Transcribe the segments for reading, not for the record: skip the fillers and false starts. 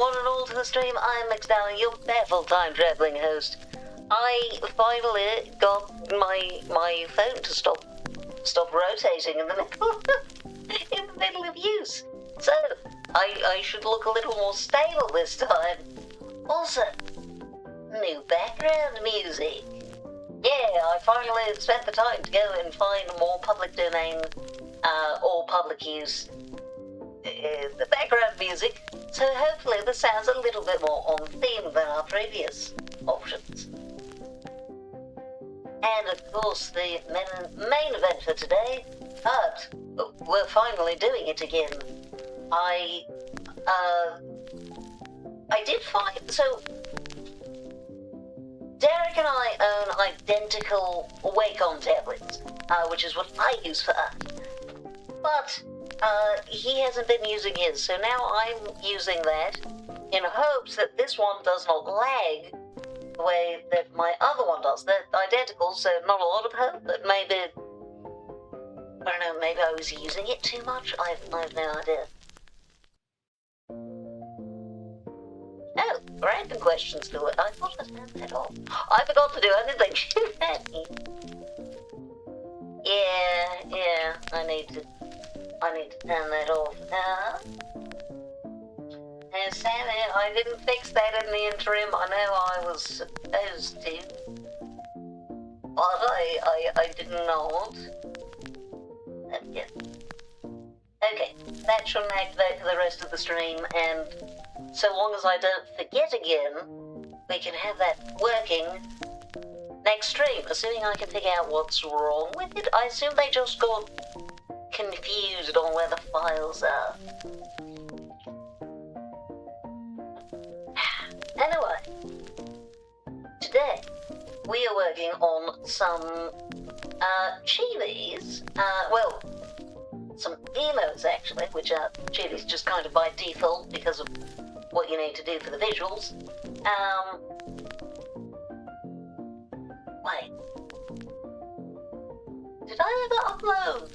one and all to the stream. I'm McStallion, your baffled time-traveling host. I finally got my phone to stop rotating in the middle of use. So I should look a little more stable this time. Also, new background music. Yeah, I finally spent the time to go and find more public domain or public use the background music, so hopefully this sounds a little bit more on theme than our previous options. And of course the main event for today, but we're finally doing it again. I did find, so Derek and I own identical Wacom tablets, which is what I use for art. But he hasn't been using his, so now I'm using that in hopes that this one does not lag the way that my other one does. They're identical, so not a lot of hope, but maybe, I don't know, maybe I was using it too much? I have no idea. Oh, random questions to it. I thought I'd had that off. I forgot to do anything. Yeah, I need to turn that off. And Sammy, I didn't fix that in the interim. I know I was supposed to, but I did not. Yeah. Okay, that shouldn't activate for the rest of the stream, and so long as I don't forget again, we can have that working next stream, assuming I can figure out what's wrong with it. I assume they just got confused on where the files are. Anyway, today we are working on some chibis, well, some emotes actually, which are chibis just kind of by default because of what you need to do for the visuals. Wait, did I ever upload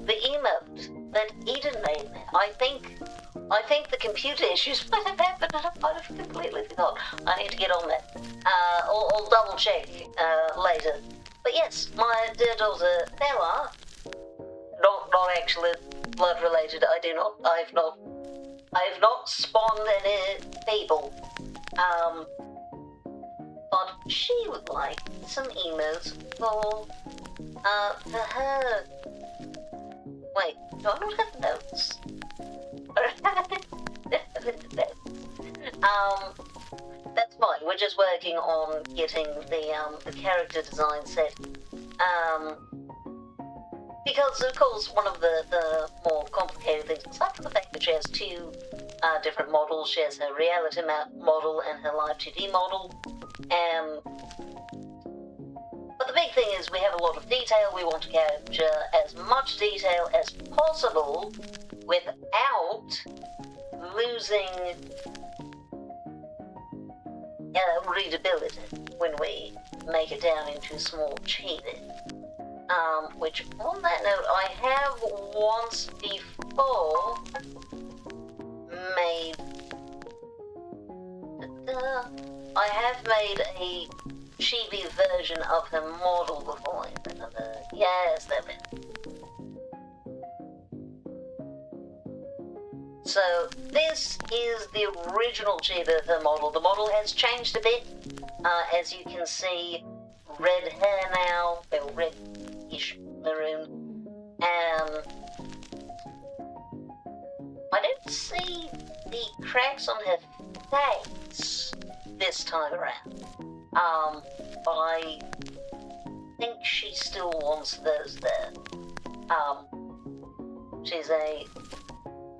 the emote that Eden made there? I think the computer issues might have happened and I might have completely forgot. I need to get on that. I'll double check later. But yes, my dear daughter Bella, not actually blood related. I've not spawned any people. But she would like some emotes for her. Wait, do I not have notes? That's fine. We're just working on getting the character design set. Because of course one of the more complicated things, aside from the fact that she has two different models, she has her reality model and her live 2D model. But the big thing is we have a lot of detail. We want to capture as much detail as possible without losing readability when we make it down into small chibi. Which, on that note, I have once before made... I have made a chibi version of her model before. Yes, there we go. So, this is the original chibi of her model. The model has changed a bit. As you can see, red hair now, well, red-ish maroon. I don't see the cracks on her face this time around. But I think she still wants those there.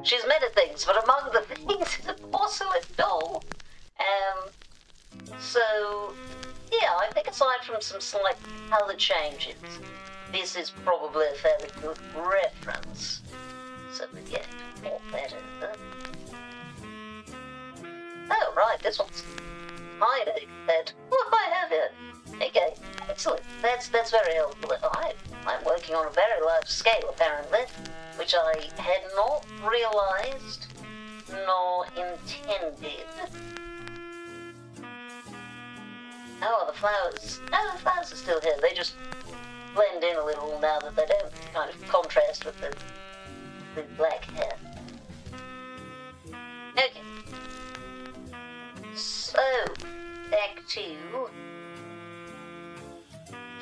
She's many things, but among the things is a porcelain doll. So, yeah, I think aside from some slight colour changes, this is probably a fairly good reference. So we're getting more better. Oh, right, this one's hydrate. What do I have here? Okay, excellent. That's very helpful. I'm working on a very large scale, apparently, which I had not realised nor intended. Oh, the flowers. No, the flowers are still here. They just blend in a little now that they don't kind of contrast with the black hair. Okay. So, back to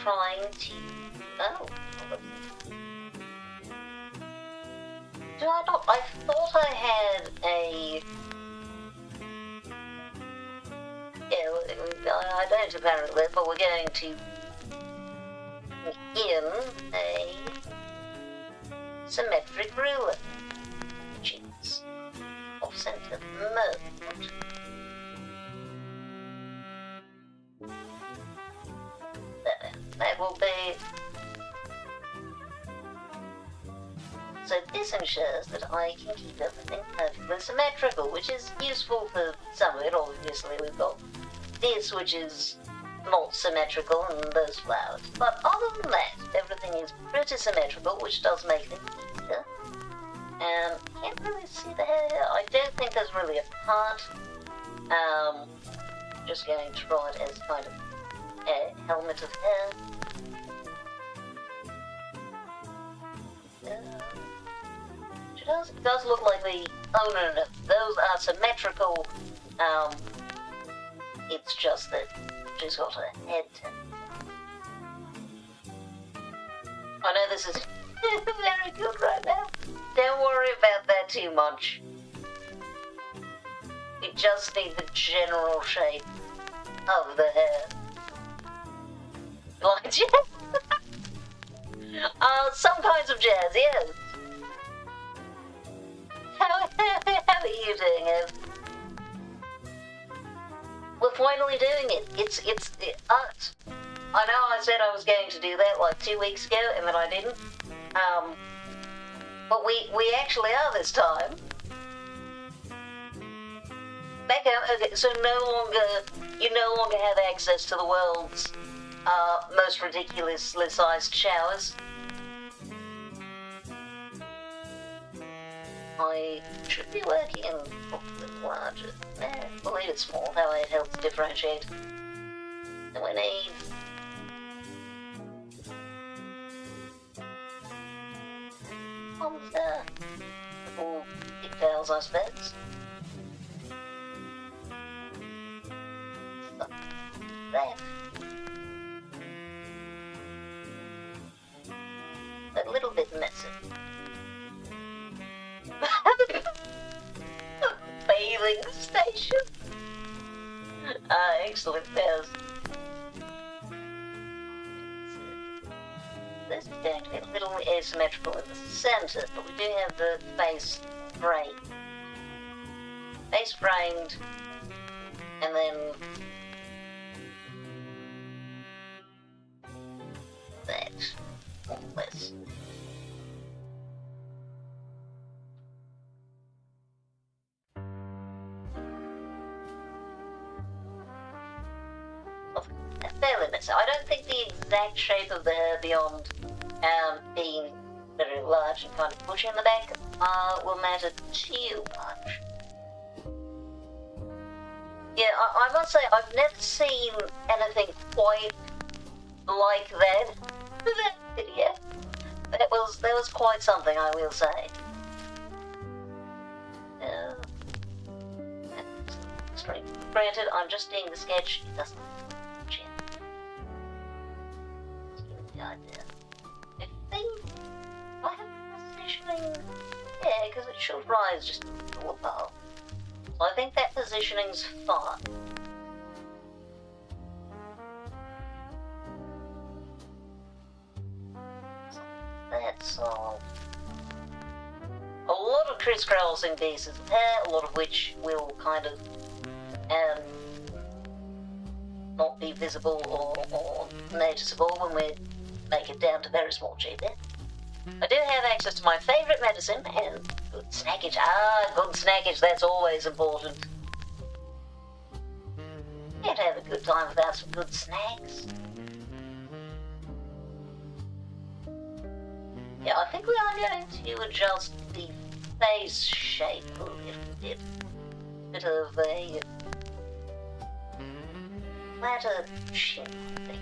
trying to... Oh. Do I not? I thought I had a... Yeah, I don't apparently, but we're going to in a symmetric ruler, which is off-center mode. That will be... So this ensures that I can keep everything perfectly symmetrical, which is useful for some of it. Obviously we've got this, which is not symmetrical, and those flowers. But other than that, everything is pretty symmetrical, which does make things easier. Can't really see the hair. I don't think there's really a part. Just going to draw it as kind of a helmet of hair. It does look like the... Oh, no. Those are symmetrical. It's just that she's got a head. I know this is very good right now. Don't worry about that too much. You just need the general shape of the hair. Like jazz? Some kinds of jazz, yes. How are you doing it? We're finally doing it. It's art. I know I said I was going to do that like 2 weeks ago, and then I didn't. But we actually are this time. Back out. Okay, so you no longer have access to the world's most ridiculously sized showers. I should be working in a larger. We'll leave it small, that way it helps differentiate. And we need... Little pigtails, I suppose. That. A little bit messy. Bathing station. Excellent. There's this is going to be a little asymmetrical in the center, but we do have the face framed. Face framed, and then that, more or less. Fairly messy. I don't think the exact shape of the hair beyond being very large and kind of bushy in the back will matter too much. Yeah, I must say I've never seen anything quite like that. That video. That was quite something, I will say. Granted, I'm just doing the sketch. It doesn't check. The idea. I think I have positioning. Yeah, because it should rise just a little above. So I think that positioning's fine. So that's all. A lot of crisscrossing pieces of hair, a lot of which will kind of not be visible or noticeable when we make it down to very small GB. I do have access to my favourite medicine and good snackage. Good snackage, that's always important. Can't have a good time without some good snacks. Yeah, I think we are going to adjust the face shape a little bit. Bit of a flatter chin, I think.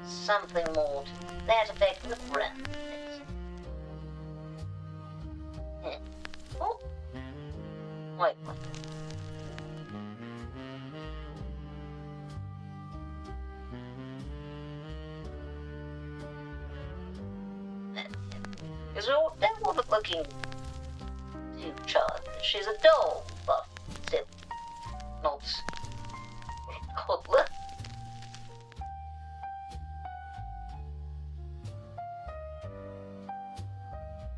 Something more to that effect with round face. Yeah. Oh. Wait. Because we don't want it looking too childish. She's a doll, but still not a toddler.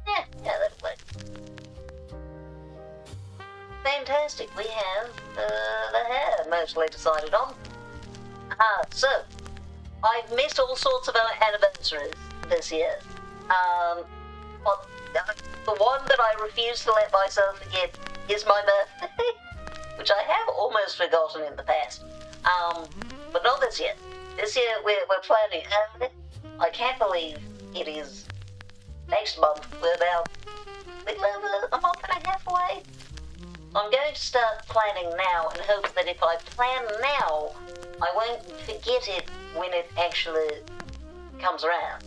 Yeah, that'll work. Fantastic, we have the hair mostly decided on. So, I've missed all sorts of our anniversaries this year. But the one that I refuse to let myself forget is my birthday, which I have almost forgotten in the past. But not this year. This year we're planning. I can't believe it is next month. We're about a little over a month and a half away. I'm going to start planning now and hope that if I plan now, I won't forget it when it actually comes around.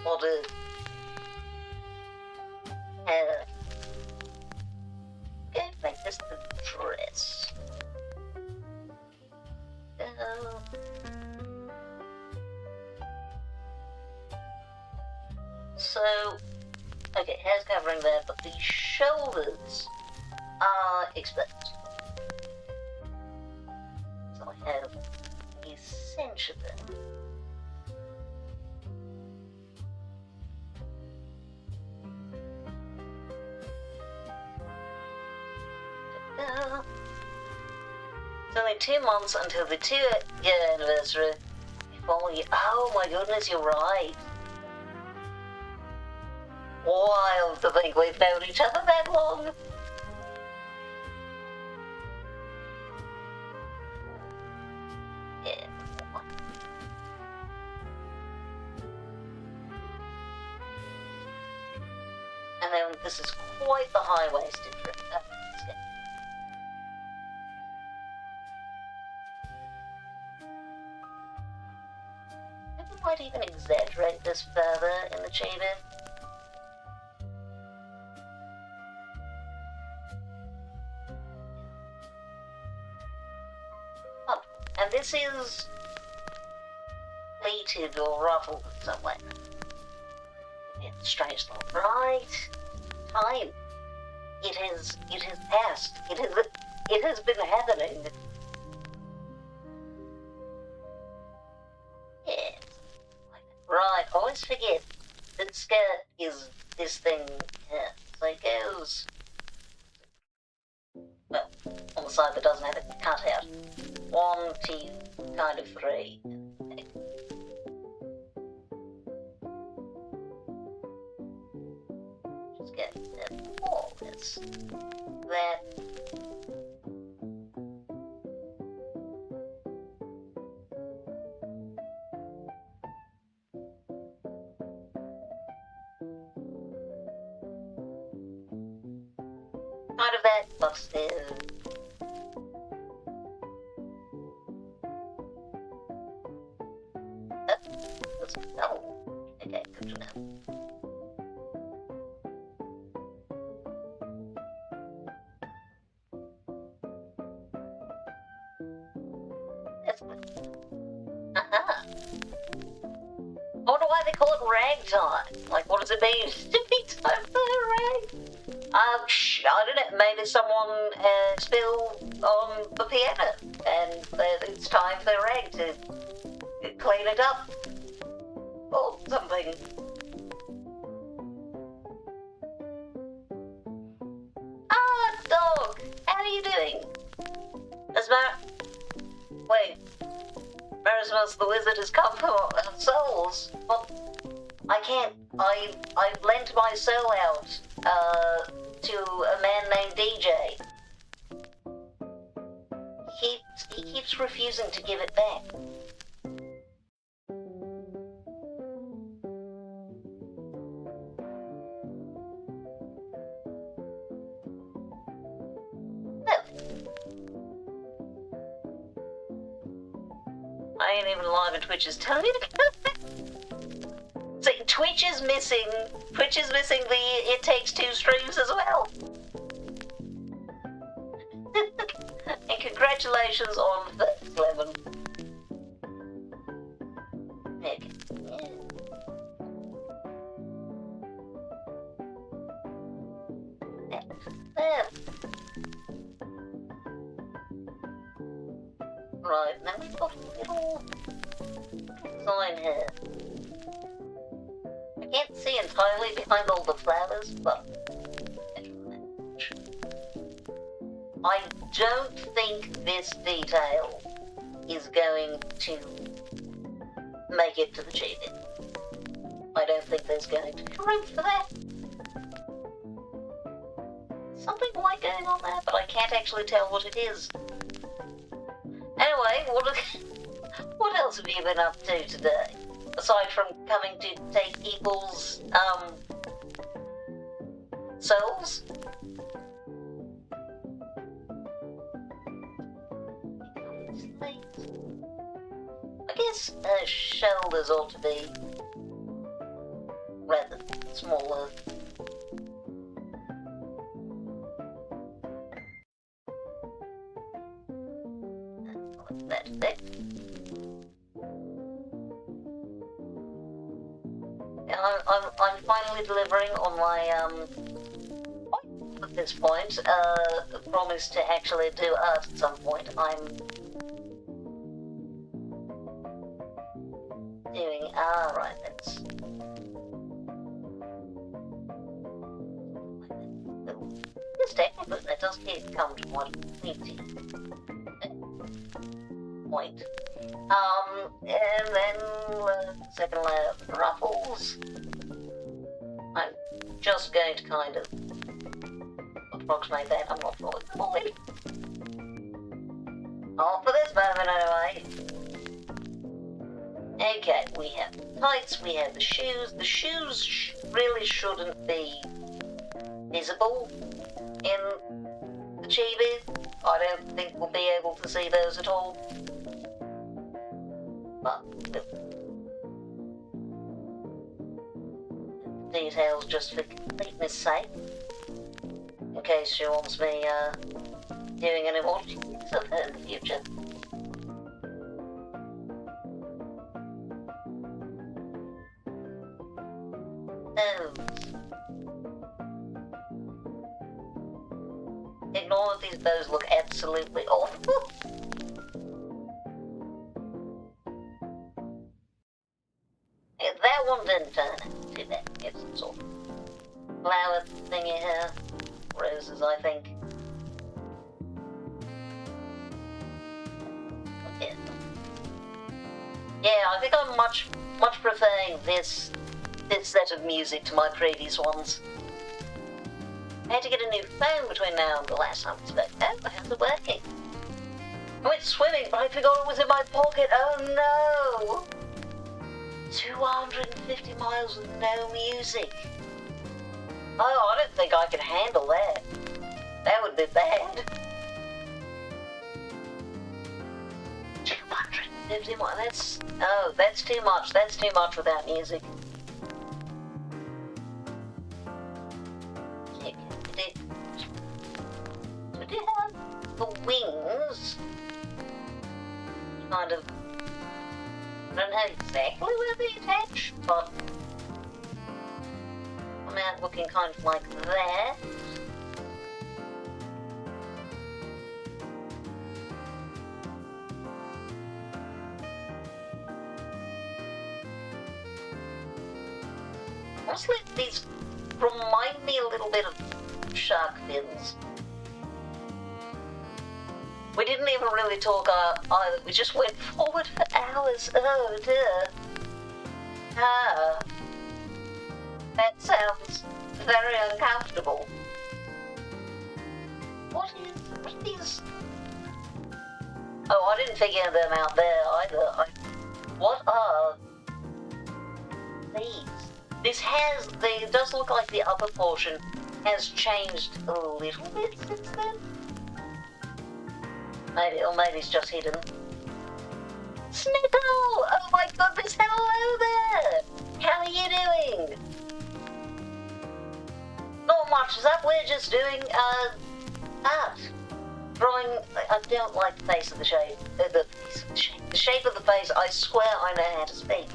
What a okay, make this the dress. So, okay, hair's covering there, but the shoulders are exposed. So I have essentially it's only 2 months until the 2-year anniversary. Oh my goodness, you're right. Wild to think we've known each other that long. Yeah. And then this is quite the high-waisted dress. I might even exaggerate this further in the chamber. Oh, and this is pleated or ruffled in some way. It's strange thought. Right. Time. It has passed. It has been happening. Yeah. Right, always forget that skirt is this thing here. So it goes, well, on the side that doesn't have it cut out. 1, 2, kind of 3. Okay. Just get all this. That. Kind of that, but still. Oh, okay, good to know. That's good. Aha! I wonder why they call it ragtime. Like, what does it mean to be time for rag? I don't know, maybe someone spilled on the piano and it's time for Rag to clean it up or something. Ah, dog, how are you doing? Wait, Marismus the wizard has come for our souls. What? I can't, I've lent my soul out, to a man named DJ. he keeps refusing to give it back. I ain't even live and Twitch is telling me to go. See, Twitch is missing the It Takes Two streams as well. And congratulations on first 11. Okay. Yeah. Right, now we've got a little sign here. I can't see entirely behind all the flowers, but I don't think this detail is going to make it to the GB. I don't think there's going to be room for that. Something white going on there, but I can't actually tell what it is. Anyway, what else have you been up to today? Aside from coming to take people's, souls? I guess shoulders ought to be rather smaller. That's it. I'm finally delivering on my at this point. Promise to actually do art at some point. I'm doing right. That's this technically that does come to one point. And then second layer of ruffles. I'm just going to kind of approximate that. I'm not following them already. Oh, for this moment anyway. Okay, we have the tights, we have the shoes. The shoes really shouldn't be visible in the chibi. I don't think we'll be able to see those at all. But details just for completeness sake, in case she wants me doing any more things of her in the future. Ignore that these bows look absolutely awful. That one didn't turn out too bad. It's some sort of flower thingy here. Roses, I think. Yeah, I think I'm much preferring this set of music to my previous ones. I had to get a new phone between now and the last time we spoke. Oh, how's it working? I went swimming, but I forgot it was in my pocket. Oh no! 250 miles with no music. Oh, I don't think I can handle that. That would be bad. 250 miles, that's too much. That's too much without music. We do have the wings. Kind of, I don't know exactly where they attach, but I'm out looking kind of like that. Honestly, these remind me a little bit of shark fins. We didn't even really talk either. We just went forward for hours. Oh dear. Ah. That sounds very uncomfortable. What are these? Oh, I didn't figure them out there either. What are these? It does look like the upper portion has changed a little bit since then. Maybe it's just hidden. Snickle! Oh my goodness, hello there! How are you doing? Not much, is that we're just doing, art. Drawing, I don't like the face of the shape, the shape of the face, I swear I know how to speak.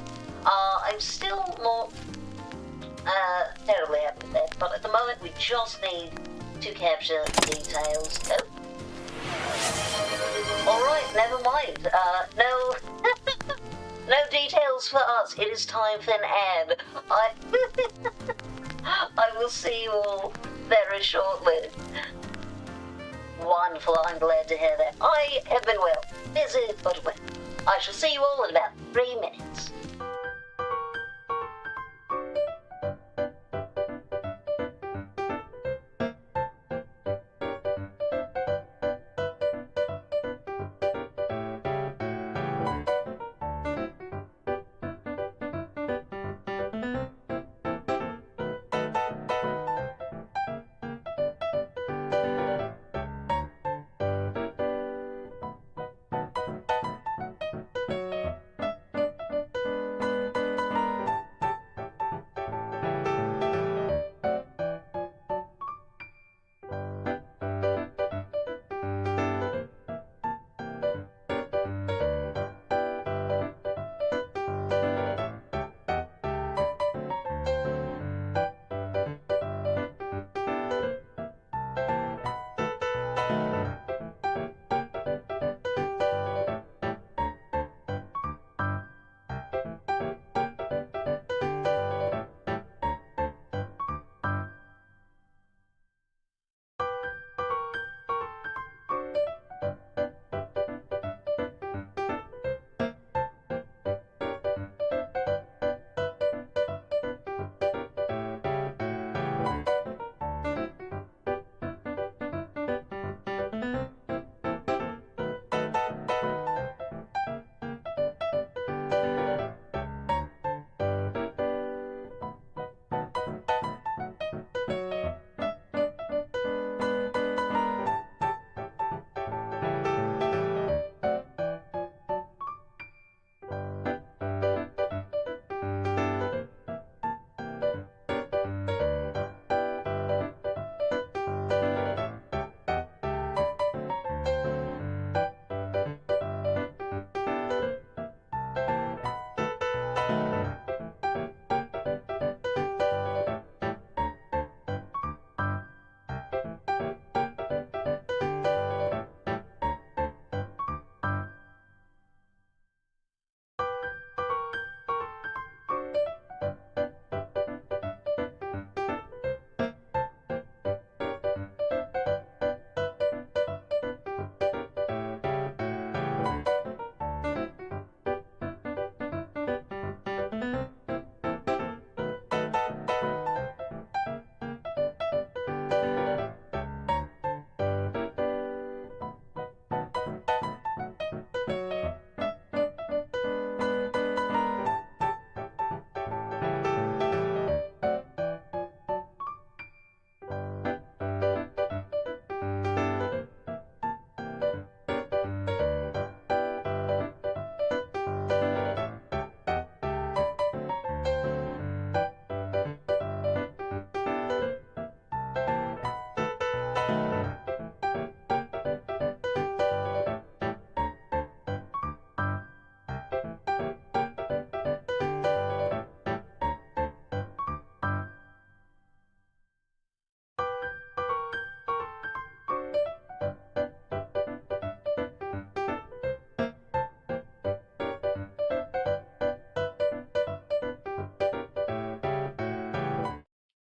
I'm still not, terribly happy with that, but at the moment we just need to capture details. Oh. Alright, never mind, no, no details for us, it is time for an ad. I will see you all very shortly. Wonderful, I'm glad to hear that. I have been well, busy but well. I shall see you all in about 3 minutes.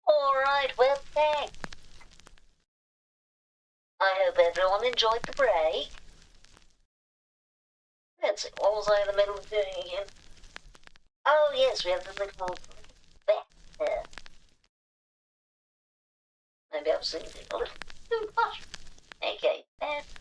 Alright, we're back. I hope everyone enjoyed the break. Let's see, what was I in the middle of doing again? Oh yes, we have the little back there. Maybe I was thinking a little too much. Okay, that's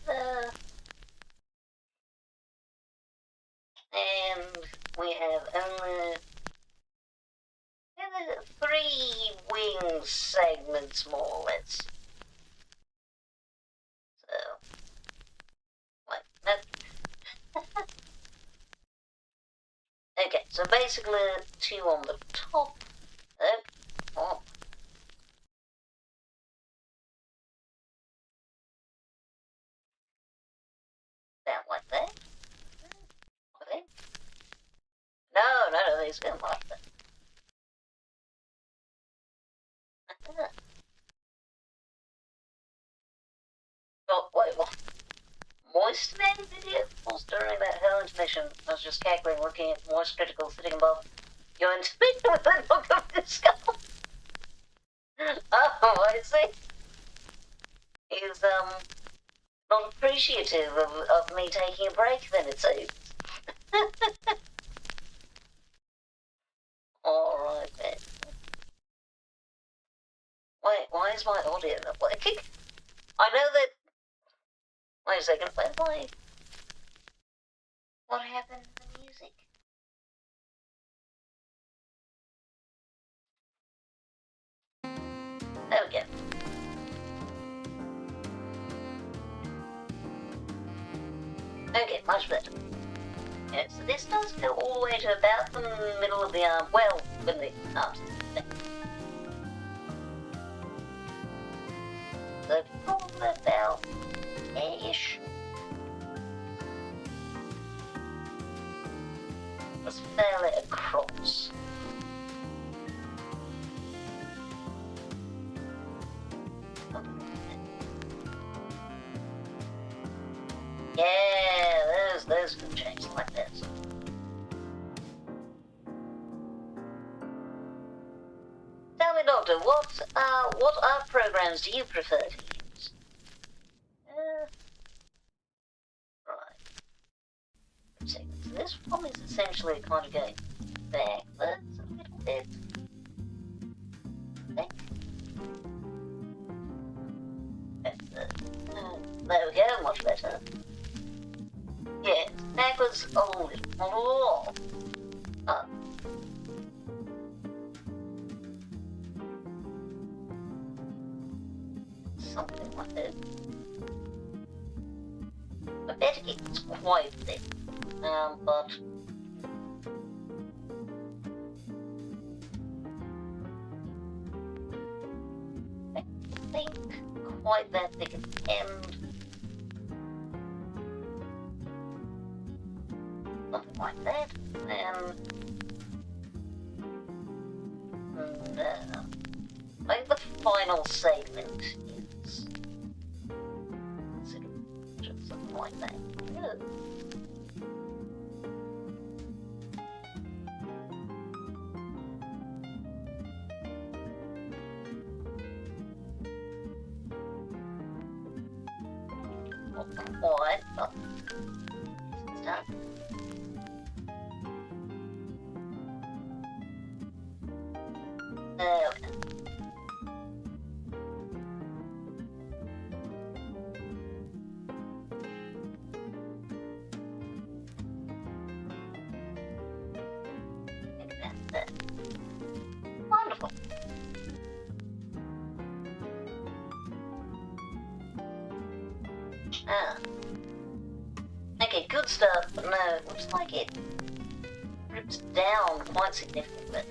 repeating segments, more or less. So, wait, no. Okay, so basically 2 on the top. Oh. Down like that. Okay. No, it's going like that. Oh, wait, what? Moist man video? Whilst during that hell intermission, I was just cackling, looking at Moist Critical sitting above your intermission with a look of his skull. Oh, I see. He's, not appreciative of me taking a break, then it seems. Alright then. Wait, why is my audio not working? I know that... Wait a second, why... What happened to the music? There we go. Okay, much better. Yeah, so this does go all the way to about the middle of the arm. Well, when the arms. So probably about there-ish. Let's fail it across. Yeah, those can change like this. Tell me, Doctor, what art programs do you prefer to use? Right. So this one is essentially kind of going backwards a little bit. There we go, much better. Yeah, backwards a little, not a lot. Something like that. I bet it's quite thick, but I think quite that thick at the end. Something like that, and I think the final segment is just something like that. Good. Not quite, but it's done. Okay. Wonderful. Okay, good stuff, but no, it looks like it rips down quite significantly.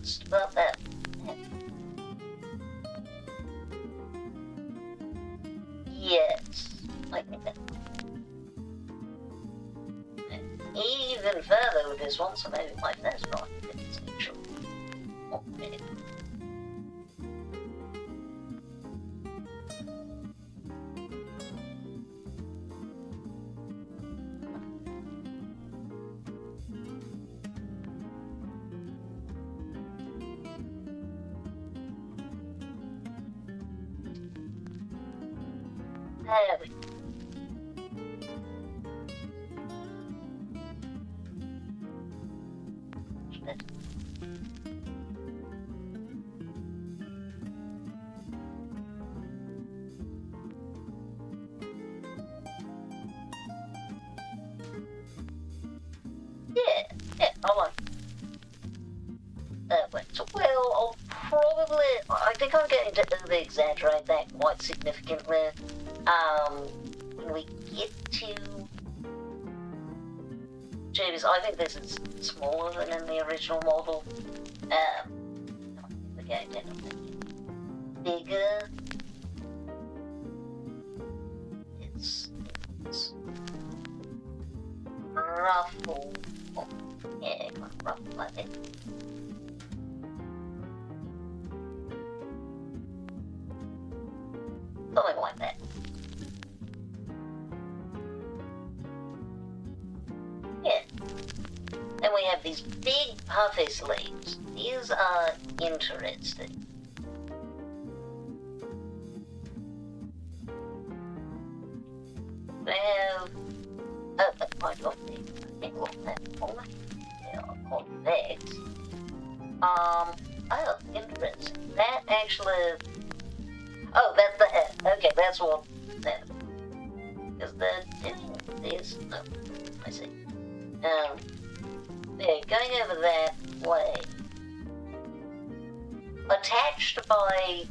Just about that. Yes, like that. Even further with this one, so maybe my first right is neutral. Okay. There we go. think I'm going to over-exaggerate that quite significantly. When we get to... Jeeves, I think this is smaller than in the original model. We're going down a bit bigger. It's ruffled. Oh, yeah, kind of ruffled like that. Something like that. Yeah. Then we have these big puffy sleeves. These are interesting. They have... Oh, that's quite lovely. I think what that for. They are convex. Oh, interesting. That actually... Oh, that's the head. Okay, that's what that. Because they're doing this. Oh, I see. They're going over that way. Attached by...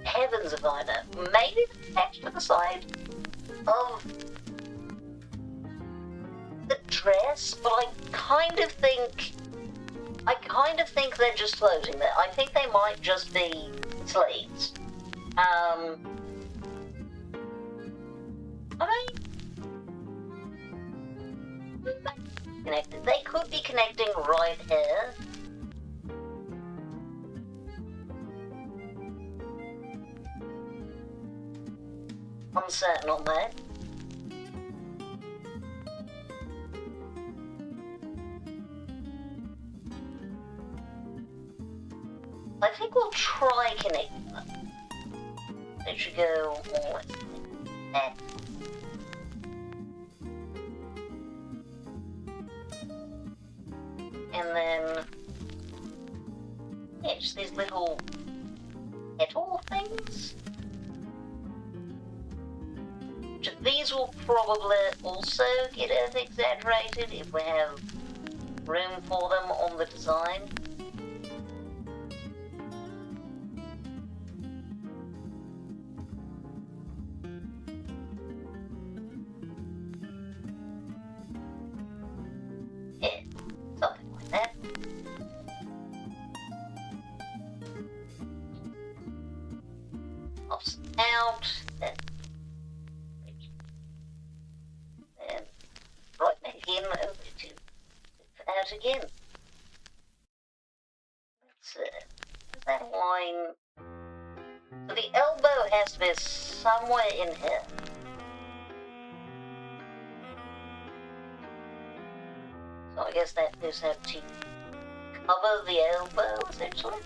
Heavens if I know. Maybe attached to the side of the dress, but I kind of think they're just floating there. I think they might just be sleeves. Are they connected? They could be connecting right here. Uncertain on that. I think we'll try connecting them. They should go more like that. And then, yeah, just these little petal things. These will probably also get as exaggerated if we have room for them on the design. Yeah, something like that. Pops out, then right back in over to out again. That line. So the elbow has to be somewhere in here. So I guess that does have to cover the elbow essentially.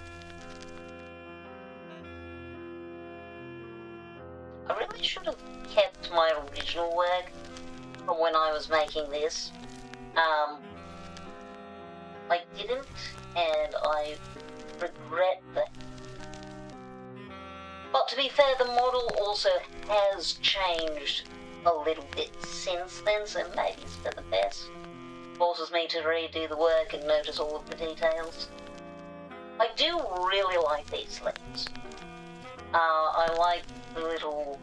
I really should have kept my original work from when I was making this. I didn't, and I regret that. But to be fair, the model also has changed a little bit since then, so maybe it's for the best. Forces me to redo the work and notice all of the details. I do really like these sleeves. I like the little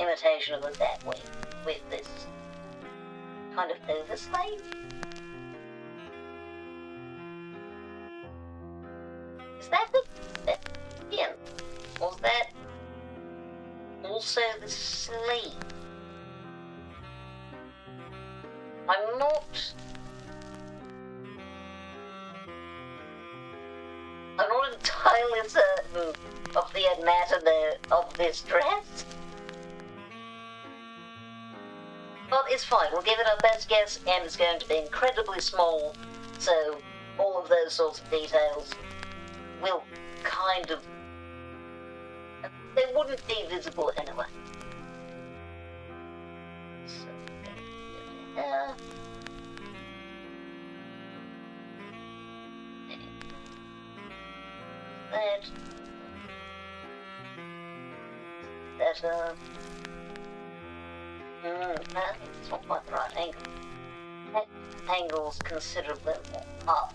imitation of the Batwing with this kind of oversleeve. Is that the pin? Was that also the sleeve? I'm not entirely certain of the anatomy of this dress. But it's fine, we'll give it our best guess, and it's going to be incredibly small, so all of those sorts of details will kind of... they wouldn't be visible anyway. So, that. No, it's not quite the right angle. That angle's considerably more up.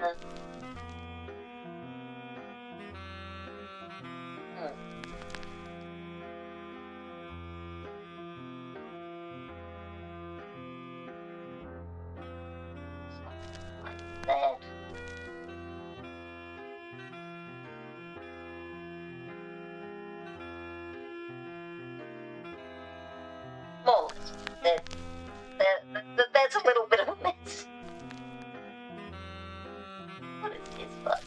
Like that. More or less. That's a little bit of a mess. What it is, but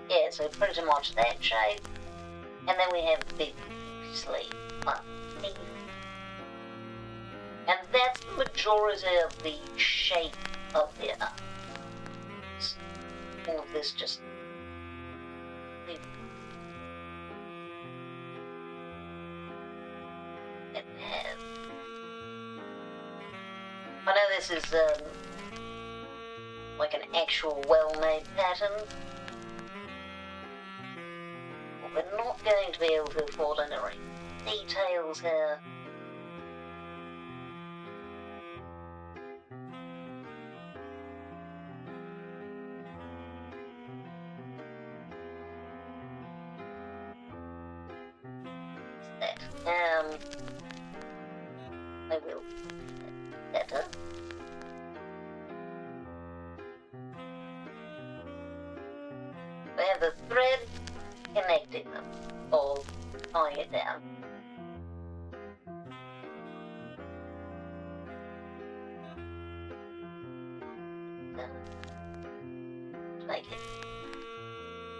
yeah, so pretty much that shape, and then we have the big sleeve underneath, and that's the majority of the shape of the arms. All of this just I know this is like an actual well-made pattern, but we're not going to be able to afford any details here. I will better. We have a thread connecting them, or tying it down. To make it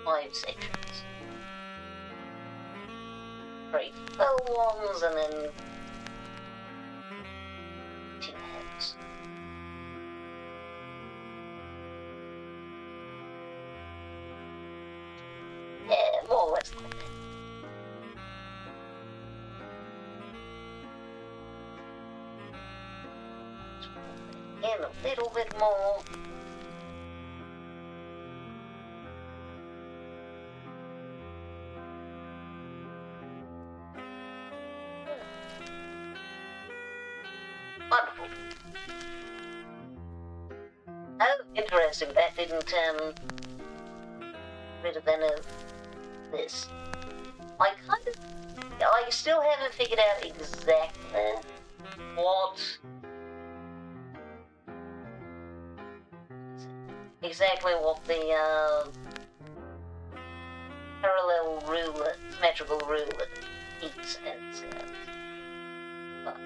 5 sections. 3 full ones, and then 2 heads. Yeah, more or less like that. In a little bit more. Wonderful. Oh, interesting. That didn't rid of any of this. I still haven't figured out exactly what the parallel ruler, symmetrical ruler is and says. But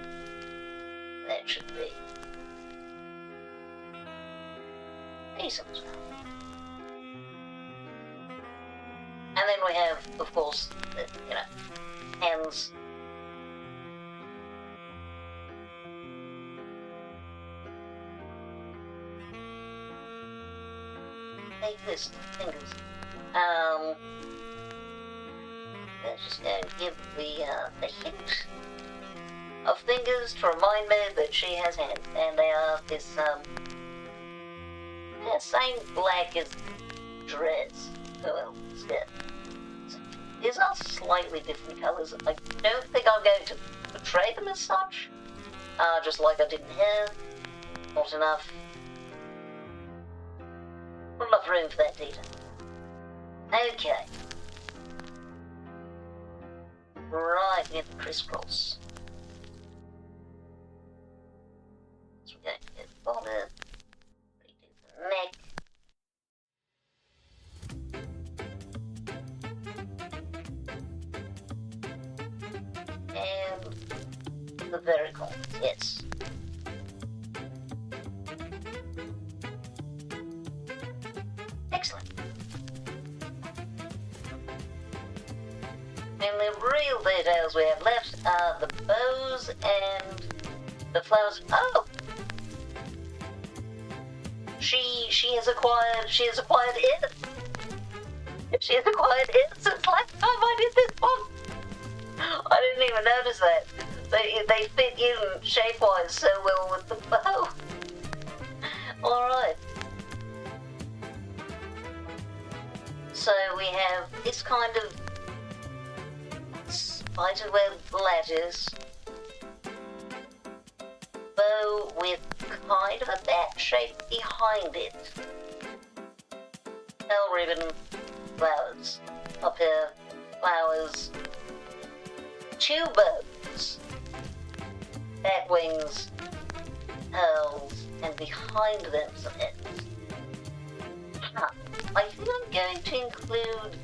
that should be decent. And then we have, of course, the, hands. Like this, fingers. Let's just go and give the hint of fingers to remind me that she has hands, and they are this same black as dress. Well, yeah. These are slightly different colours. I don't think I'm going to portray them as such. Just like I did in here. Not enough room for that detail. Okay. Right, we get the crisscross. So we're going to get the bottom, redo the neck. And the vertical, yes. Excellent. And the real details we have left are the bows and the flowers. Oh! She has acquired it. She has acquired it since last time I did this one. I didn't even notice that. They fit in shape-wise so well with the bow. Alright. So we have this kind of spiderweb lattice, bow with kind of a bat shape behind it. Pearl ribbon, flowers. Up here, flowers. 2 birds. Bat wings, pearls, and behind them some heads. I think I'm going to include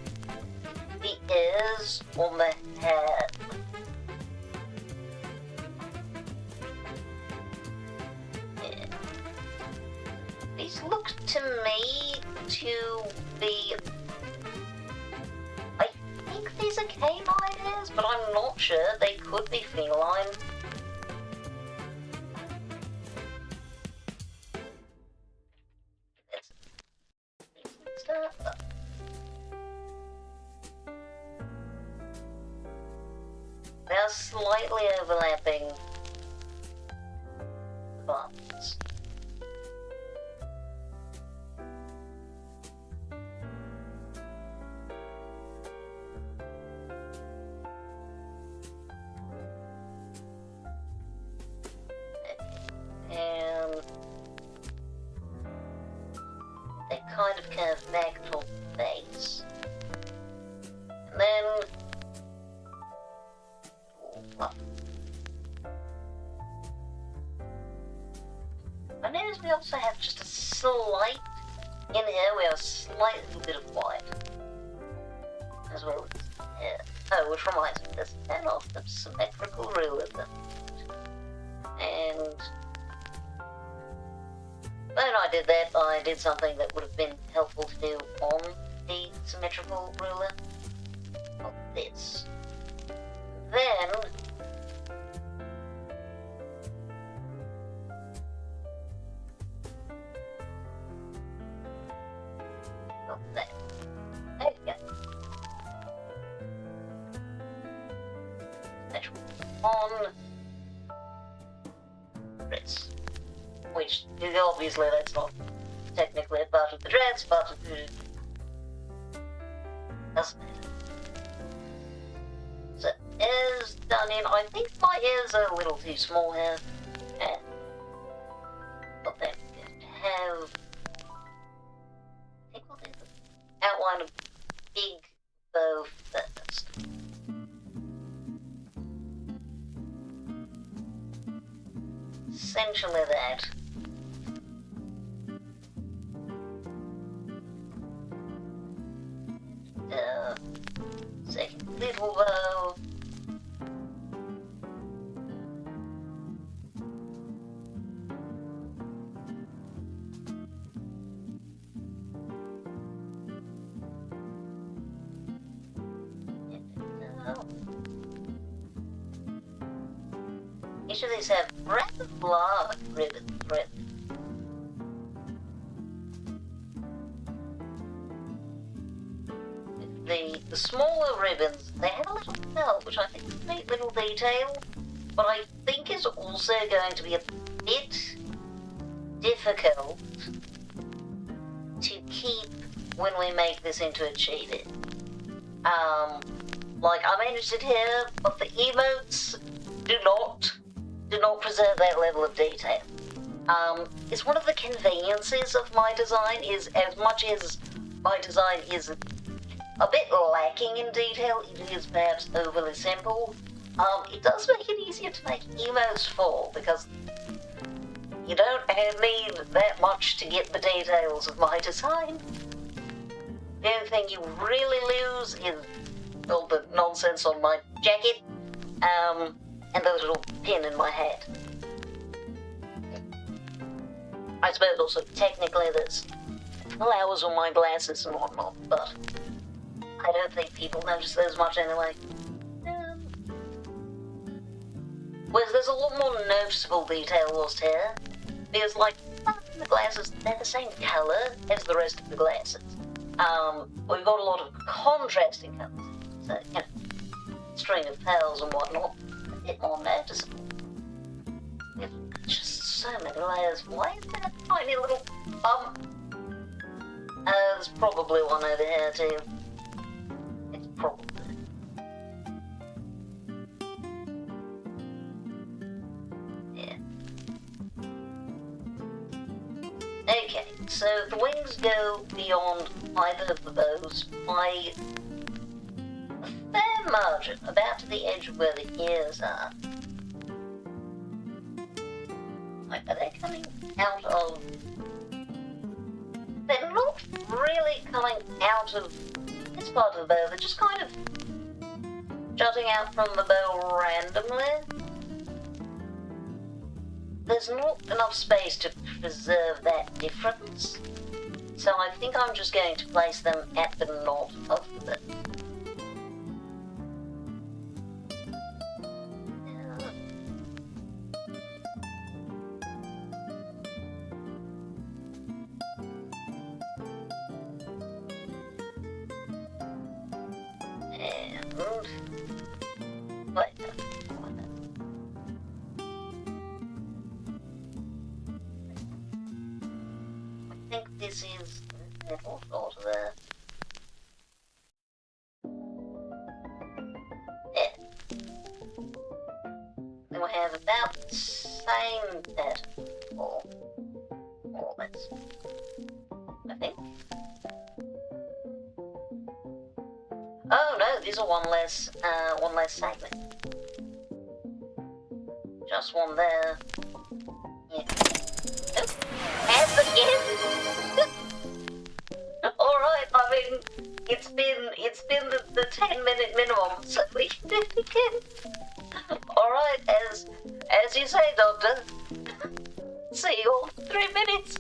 the ears on the head. Yeah. These look to me to be... I think these are canine ears, but I'm not sure. They could be feline. They are slightly overlapping buttons. And they kind of curve back to the base. And then I notice we also have just a slight, in here we have a slight little bit of white, as well as here. Oh, which reminds me, let's turn off the symmetrical ruler then. And when I did that, I did something that would have been helpful to do on the symmetrical ruler. Like this. Then there. There we go. On this. Which, obviously, that's not technically a part of the dress, but it doesn't matter. So, ears done in. I think my ears are a little too small here. And, but then we're going to have, I think we'll do the outline of big bow first. Essentially that. Second little bow. Each of these have rather large ribbon thread. The smaller ribbons, they have a little bell, which I think is a neat little detail, but I think is also going to be a bit difficult to keep when we make this into a cheat-in. Like I managed it here, but the emotes do not preserve that level of detail. It's one of the conveniences of my design, is as much as my design is a bit lacking in detail, it is perhaps overly simple. It does make it easier to make emotes for, because you don't need that much to get the details of my design. The only thing you really lose is all the nonsense on my jacket, and the little pin in my head. I suppose also technically there's flowers on my glasses and whatnot, but I don't think people notice those much anyway. Whereas there's a lot more noticeable detail lost here, because like the glasses, they're the same colour as the rest of the glasses. We've got a lot of contrasting colours, so you know, string of pearls and whatnot, a bit more noticeable. It's just so many layers. Why is there a tiny little bump? There's probably one over here too. It's probably. Yeah. Okay, so the wings go beyond either of the bows by a fair margin, about to the edge of where the ears are. Like, are they coming out of... They're not really coming out of this part of the bow, they're just kind of jutting out from the bow randomly. There's not enough space to preserve that difference, so I think I'm just going to place them at the knot of the... I think this is little sort of there. Yeah. Then we have about the same pattern for all this, I think. Oh no, these are one less segment. Just one there. Yeah. Oh, as again. Alright, I mean, it's been the 10-minute minimum, so we can do it again. Alright, as you say, Doctor. See you all in 3 minutes.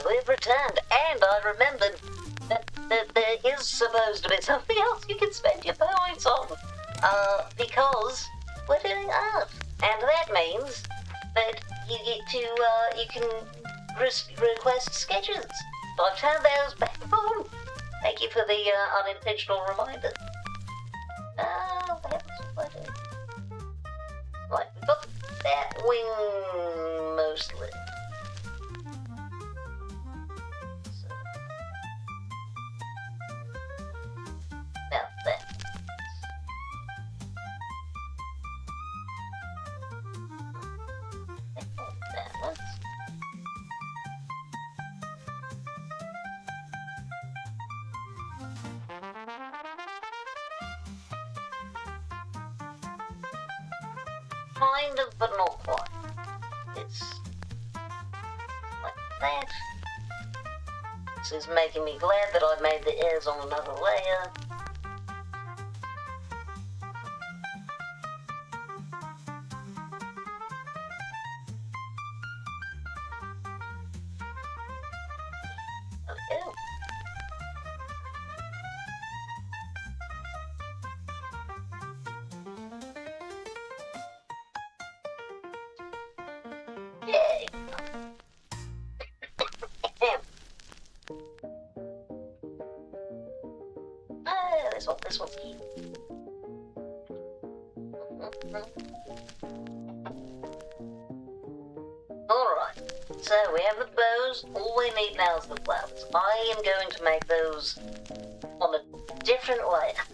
we've returned, and I remembered that there is supposed to be something else you can spend your points on. Because we're doing art, and that means that you get to, you can request sketches. So I've turned those back on. Thank you for the unintentional reminder. What happens if I do? Right, we've got that wing mostly. So, now that. Kind of, but not quite. It's like that. This is making me glad that I made the ears on another layer. There we go. Yay! This one's key. Alright, so we have the bows. All we need now is the flowers. I am going to make those on a different layer.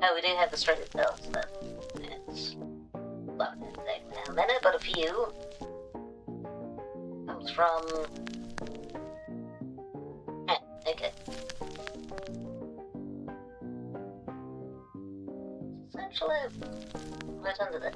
Oh, we do have the string of bells though. It's not going to take now a minute, but a few comes from. Okay. Essentially, right under there.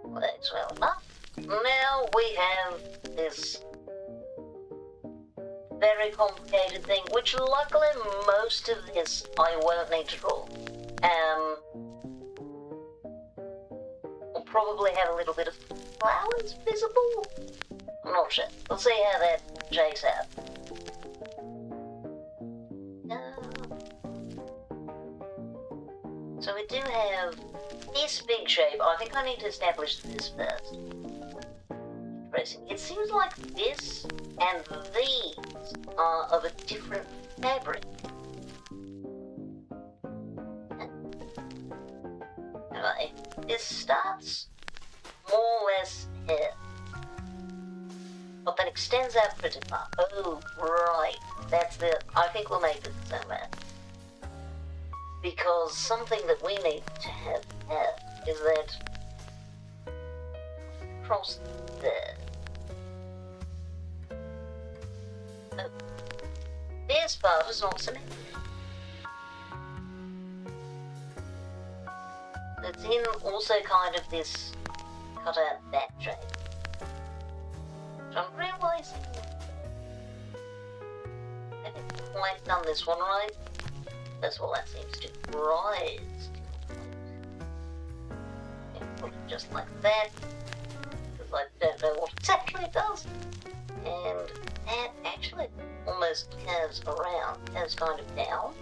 Works well enough. Now we have this very complicated thing, which luckily most of this I won't need to draw. We'll probably have a little bit of flowers visible. I'm not sure. We'll see how that shakes out. So we do have this big shape. I think I need to establish this first. It seems like this and these are of a different fabric. Anyway, this starts more or less here, but then extends out pretty far. Oh, right. That's the. I think we'll make it somewhere. Because something that we need to have here is that across there. Oh, this part is not symmetric. It's in also kind of this cut out that shape. Which I'm realizing I haven't quite done this one right. That's what that seems to rise to. Put it just like that, because I don't know what exactly it does. And that actually almost curves around, curves kind of down.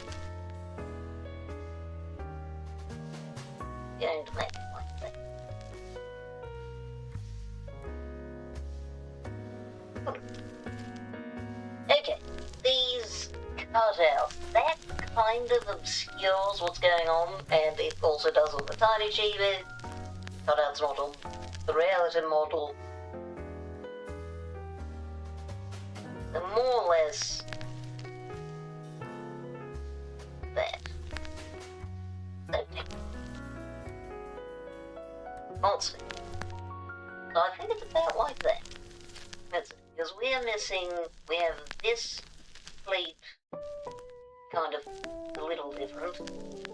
Going to make it like that. Okay, these cutouts, that kind of obscures what's going on, and it also does on the tiny chibi. Cutouts not on the reality model. And more or less that. Okay. Let's see. So I think it's about like that. That's it. Because we are missing, we have this pleat kind of a little different,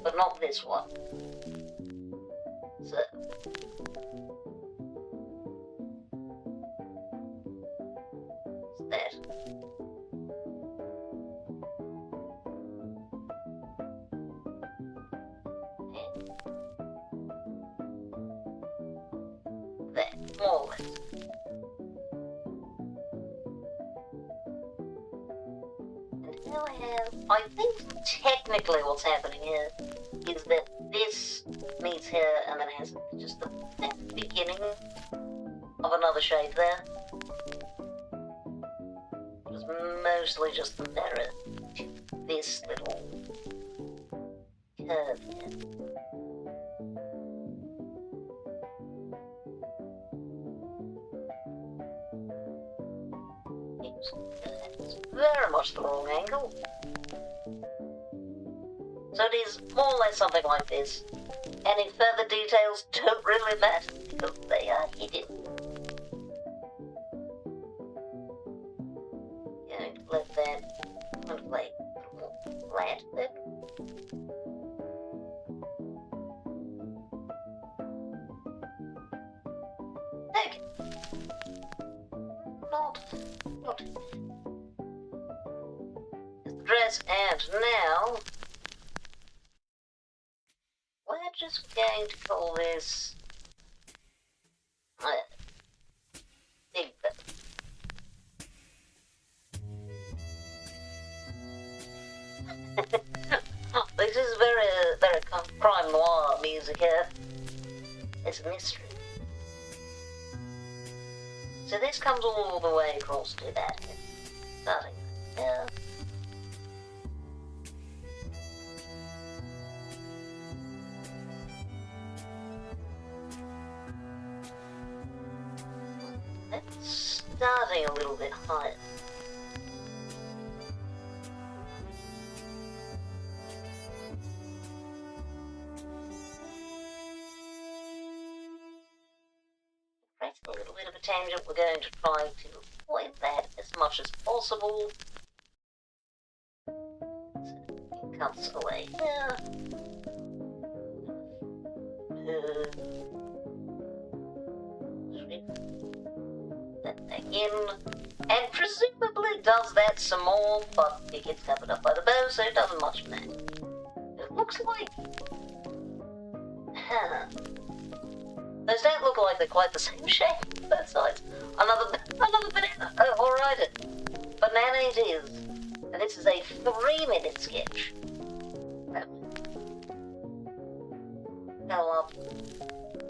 but not this one. So. It's that. more or less. And now I think technically what's happening here is that this meets here and then has just the beginning of another shape there. It's mostly just the mirror to this little curve here. It's very much the wrong angle. So it is more or less something like this. Any further details don't really matter because they are hidden. Going to let that lay a little more flat then. Okay. Not the dress, and now we're just going to call this Big Bit. This is very crime noir music here. It's a mystery. So this comes all the way across to that here. Starting there. That's starting a little bit higher. A little bit of a tangent, we're going to try to avoid that as much as possible. So it cuts away here. That back in. And presumably does that some more, but it gets covered up by the bow, so it doesn't much matter. It looks like... Those don't look like they're quite the same shape, both sides. Another banana. Oh, alright. Banana it is. And this is a 3-minute sketch. Go up.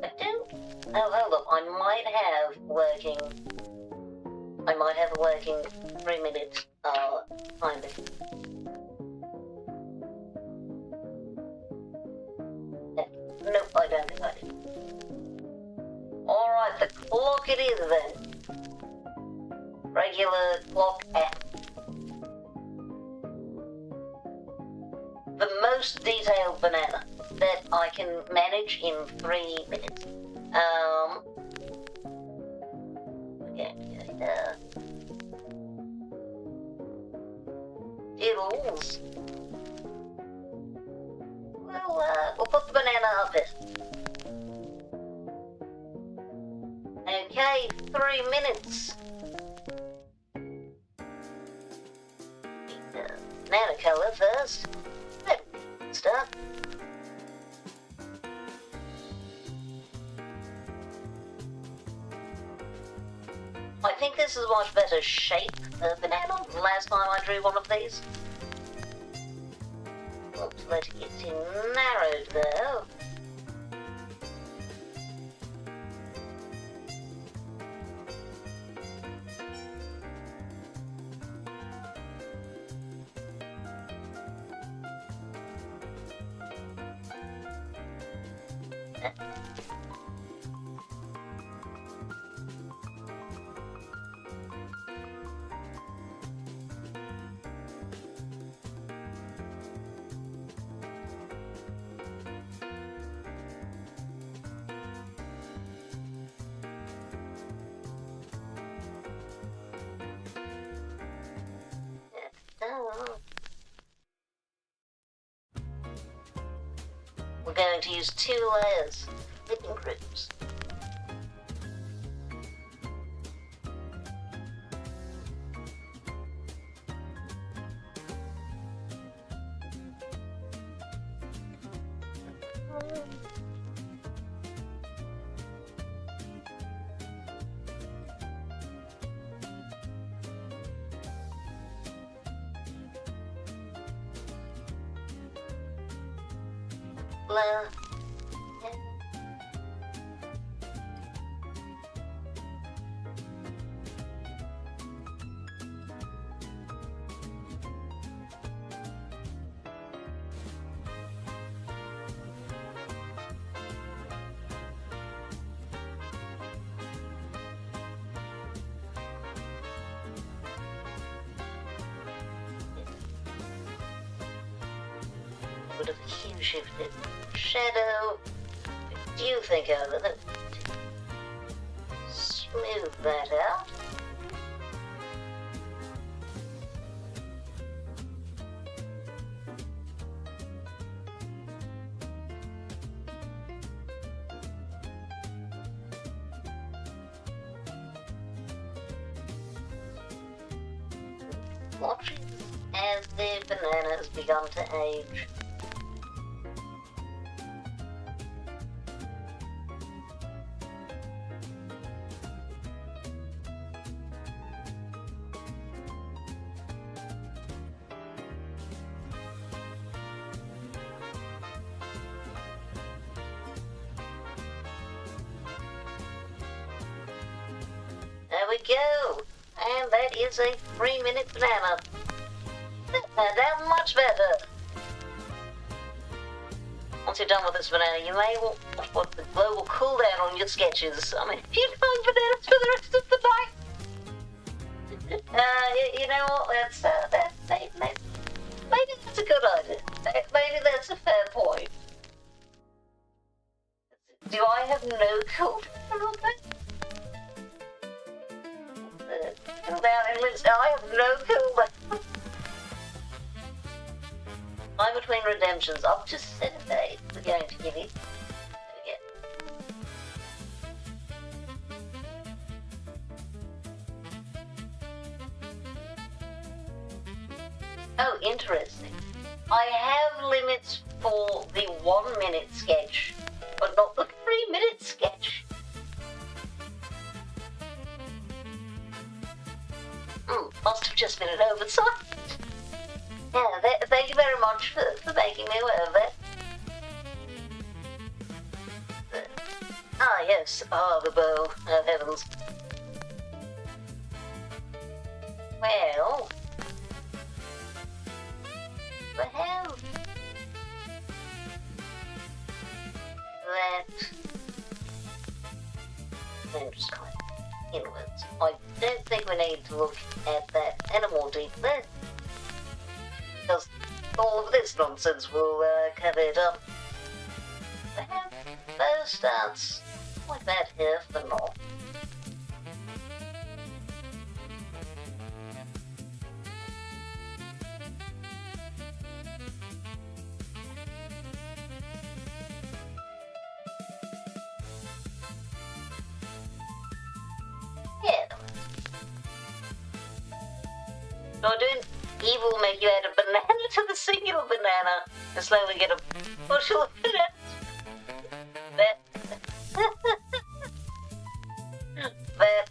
I don't... Oh, hold up. I might have a working 3-minute, timer. Nope, I don't think I did. Alright, the clock it is then. Regular clock app. The most detailed banana that I can manage in 3 minutes. Okay, Diddles. We'll put the banana up there. Okay, 3 minutes. Banana color first. Then start. I think this is a much better shape banana than last time I drew one of these. Oops, let's get it narrowed there. We're going to use 2 layers, flipping groups. blah. Would have a huge shifted shadow. Do you think over that? Smooth that out. Watching as the banana has begun to age. There we go, and that is a 3-minute banana. That turned out much better. Once you're done with this banana, you may want the global cooldown on your sketches. I mean, if you like bananas for the rest of the night, you know what? Maybe that's a good idea. Maybe that's a fair point. Do I have no cooldown on that? Cooldown in Links. I have no cooldown. Time between redemptions up to 7 days. We're going to give it. Oh, interesting. I have limits for the 1-minute sketch, but not the 3-minute sketch. Must have just been an oversight. Yeah, thank you very much for making me aware of that. Yes. The bow. Oh, heavens. Well... the hell? That... then just kind of inwards. I don't think we need to look at that any more deeply. Because all of this nonsense will cover it up. I have bow starts like that here for now. Yeah. So doing evil make you add a banana to the singular banana and slowly get a bushel of bananas.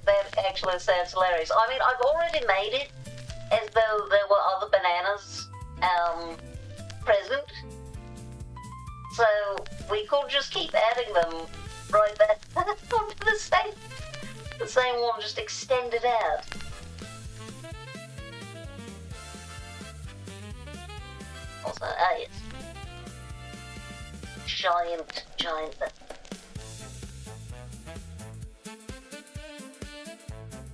That actually sounds hilarious. I mean, I've already made it as though there were other bananas present. So we could just keep adding them right back onto the same one, just extend it out. Also, yes. Giant.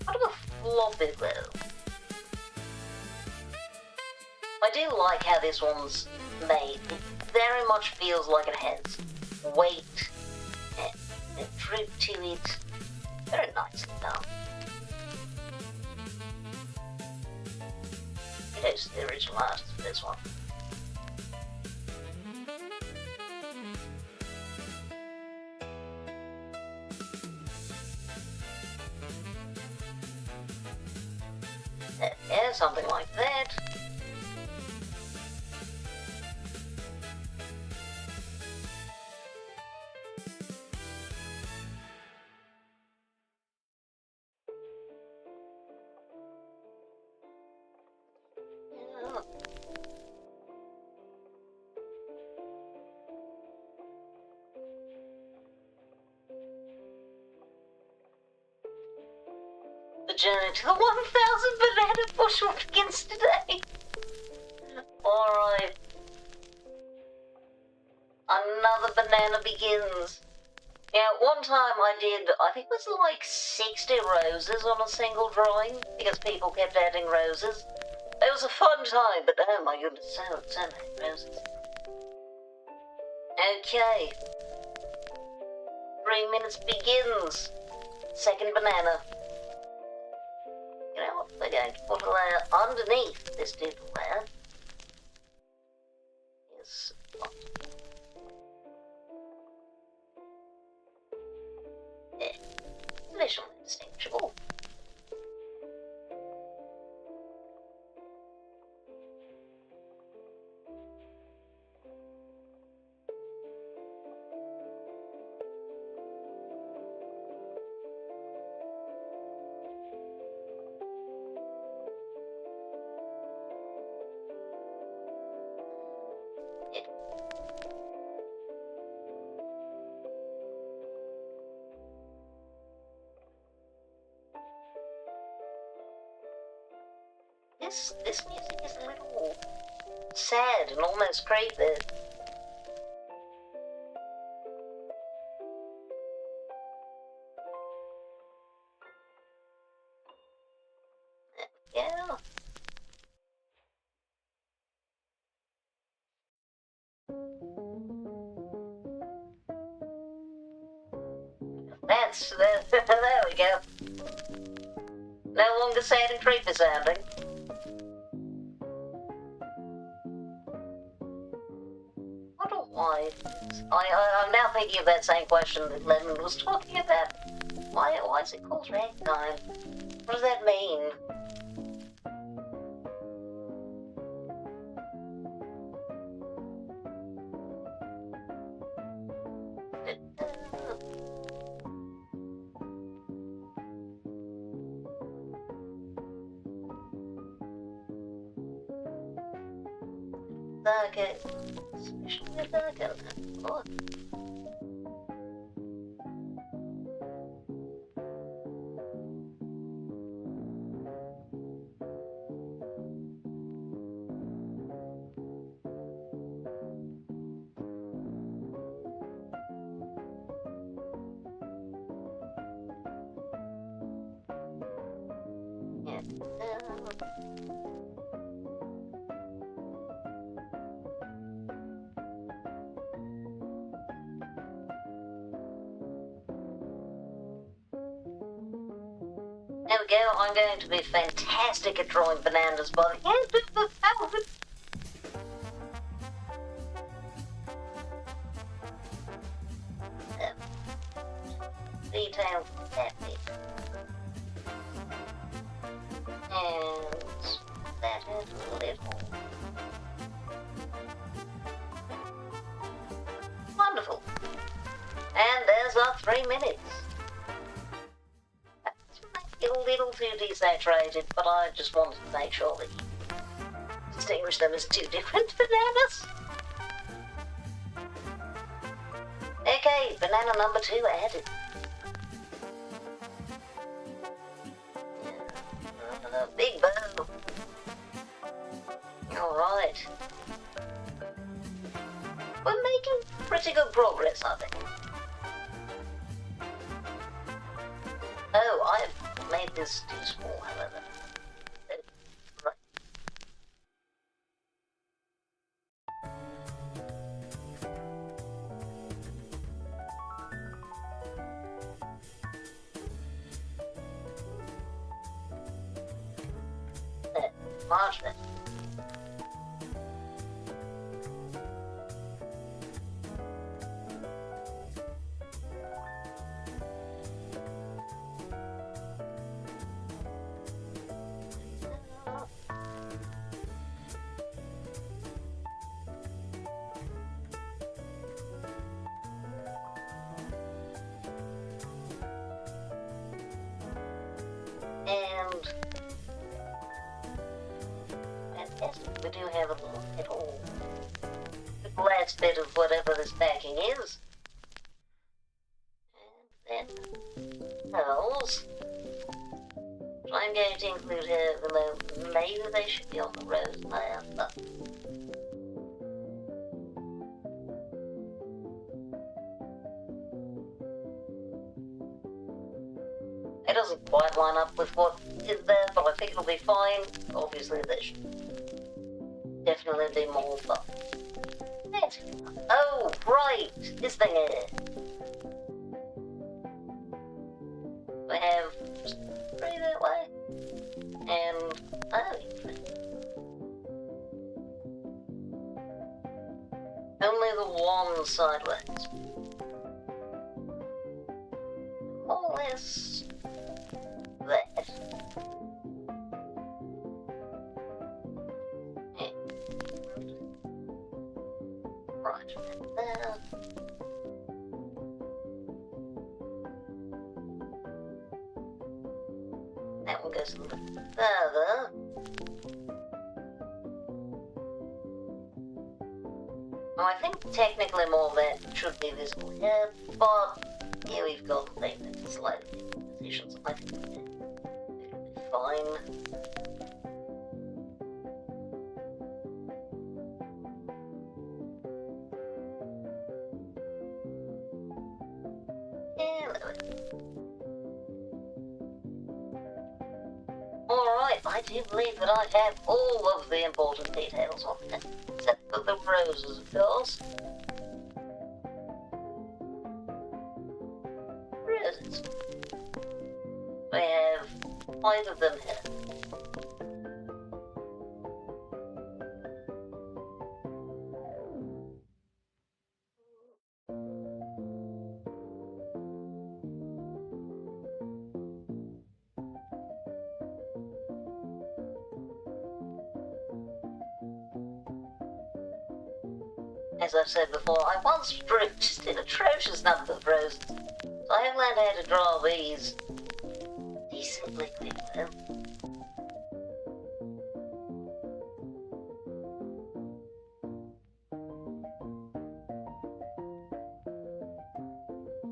What about floppy though? I do like how this one's made. It very much feels like it has weight and droop to it. Very nicely done. It is the original artist for this one. Yeah, something like that. journey to the 1,000 banana bushel begins today. Alright. Another banana begins. Yeah, one time I did, I think it was like 60 roses on a single drawing, because people kept adding roses. It was a fun time, but oh my goodness, so many roses. Okay. 3 minutes begins. Second banana. You know what, we're going to put a layer underneath this little layer. Is what? Yeah, visually distinguishable. This music is a little sad and almost creepy. Yeah. There we go. No longer sad and creepy sounding. Why? I'm now thinking of that same question that Lemon was talking about. Why is it called ragtime? What does that mean? Okay. Oh. Yeah. There we go, I'm going to be fantastic at drawing bananas by the end of the film. Detail that bit. And that is a little. Wonderful. And there's our 3 minutes. A little too desaturated, but I just wanted to make sure that you distinguish them as two different bananas. Okay, banana number 2 added. Big bow. Alright. We're making pretty good progress, I think. Oh, I've made this too small, however. Right. There, large bit. And fantastic, we do have a little last bit of whatever this backing is. And then pearls. I'm going to include here, even though maybe they should be on the rose layer, but... It doesn't quite line up with what is there, but I think it'll be fine. Obviously, there should definitely be more, but... Oh, right! This thing here. We have three that way, and only the one sideways. All this that. Right there. That one goes a little bit further. I think technically more of that should be visible here, but here we've got the thing that's slightly different positions. I think it'll be fine. Alright, I do believe that I have all of the important details on it, except for the roses, of course. Roses. We have 5 of them here. As I've said before, I once drew just an atrocious number of roses, so I have learned how to draw these decently quickly.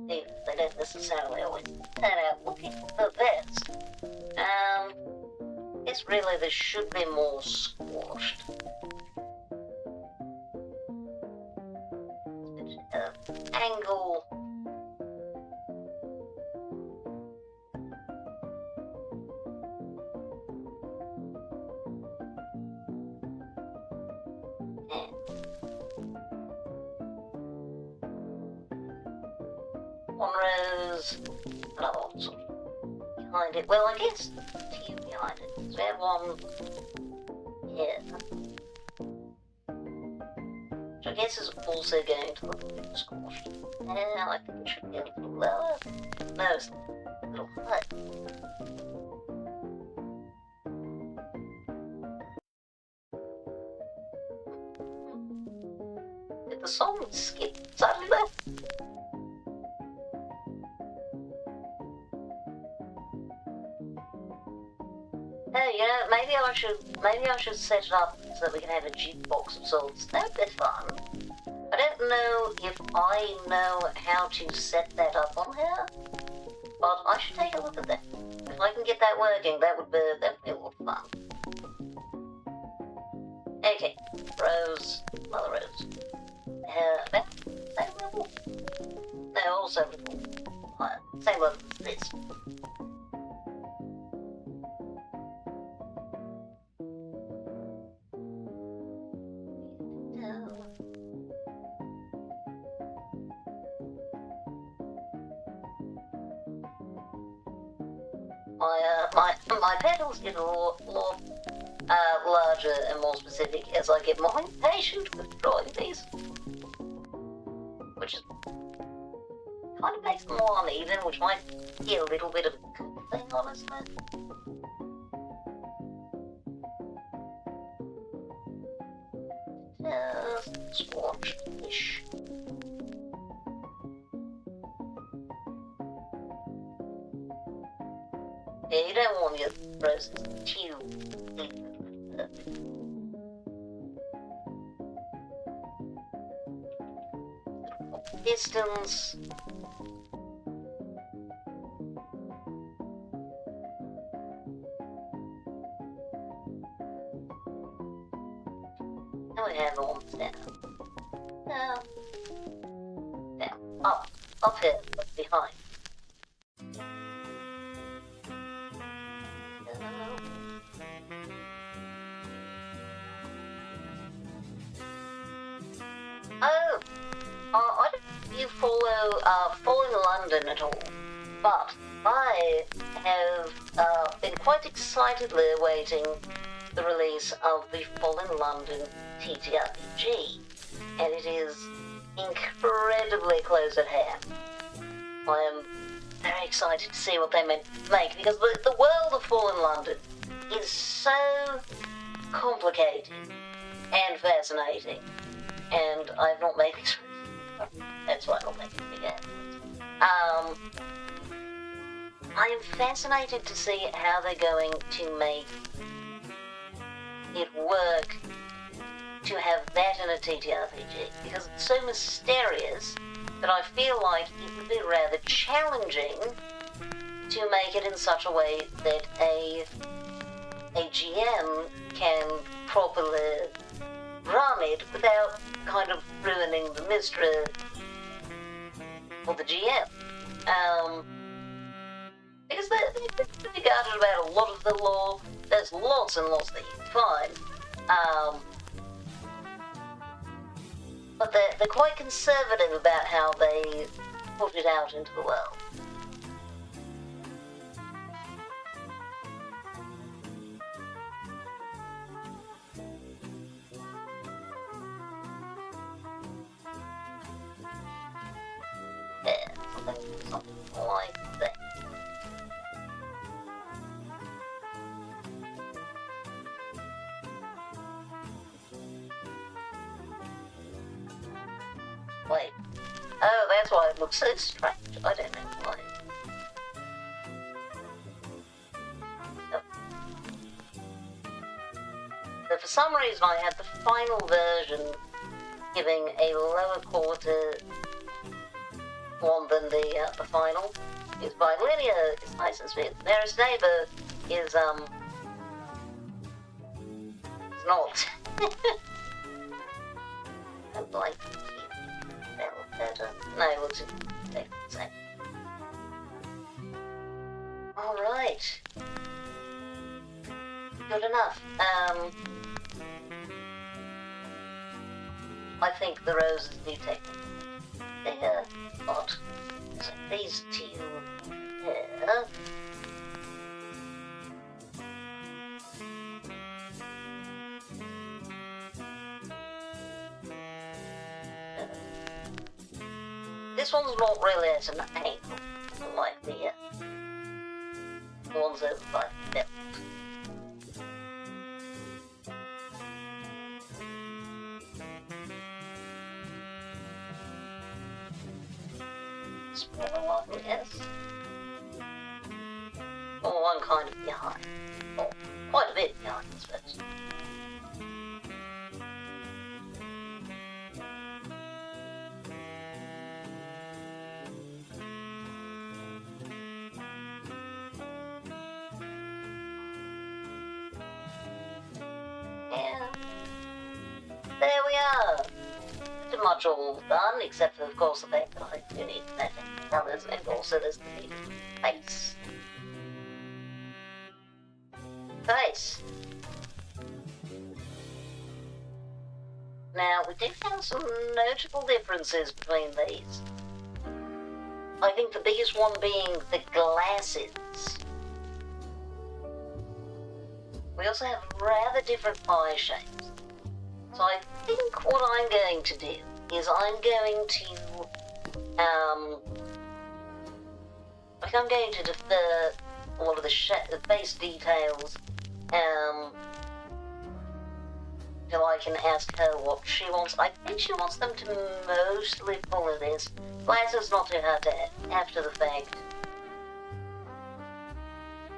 They don't necessarily always turn out looking the best. Guess really this should be more squashed. Angle. One rose, another one sort of behind it. Well, I guess two behind it. So we have one here. Which I guess is also going to look a bit squashed. Yeah, I think it should be a little lower. No, it's a little higher. Did the song skip suddenly there? Oh, you know, maybe I should set it up so that we can have a jukebox of sorts. That'd be fun. I don't know if I know how to set that up on here, but I should take a look at that. If I can get that working, that would be a lot of fun. Okay, rose, another rose. About same level? No, also a little higher. Same level as this. My petals get a lot larger and more specific as I get more impatient with drawing these. Which is kind of makes them more uneven, which might be a little bit of a good thing, honestly. Just squashed-ish. Yeah, you don't want your roses too deep. Distance. Down, up here, behind. Oh, I don't know if you follow Falling London at all, but I have been quite excitedly awaiting the release of the Falling London TTRPG, and it is incredibly close at hand. I am very excited to see what they make, because the world of Fallen London is so complicated and fascinating, and I've not made it. That's why I'm not making it again. I am fascinated to see how they're going to make it work to have that in a TTRPG, because it's so mysterious that I feel like it would be rather challenging to make it in such a way that a GM can properly run it without kind of ruining the mystery for the GM. Because they're pretty guarded about a lot of the lore. There's lots and lots that you can find. But they're quite conservative about how they put it out into the world. Yeah, something like that. Wait. Oh, that's why it looks so strange. I don't know why. Oh. So for some reason I had the final version giving a lower quality one than the final. It's by Linear, it's nice and sweet. Nearest Neighbor is it's not. I'd like to keep that better. No, it looks exactly the same. Alright. Good enough. I think the roses do take their spot. So these two here. This one's not really at an angle, like the ones over by the belt. Smaller one, yes. Or one kind of behind. Or quite a bit behind, I suppose. Yeah. There we are. Pretty much all done, except for, of course, the fact that I do need that colours, and also there's the face. Face. Now, we do have some notable differences between these. I think the biggest one being the glasses. We also have rather different eye shapes. So I think what I'm going to do is I'm going to defer a lot of the face details till I can ask her what she wants. I think she wants them to mostly follow this. Glasses not too hard to after the fact.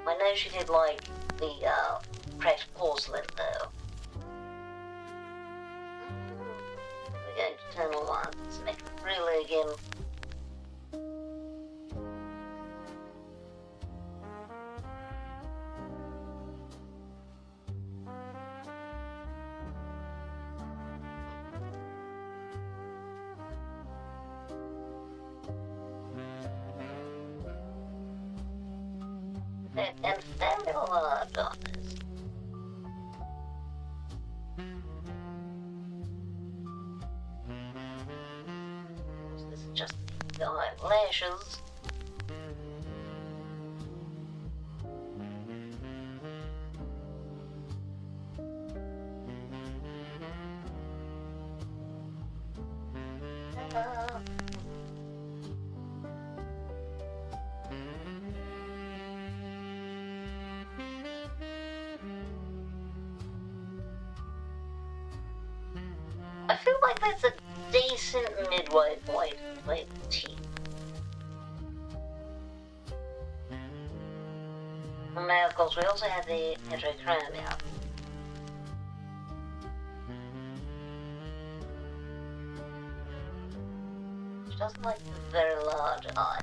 I know she did like the cracked porcelain though. We're going to turn on let's make it really again. And fairly large on this. This is just the eyelashes. I feel like that's a decent midway point with teeth. And now, of course, we also have the heterochromia. Which doesn't like very large eyes.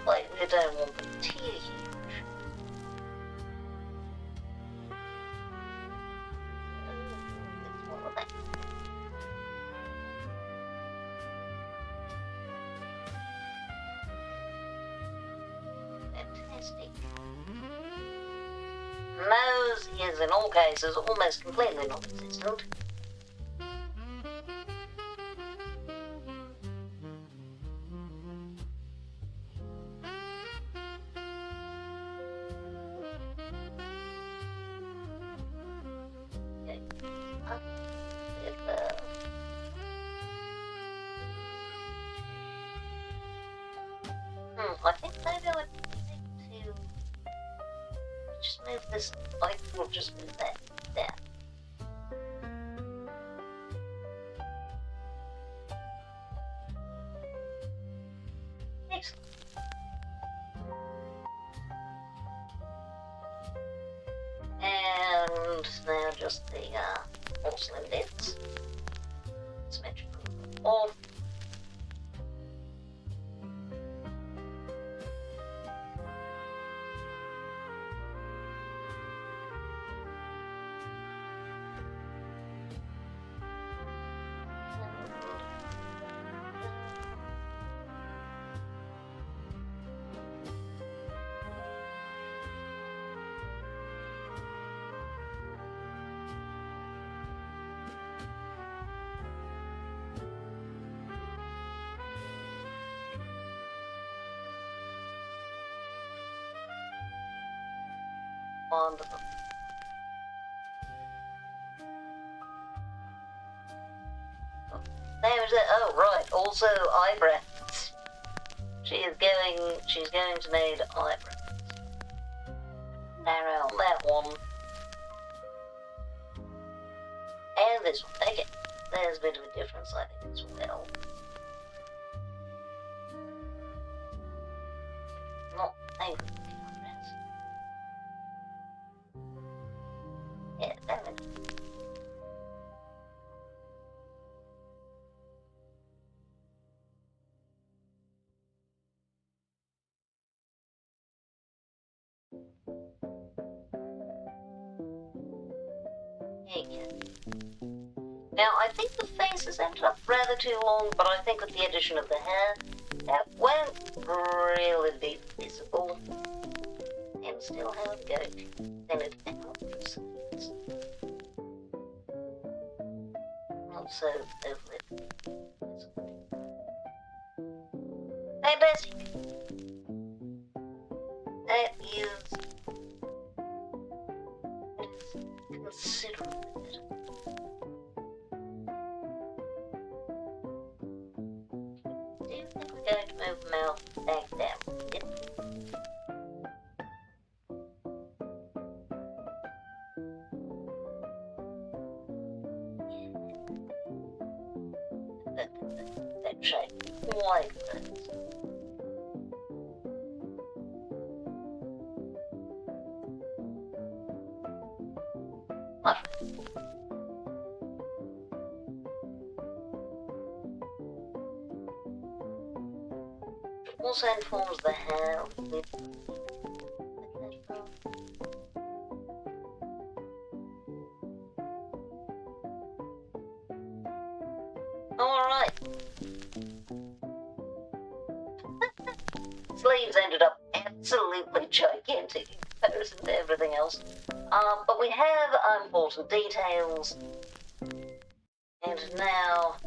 Like, we don't want the tear huge. Fantastic. Nose is, in all cases, almost completely non-existent. I think maybe I need to just move this, I will just move that down. Excellent. And now just the porcelain bits. Symmetrical off. Wonderful. There's it. Oh, right. Also, eyebrows. She's going to need eyebrows. Narrow on that one. And this one. Okay. There's a bit of a difference, I think, as well. Not angry. Yeah, damn it. There you go. Now, I think the face has ended up rather too long, but I think with the addition of the hair, that won't really be visible. And still have it go. Then it helps. Also, overly visible. Fantastic. That is considerably better. Do you think we're going to move the mouth back down? Yep. That shape quite works. Also informs the how with alright. Sleeves ended up absolutely gigantic in comparison to everything else. But we have important details. And now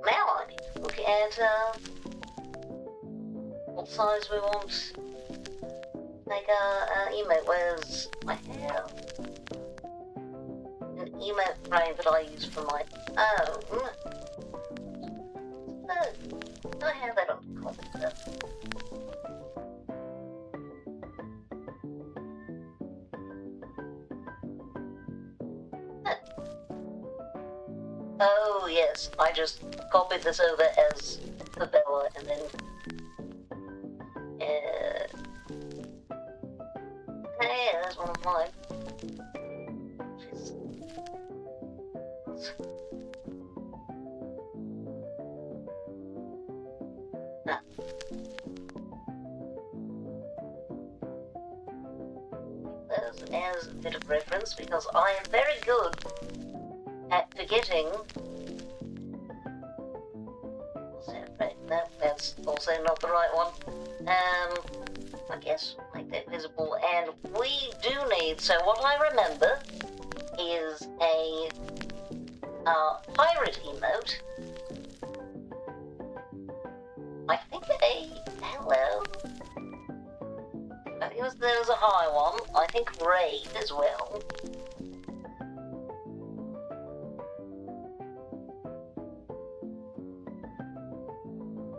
I need to look at what size we want. Like emote. Where's I have an emote frame that I use for my own. I have that on the computer. Oh yes, I just copied this over as the Bella and then hey, there's one of mine. Ah. As a bit of reference, because I am very good at forgetting. No, that's also not the right one. I guess make that visible, and we do need. So what I remember is a pirate emote. I think a hello. I think there was a high one. I think raid as well.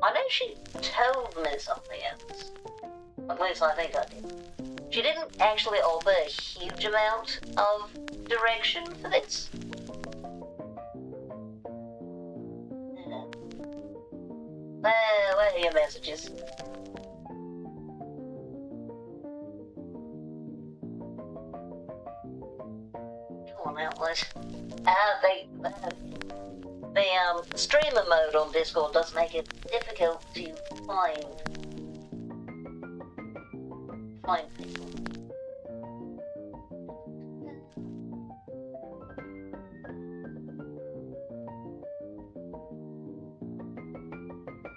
I know she told me something else. At least I think I did. She didn't actually offer a huge amount of direction for this. Where are your messages? Come on, Outlet. The streamer mode on Discord does make it difficult to find people.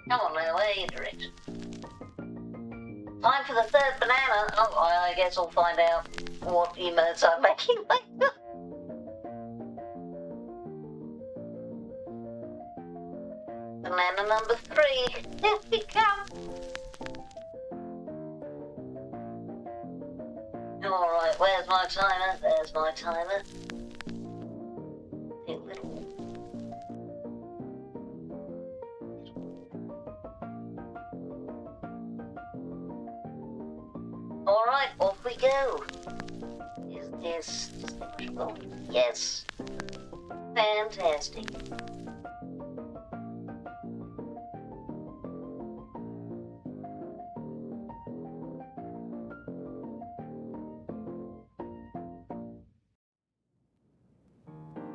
Come on now, where are you direct? Time for the third banana. Oh, I guess I'll find out what emotes I'm making later. Banana number 3. Here we come. Alright, where's my timer? There's my timer. A little. Alright, off we go. Is this distinguishable? Yes. Fantastic.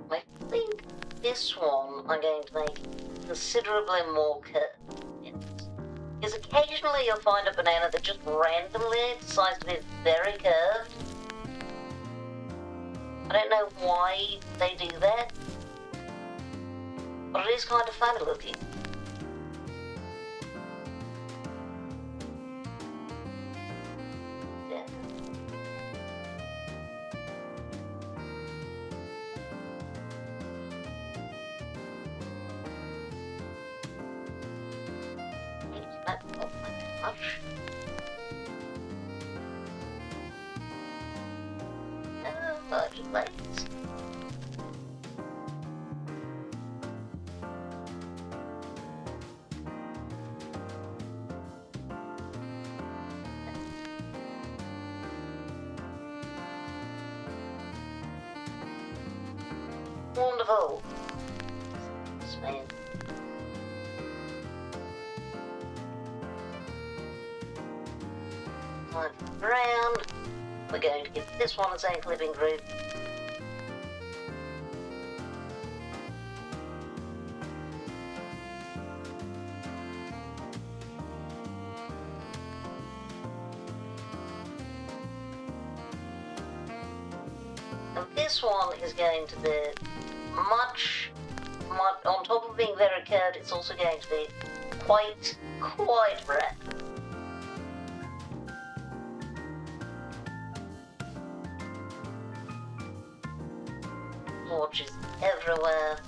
I think this one I'm going to make considerably more curved. Because occasionally you'll find a banana that just randomly decides to be very curved. I don't know why they do that, but it is kind of funny looking. Wonderful. Span. Time for the brown. We're going to give this one its own clipping group. this one is going to be much, on top of being very curved, it's also going to be quite red. Torches everywhere.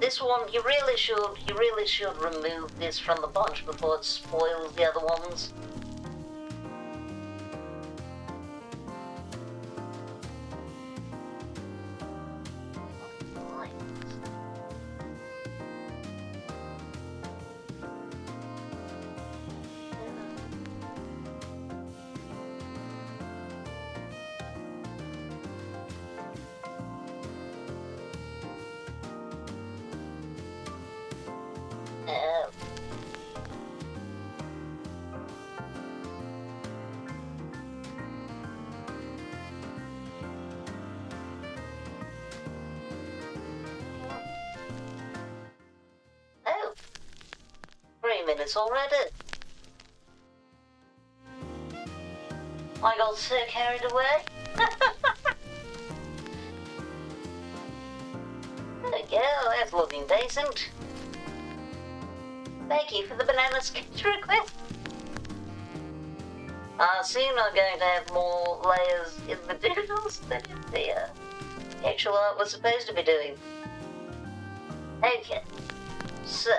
This one, you really should remove this from the bunch before it spoils the other ones. Oh, 3 minutes already. I got so carried away. There we go, that's looking decent. Thank you for the banana sketch request. Soon I'm going to have more layers in the doodles than in the actual art was supposed to be doing. Okay, so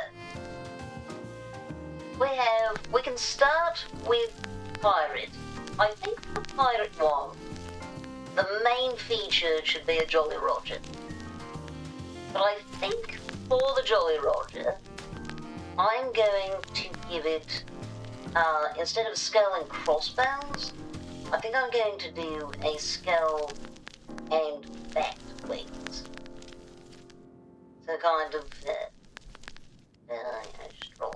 we can start with pirate. I think for the pirate one, the main feature should be a Jolly Roger. But I think for the Jolly Roger, I'm going to give it, instead of skull and crossbones, I think I'm going to do a skull and bat wings. So kind of, just roll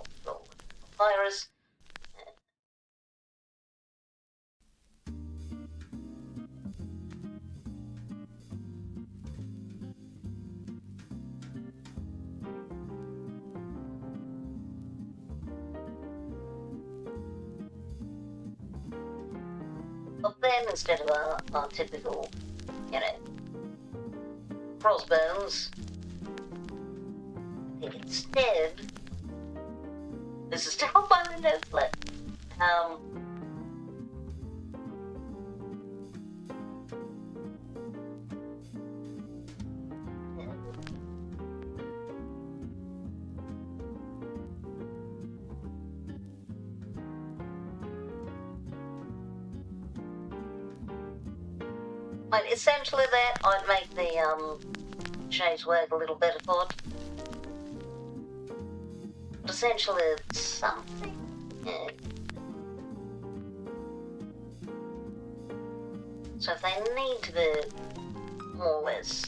papyrus. But then instead of our typical, crossbones, I think instead, this is still by the note flip. But essentially that I'd make the shapes work a little better for it. But essentially it's something. Yeah. So if they need to be more or less.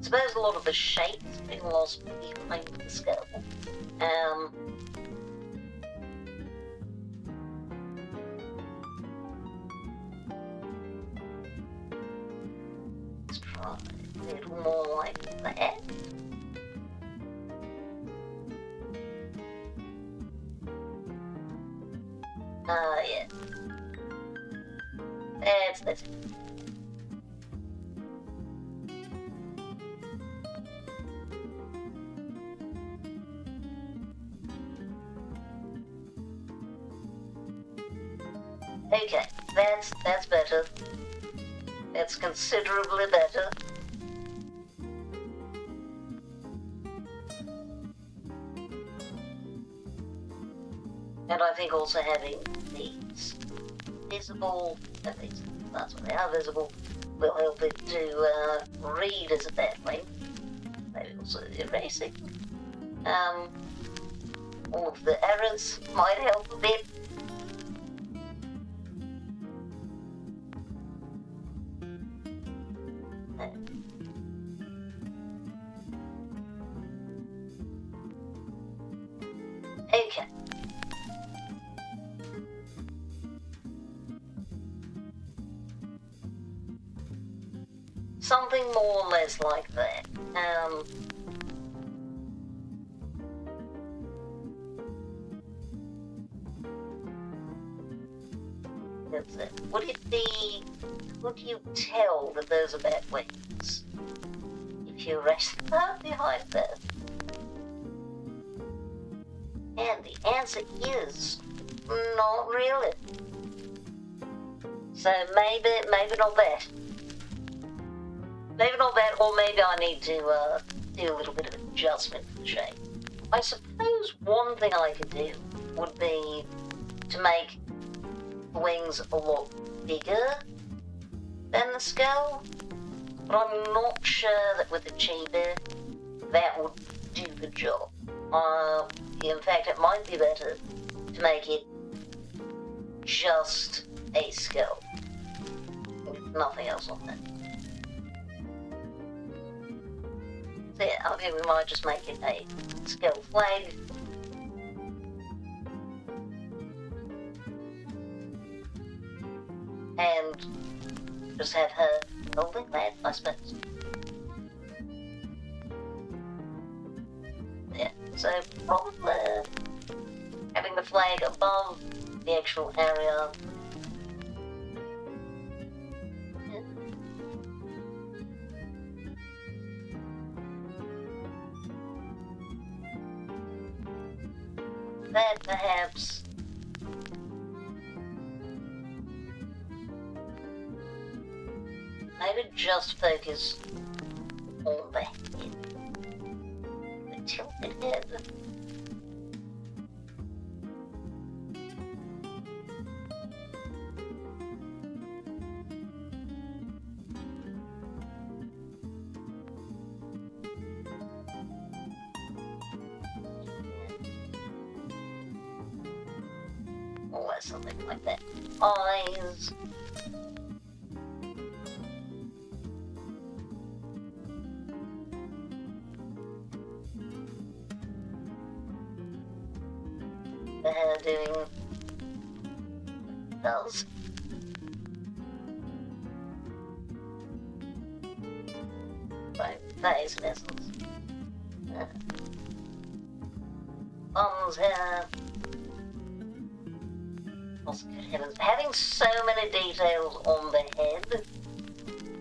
I suppose a lot of the shape's been lost behind the skull. Let's try a little more like that. Yeah. That's it. Okay, that's better. That's considerably better. And I think also having these visible, at least that's when they are visible, will help it to read as a battling. Maybe also erasing. All of the errors might help a bit. Okay. Something more or less like that. That's it. Would you tell that those are bat wings if you rest behind that? And the answer is not really. So maybe not that. Maybe not that, or maybe I need to do a little bit of adjustment to the shape. I suppose one thing I could do would be to make the wings a lot bigger than the skull, but I'm not sure that with the chibi that would do the job. In fact, it might be better to make it just a skull, with nothing else on it. So yeah, I think we might just make it a skull flag. And just have her holding that, I suppose. Yeah, so probably having the flag above the actual area. Yeah. That perhaps. Maybe just focus on the head. The tilted head. Or something like that. Eyes. The hair doing does. Right, that is in essence. Thumbs hair. Oh, good heavens. Having so many details on the head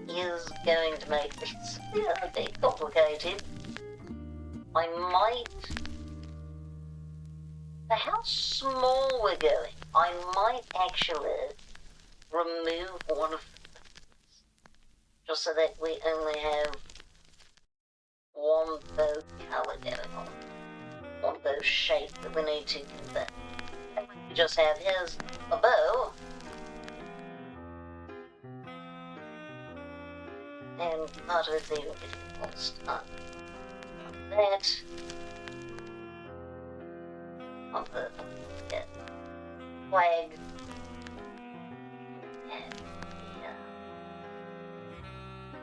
is going to make this a bit complicated. I might. For how small we're going, I might actually remove one of these, just so that we only have one bow colour going on, one bow shape that we need to convey. And we just have his a bow, and part of it's even getting lost. That. On the flag. And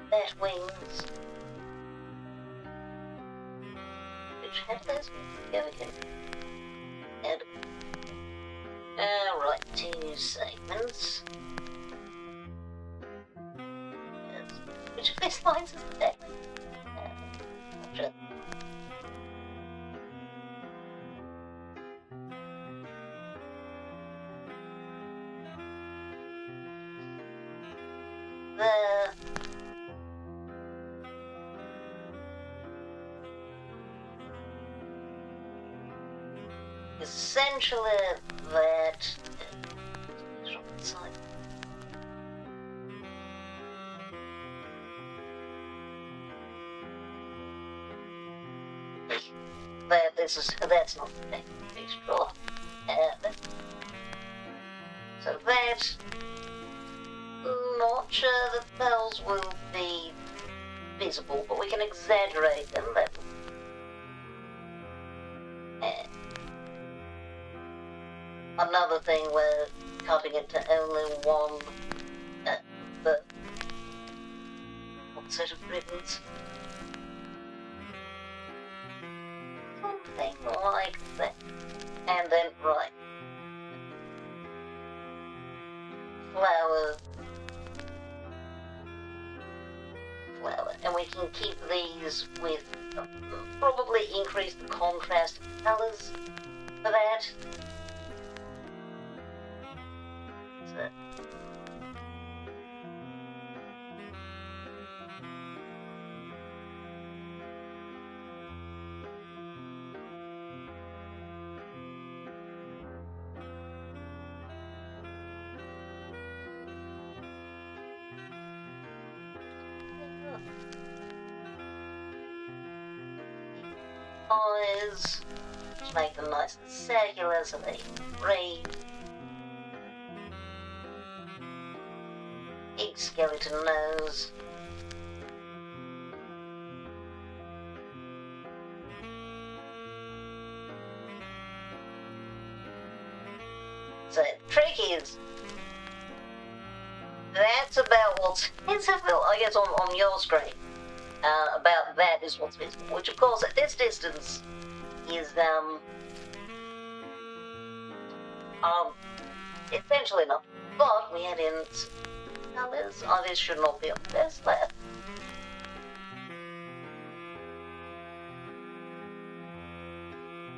bat wings. Which have those wings go again. And right, 2 segments. Which of these lines is the deck? Gotcha. Essentially that that's not the thing we should draw. So that, not sure that those will be visible, but we can exaggerate them. Another thing, we're cutting it to only one set of ribbons. Something like that. And then, right. Flower. And we can keep these with, probably increase the contrast of colours for that. So. Eyes, just make them nice and circular so they breathe. Big skeleton nose. So the trick is, that's about what's visible, I guess, on your screen. About that is what's visible, which of course at this distance is essentially not. But we add in colours. Oh, this should not be on this layer.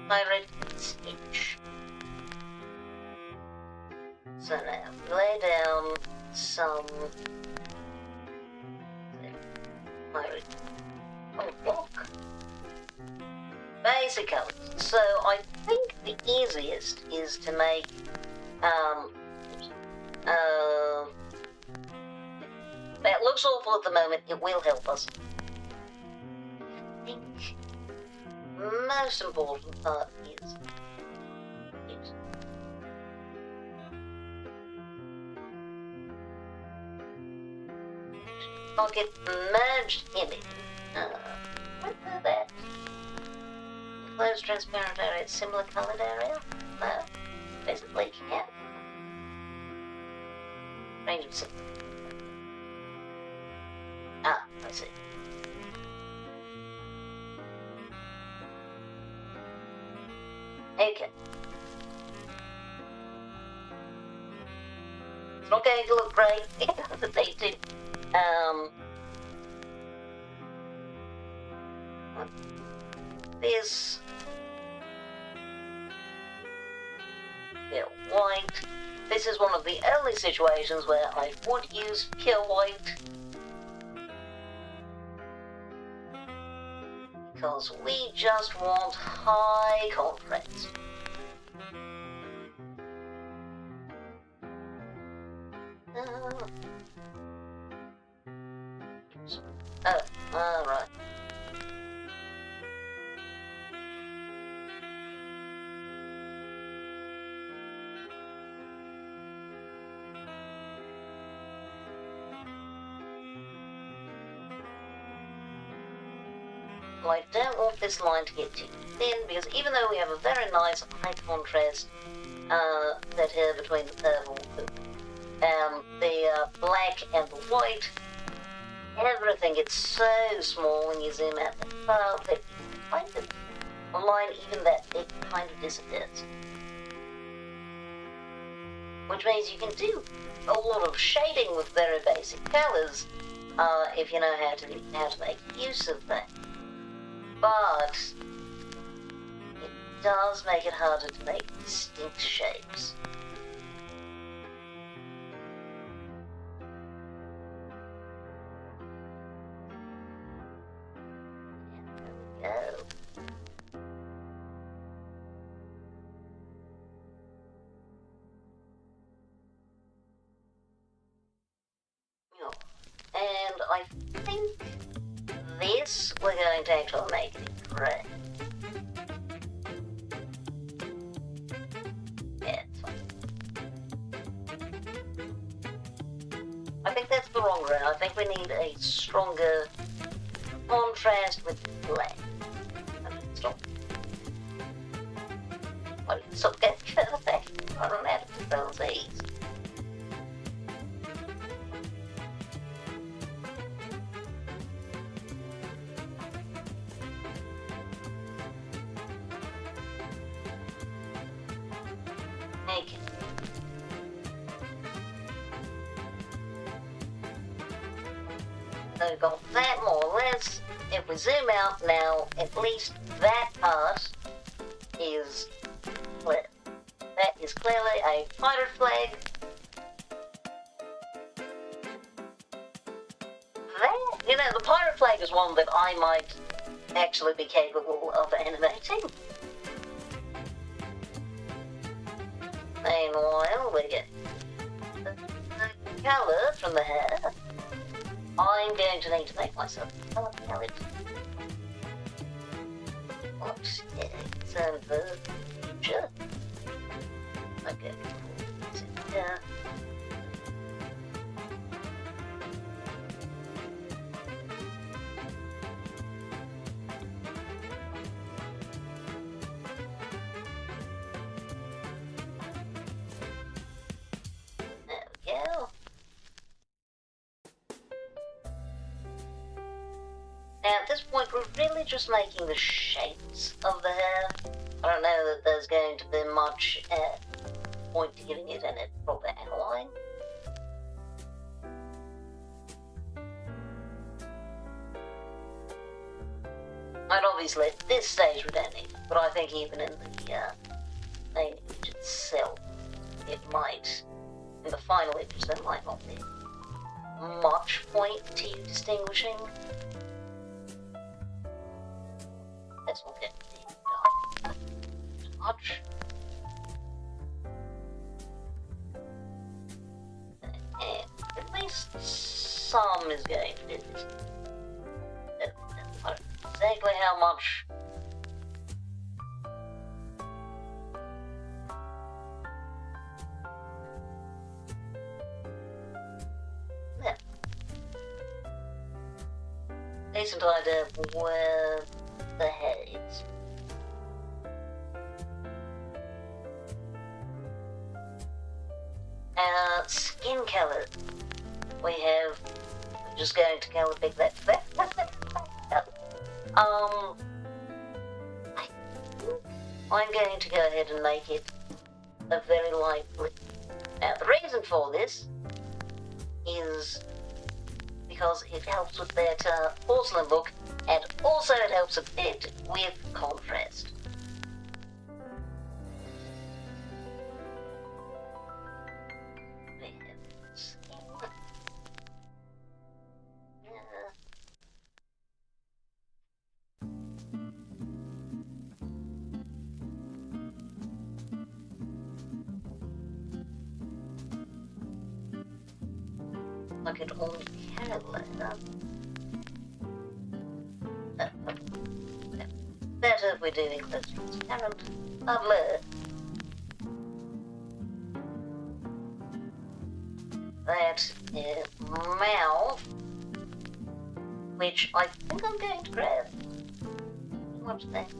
Hydrate and stitch. So now lay down some block. Basic colours. So I think the easiest is to make that looks awful at the moment, it will help us. I think most important part is it. I'll get merged in it. What is that? Closed transparent area, similar coloured area? No. Basically, yeah. Range of similar. Ah, I see. Okay. It's not going to look great. It doesn't need to. This. Yeah, white. This is one of the only situations where I would use pure white. Because we just want high contrast. Alright. I don't want this line to get too thin, because even though we have a very nice high contrast that here between the purple, the black and the white, everything gets so small when you zoom out that far that kind of a line even that big kind of disappears. Which means you can do a lot of shading with very basic colours if you know how to make use of that. But it does make it harder to make distinct shapes. There we go. And I think this we're going to actually make it gray. Yeah, it's fine. I think that's the wrong route. I think we need a stronger contrast with black. Stop. Why did you stop getting further back? I don't have to control these. Okay. So we've got that more or less. If we zoom out now, at least that part is clear. That is clearly a pirate flag. That, you know, the pirate flag is one that I might actually be capable of animating. Meanwhile, we get the colour from the hair. I'm going to need to make myself a colour palette. What is the future? Okay, yeah. There we go. Now at this point we're really just making the shapes of the hair. I don't know that there's going to be much point to giving it a proper outline. And obviously at this stage we don't need it, but I think even in the main image itself, it might, in the final image there might not be much point to you distinguishing. Let's not get too much. And at least some is going to be this. I don't know exactly how much. Yeah. Decent idea of where the hair is. Skin colour. We have. I'm just going to colour pick that. I'm going to go ahead and make it a very light blue. Now the reason for this is because it helps with that porcelain look, and also it helps a bit with contrast. Look at all the colour. Better if we do include transparent. Lovely. That is mouth, which I think I'm going to grab. What's that?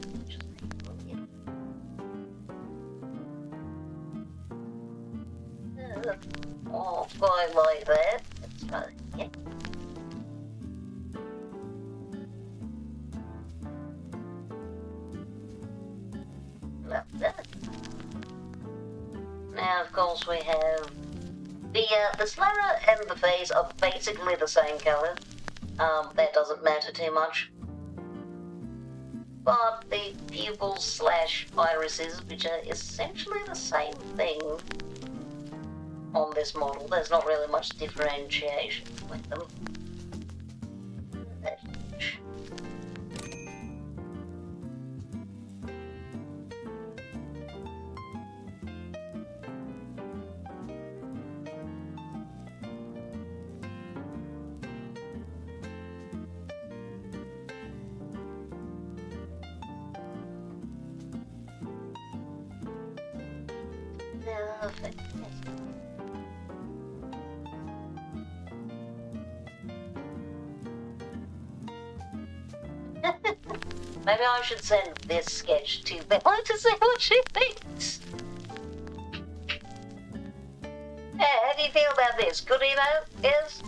Oh, quite like that. That's right. Yeah. Now, of course, we have the slider and the face are basically the same colour. That doesn't matter too much. But the pupils / irises, which are essentially the same thing on this model, there's not really much differentiation with them. Perfect. Maybe I should send this sketch to Bella to see what she thinks. Yeah, how do you feel about this? Good emo? Yes?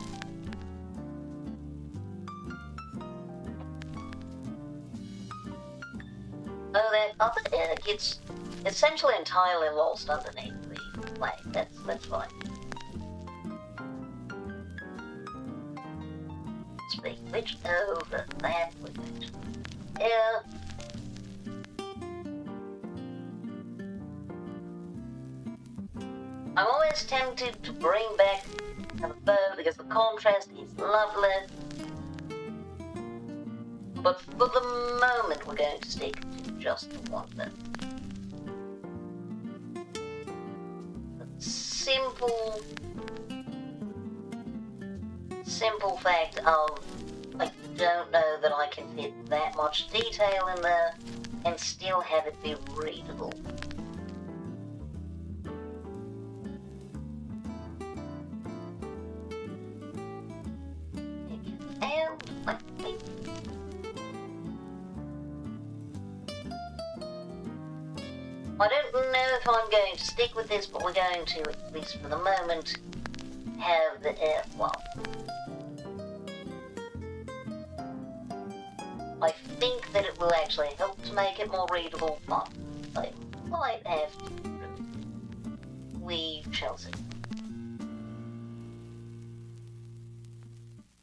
Oh, that other egg, it's essentially entirely lost underneath the flag. That's fine. Which over that we're going to here. I'm always tempted to bring back the bow because the contrast is lovely. But for the moment we're going to stick to just the one bow. The simple fact of I don't know that I can fit that much detail in there and still have it be readable. And I think I don't know if I'm going to stick with this, but we're going to, at least for the moment, have the well. I think that it will actually help to make it more readable, but I might have to. We shall see.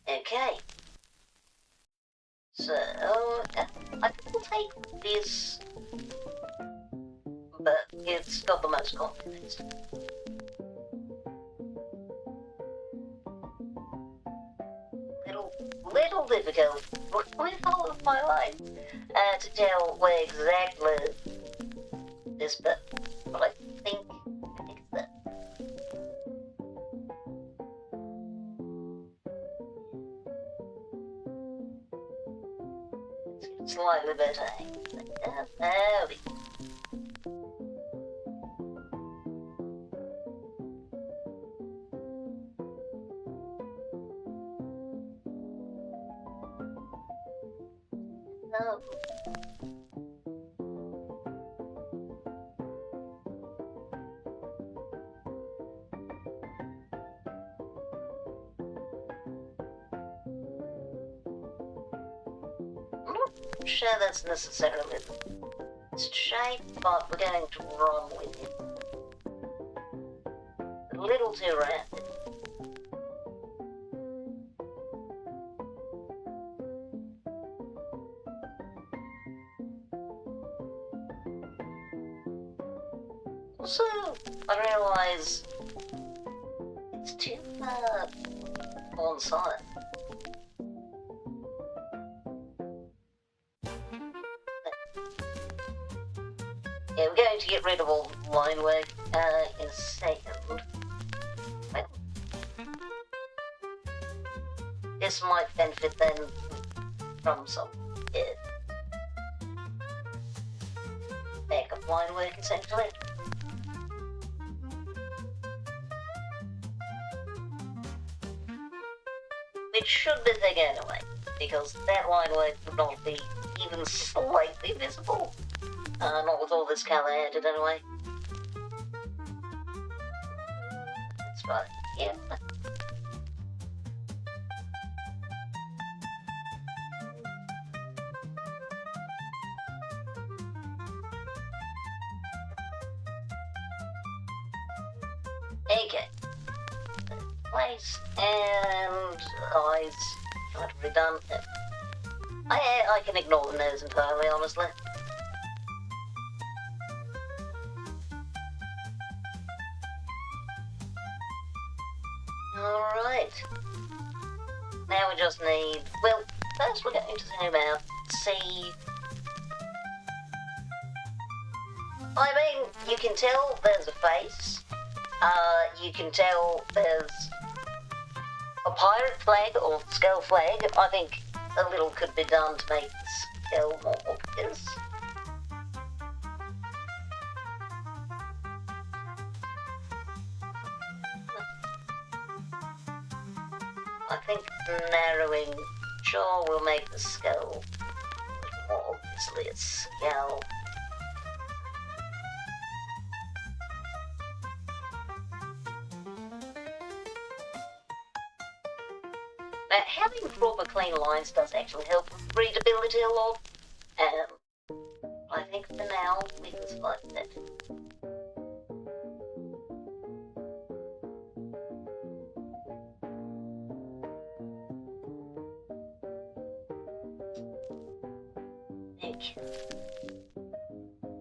Okay. So, I think we'll take this, but it's got the most confidence. Little difficult with all of my life to tell where exactly this bit, but I think it's that. It's slightly better. There we go. I'm not sure that's necessarily the shape, but we're going to run with it. A little too rapid. Also, I realise it's too far on side. Yeah, we're going to get rid of all line work in a second. Well, this might benefit then from some backup line work essentially. Which should be thick anyway, because that line work would not be even slightly visible. Not with all this colour added anyway. That's right, yeah. Okay. Place and eyes. Try to be done. I can ignore the nose entirely, honestly. Alright. Now we just need... Well, first we're going to zoom out, see... I mean, you can tell there's a face. You can tell there's a pirate flag or skull flag. I think a little could be done to make the skull more obvious. I think narrowing jaw will make the skull more obviously a skull. Now, having proper clean lines does actually help with readability a lot. I think for now we can select that. Okay.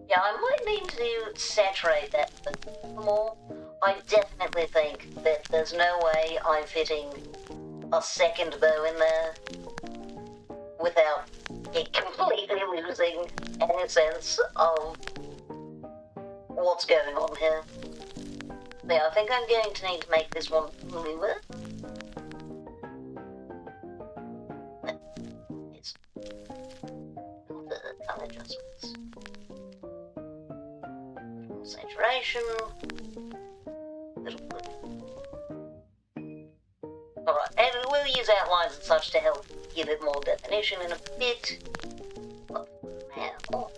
Yeah, I might need to saturate that a bit more. I definitely think that there's no way I'm fitting a second bow in there without it completely losing any sense of what's going on here. Yeah, I think I'm going to need to make this one bluer. It's the color adjustments. Saturation. Little blue. Alright, and we'll use outlines and such to help give it more definition in a bit. Oh, man. Oh.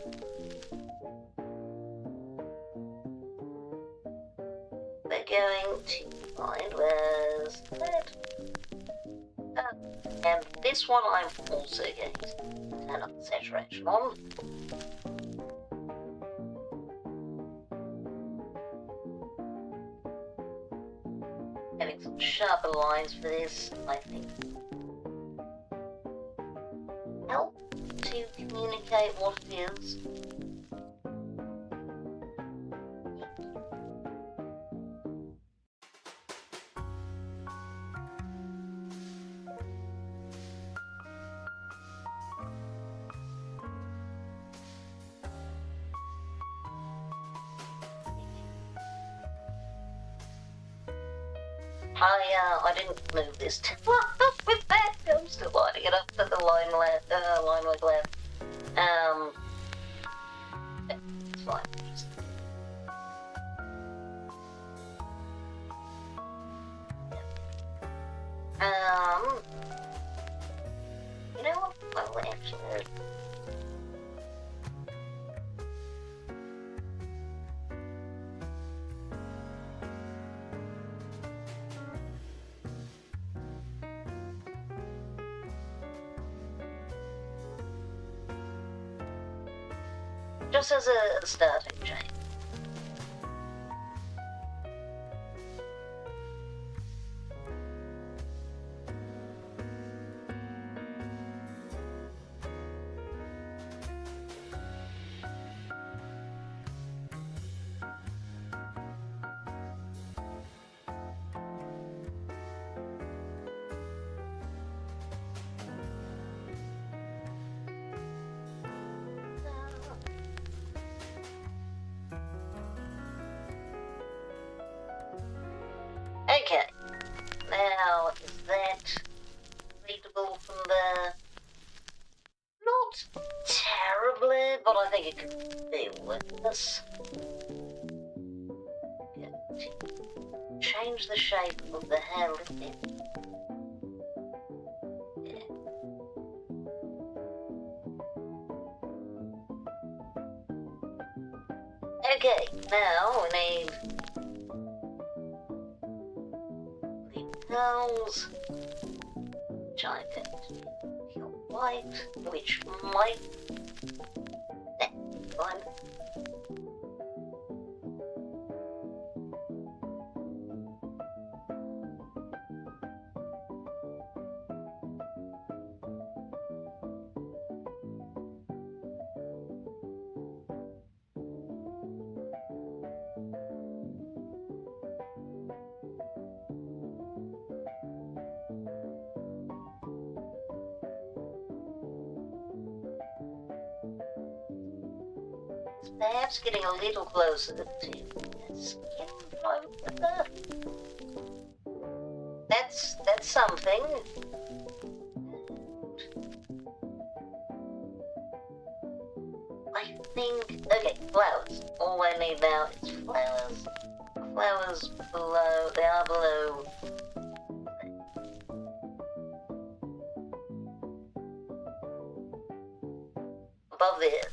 We're going to find where's that. And this one I'm also going to turn up the saturation on. Having some sharper lines for this, I think, help to communicate what it is. I didn't move this too far with that. I'm still lining it up to the line work left. It's fine. You know what? Well, actually. Just as a starting change. Okay, now is that readable from there? Not terribly, but I think it could be worse. Change the shape of the hair a little bit. Yeah. Okay, now we need curls, which I think pure white, which might... fine. Perhaps getting a little closer to skin flow. That's something. I think, okay, flowers. All I need now is flowers. Flowers below, they are below. Above this.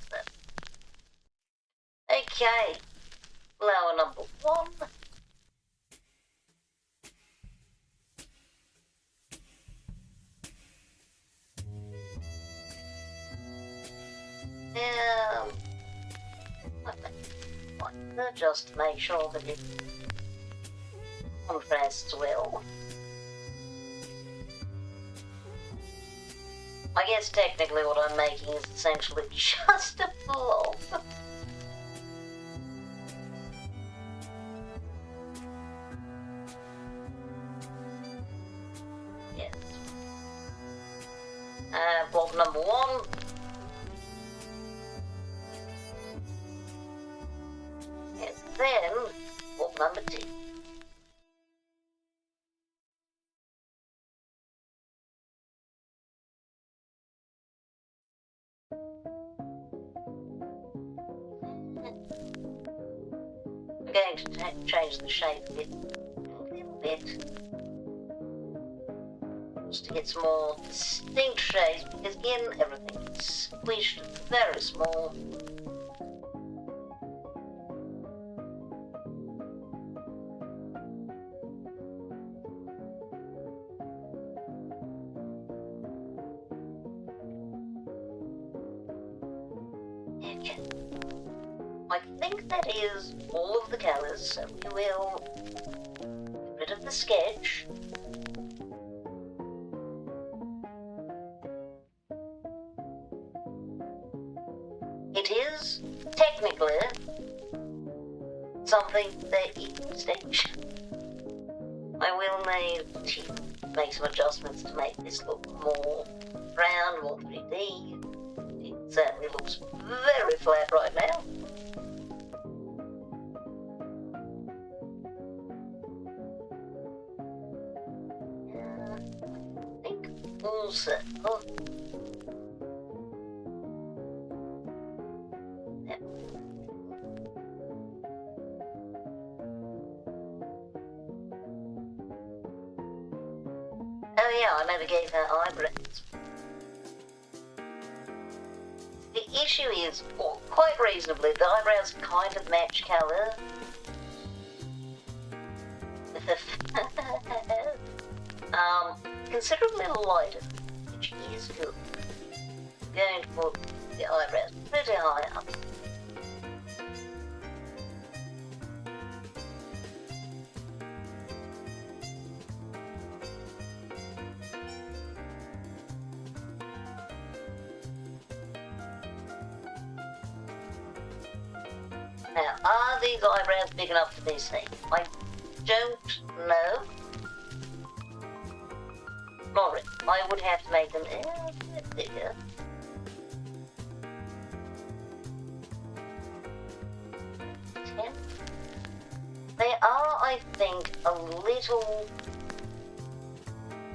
Okay, flower number 1. Just to make sure that it contrasts well. I guess technically what I'm making is essentially just a blob. Yes. Blob number 1. And then blob number 2. We're going to change the shape a little bit, just to get some more distinct shapes, because again, everything is squished very small. Okay. I think that is all of the colours, so we will get rid of the sketch. It is technically something that you can stitch. I will need to make some adjustments to make this look more round, more 3D. It certainly looks very flat right now. I think also. Oh yeah, I never gave her eyebrows. The issue is, well, quite reasonably, the eyebrows kind of match colour. Considerably lighter, which is good. I'm going to put the eyebrows pretty high up. Now, are these eyebrows big enough for these things? I don't know. Not really. I would have to make them a bit bigger. They are, I think, a little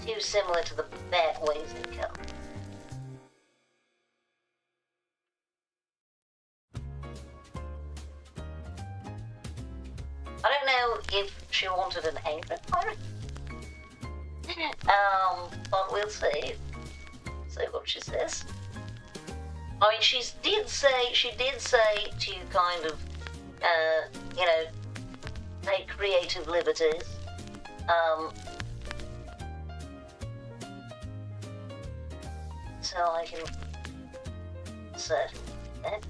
too similar to the bat wings in colour. I don't know if she wanted an anchor pirate. But we'll see. See what she says. I mean, she did say to kind of, you know, take creative liberties. So I can certainly do that.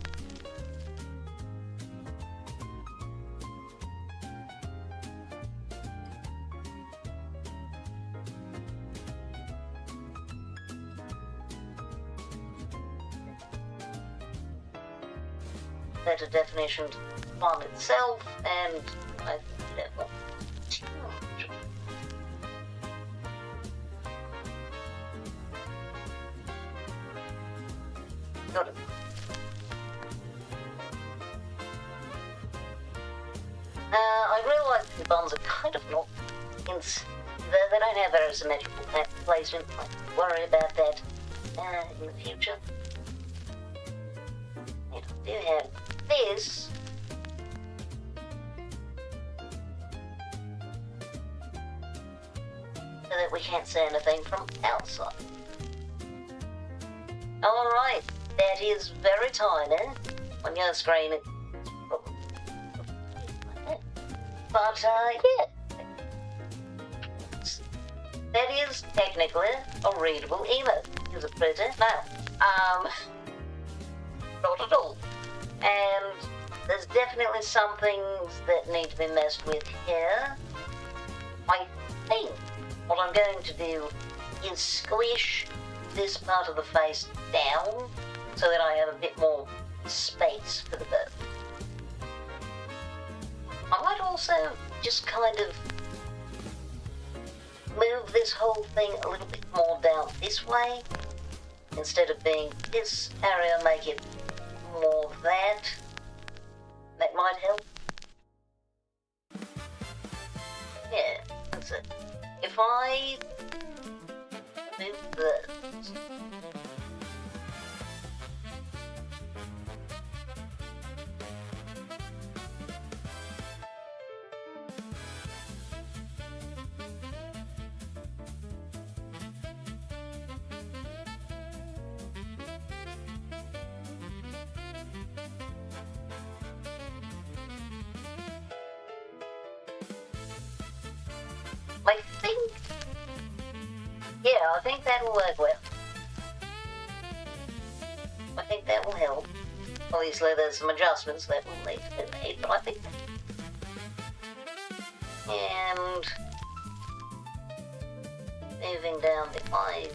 Better definition to the font itself, and I don't want too much. Got it. I realise the buns are kind of not they don't have very symmetrical placement. I might worry about that in the future. And I do have this. So that we can't see anything from outside. Alright, that is very tiny. On your screen it's probably like that. But yeah. That is technically a readable emote. Is it pretty? No. Not at all. And there's definitely some things that need to be messed with here. I think what I'm going to do is squish this part of the face down so that I have a bit more space for the bird. I might also just kind of move this whole thing a little bit more down this way. Instead of being this area, make it more that. That might help. Yeah, that's it. If I move this. I think that will work well. I think that will help. Obviously there's some adjustments that will need to be made, but I think and moving down the eyes.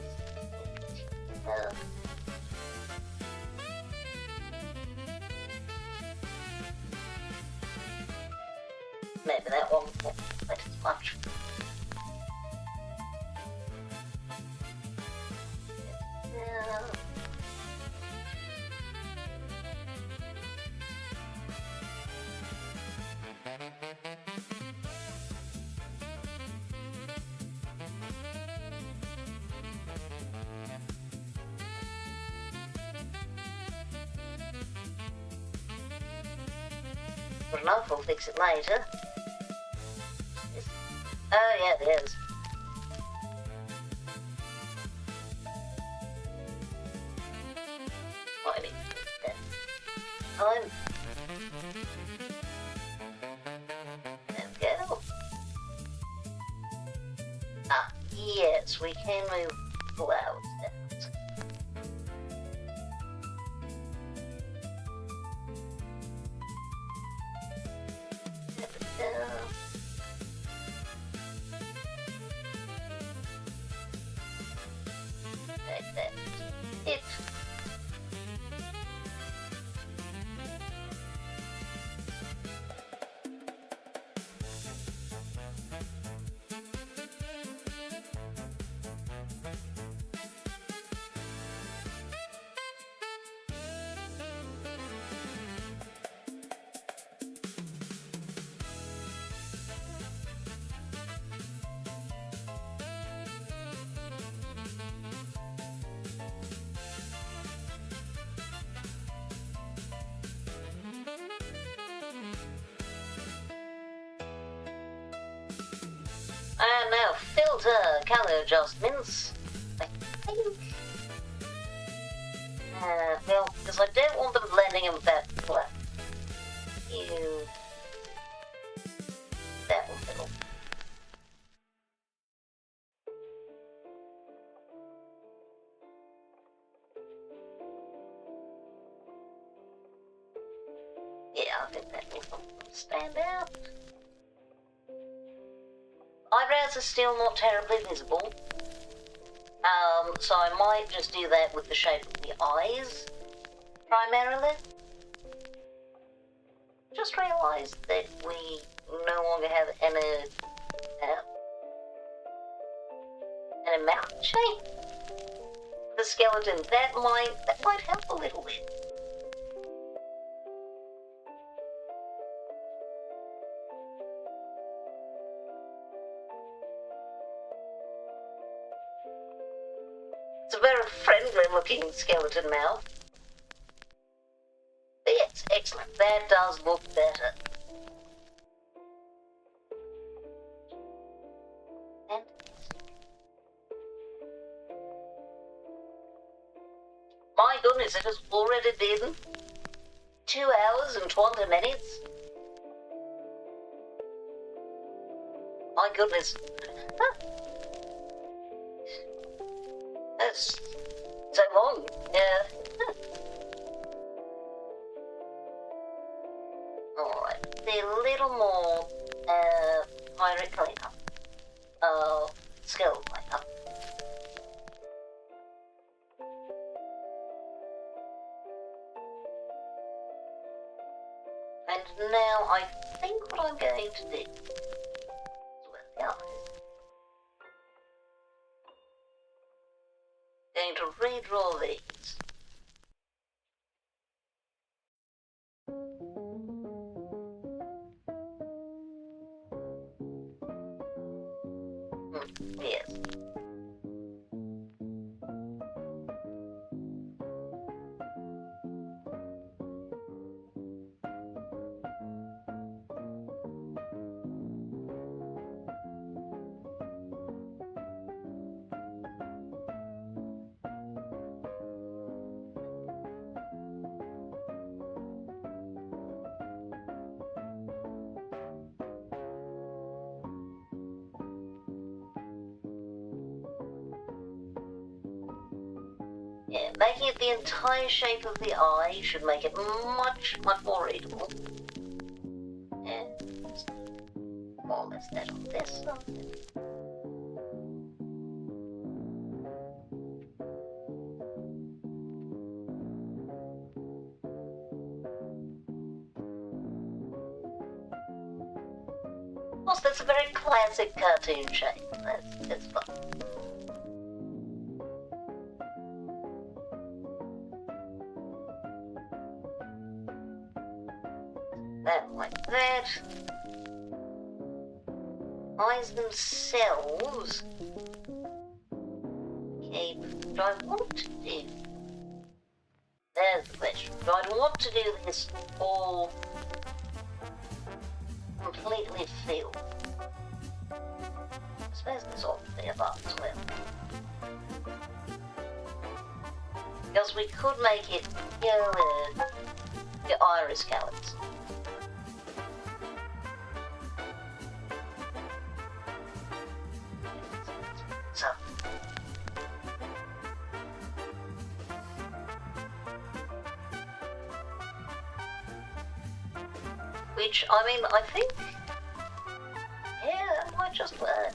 Maybe that one won't quite as much. Good enough, we'll fix it later. Oh yeah, there's. I mean, time. There we go. Ah, yes, we can move clouds out. And now filter color adjustments. I think. Well, because I don't want them blending in with that black. That will fiddle. Yeah, I think that will stand out. Eyebrows are still not terribly visible, so I might just do that with the shape of the eyes, primarily. Just realised that we no longer have any mouth shape. The skeleton, that might help a little bit. It's a very friendly looking skeleton mouth. Yes, excellent. That does look better. My goodness, it has already been 2 hours and 20 minutes. My goodness. That's so long. Yeah. Alright, be a little more hydrate cleanup. Skull cleanup. now I think what I'm going to do is with the eyes. Going to redraw these. Yes. Yeah, making it the entire shape of the eye should make it much more readable. And more or less that on this side. Of course, that's a very classic cartoon shape. That's fun. That like that. Eyes themselves. Okay, do I want to do? There's the question. Do I want to do this all completely filled? I suppose this ought to be above as well. Because we could make it, you know, the iris colours. So. Which, I mean, I think, yeah, that might just work.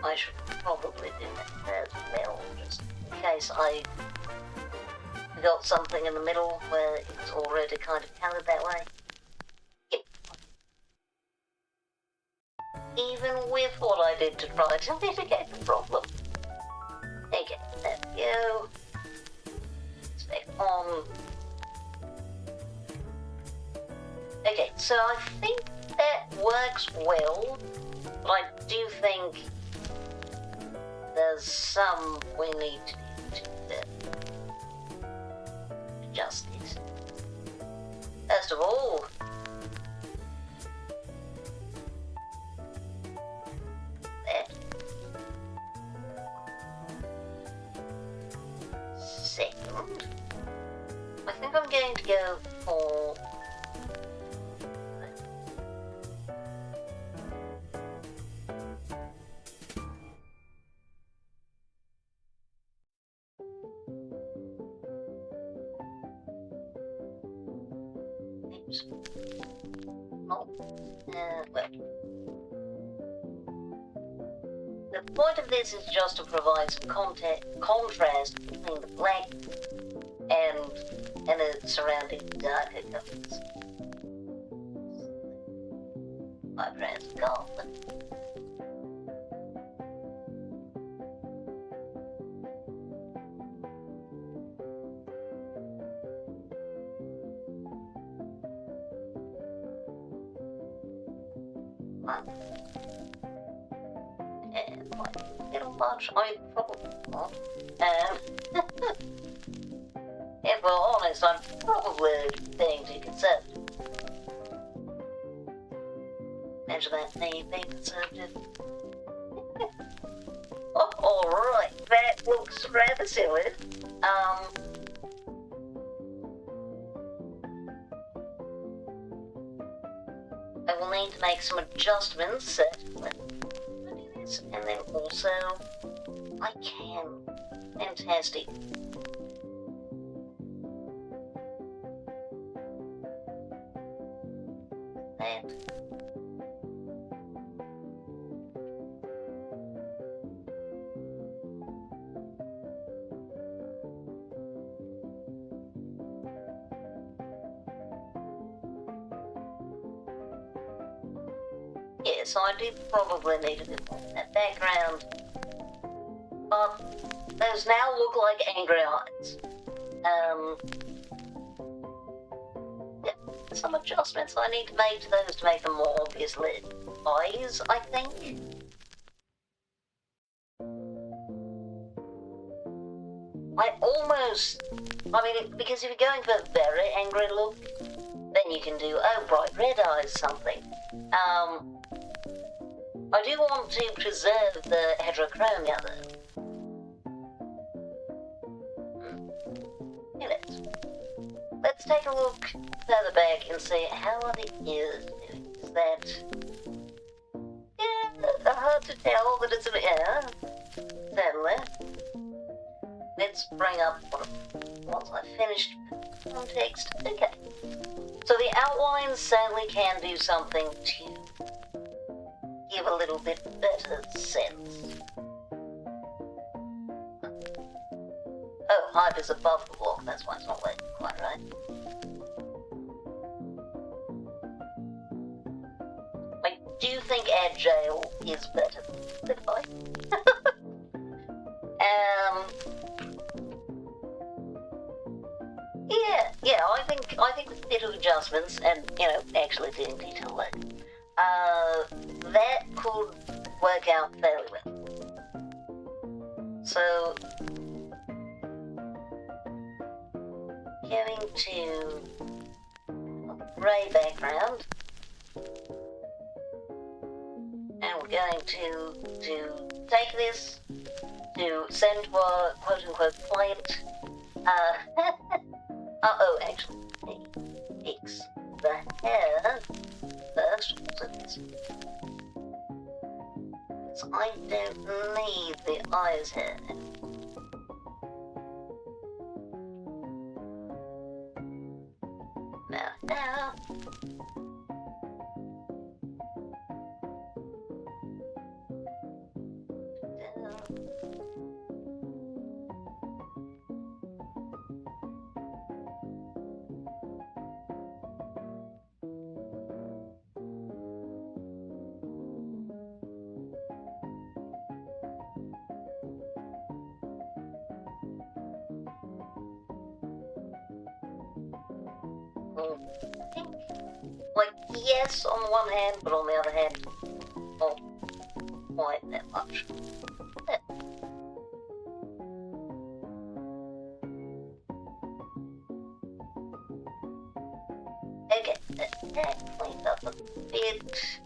I should probably do that as well, just in case I got something in the middle where it's already kind of coloured that way. Yep. Even with what I did to try to mitigate the problem. Okay, there we go. Spec on. Okay, so I think that works well, but I do think there's some we need to adjust it. First of all, that. Second, I think I'm going to go for well, the point of this is just to provide some contrast between the black and the surrounding darker colours. Eyebrows gone. And like a little much, I probably not. If we're honest, I'm probably being too conservative. Imagine that, me being conservative. Oh, alright, that looks rather silly. I will need to make some adjustments, certainly. And then also, I can. Fantastic. That. Yeah, so I do probably need a bit more in that background. But those now look like angry eyes. Yeah, some adjustments I need to make to those to make them more obviously eyes, I think. I mean, because if you're going for a very angry look, then you can do, oh, bright red eyes, something. I do want to preserve the heterochromia, though. Let's take a look further back and see how are the ears doing. Is that... yeah, hard to tell that it's an ear. Certainly. Let's bring up once I've finished context. Okay. So the outlines certainly can do something to give a little bit better sense. Oh, Hive is above the walk, that's why it's not working quite right. I do think Agile is better than Hive. Yeah, I think with a bit of adjustments and, you know, actually doing detail work, that could work out fairly well. So, going to a grey background, and we're going to take this to send to our quote-unquote client. Actually, fix the hair first. So I don't need the eyes here. Now. Like, yes, on the one hand, but on the other hand, not quite that much. Okay, that cleaned up a bit.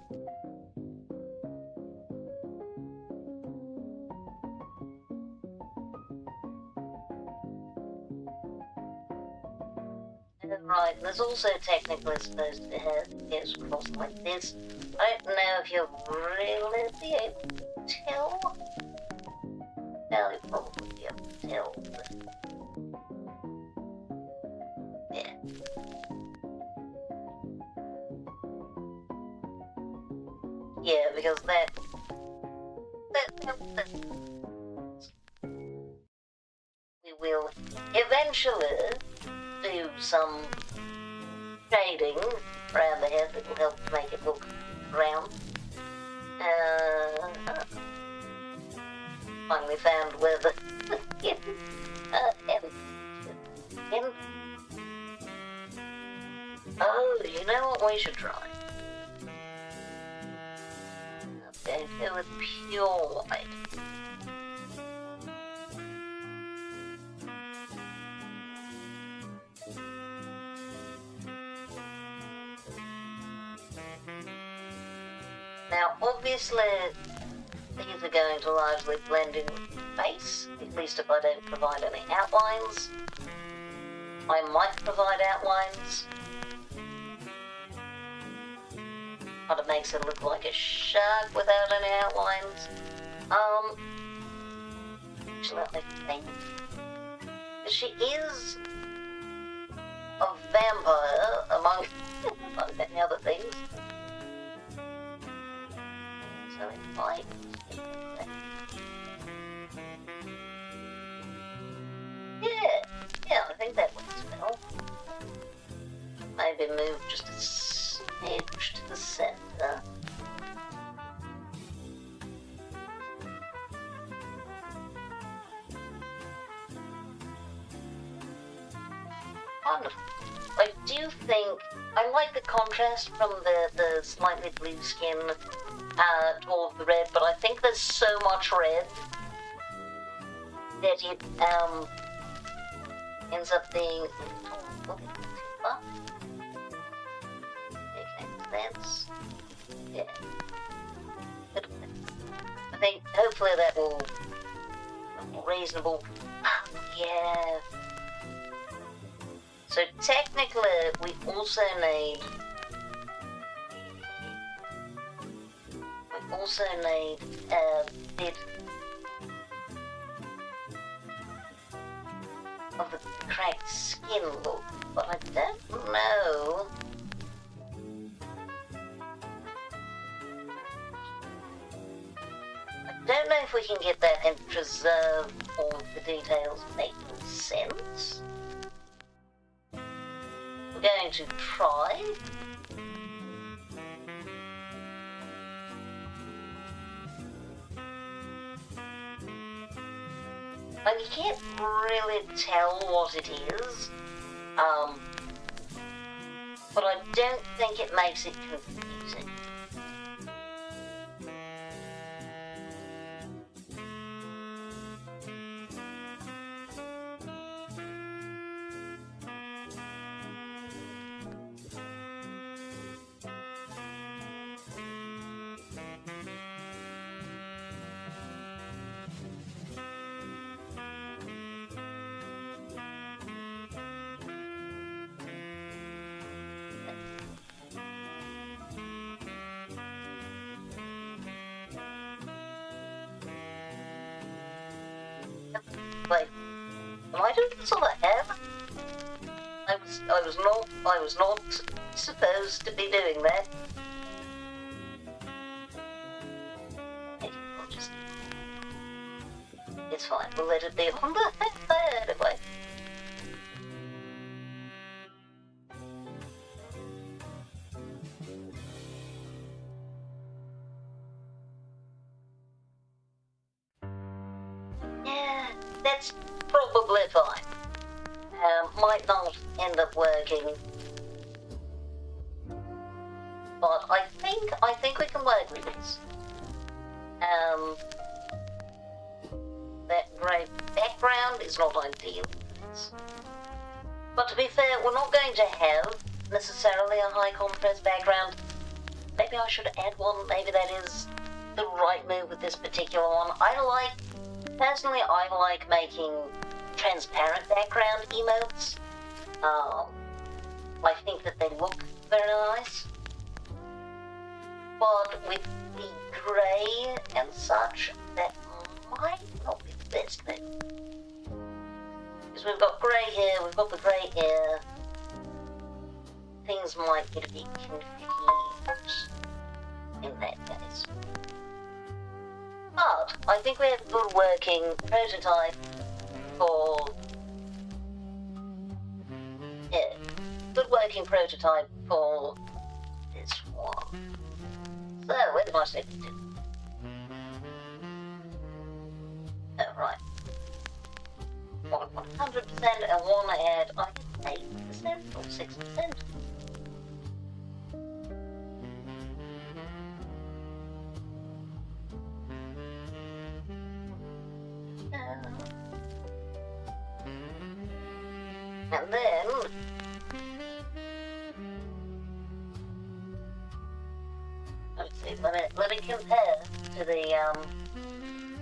Right, there's also technically supposed to get across like this. I don't know if you'll really be able to tell. Well, you'll probably be able to tell, but... yeah. Yeah, because that we will eventually do some shading around the head that will help make it look round. Finally found where the oh, you know what we should try? Don't go with pure white. Now, obviously, these are going to largely blend in with the face, at least if I don't provide any outlines. I might provide outlines, but it makes it look like a shark without any outlines. Actually, let me think. She is a vampire, among many other things. So it might... yeah, I think that works well. Maybe move just a smidge to the center. Wonderful. I do think I like the contrast from the slightly blue skin toward the red, but I think there's so much red that it ends up being okay, that's yeah. I think hopefully that will be reasonable. Yeah. So technically, we also need a bit of the cracked skin look, but I don't know. I don't know if we can get that and preserve all of the details making sense. We're going to try. And you can't really tell what it is, but I don't think it makes it confusing. Wait, am I doing this on the hair? I was not supposed to be doing that. It's fine, we'll let it be on the hair anyway. Yeah, that's probably fine. Might not end up working, but I think we can work with this. That grey background is not ideal. But to be fair, we're not going to have necessarily a high contrast background. Maybe I should add one. Maybe that is the right move with this particular one. Personally, I like making transparent background emotes. I think that they look very nice. But with the grey and such, that might not be the best thing. Because we've got grey here, we've got the grey here. Things might get a bit confused in that case. But I think we have a good working prototype for this one. So where's my safety tip? Oh right. 100% and one at 8% or 6%. And then let's see, let me compare to the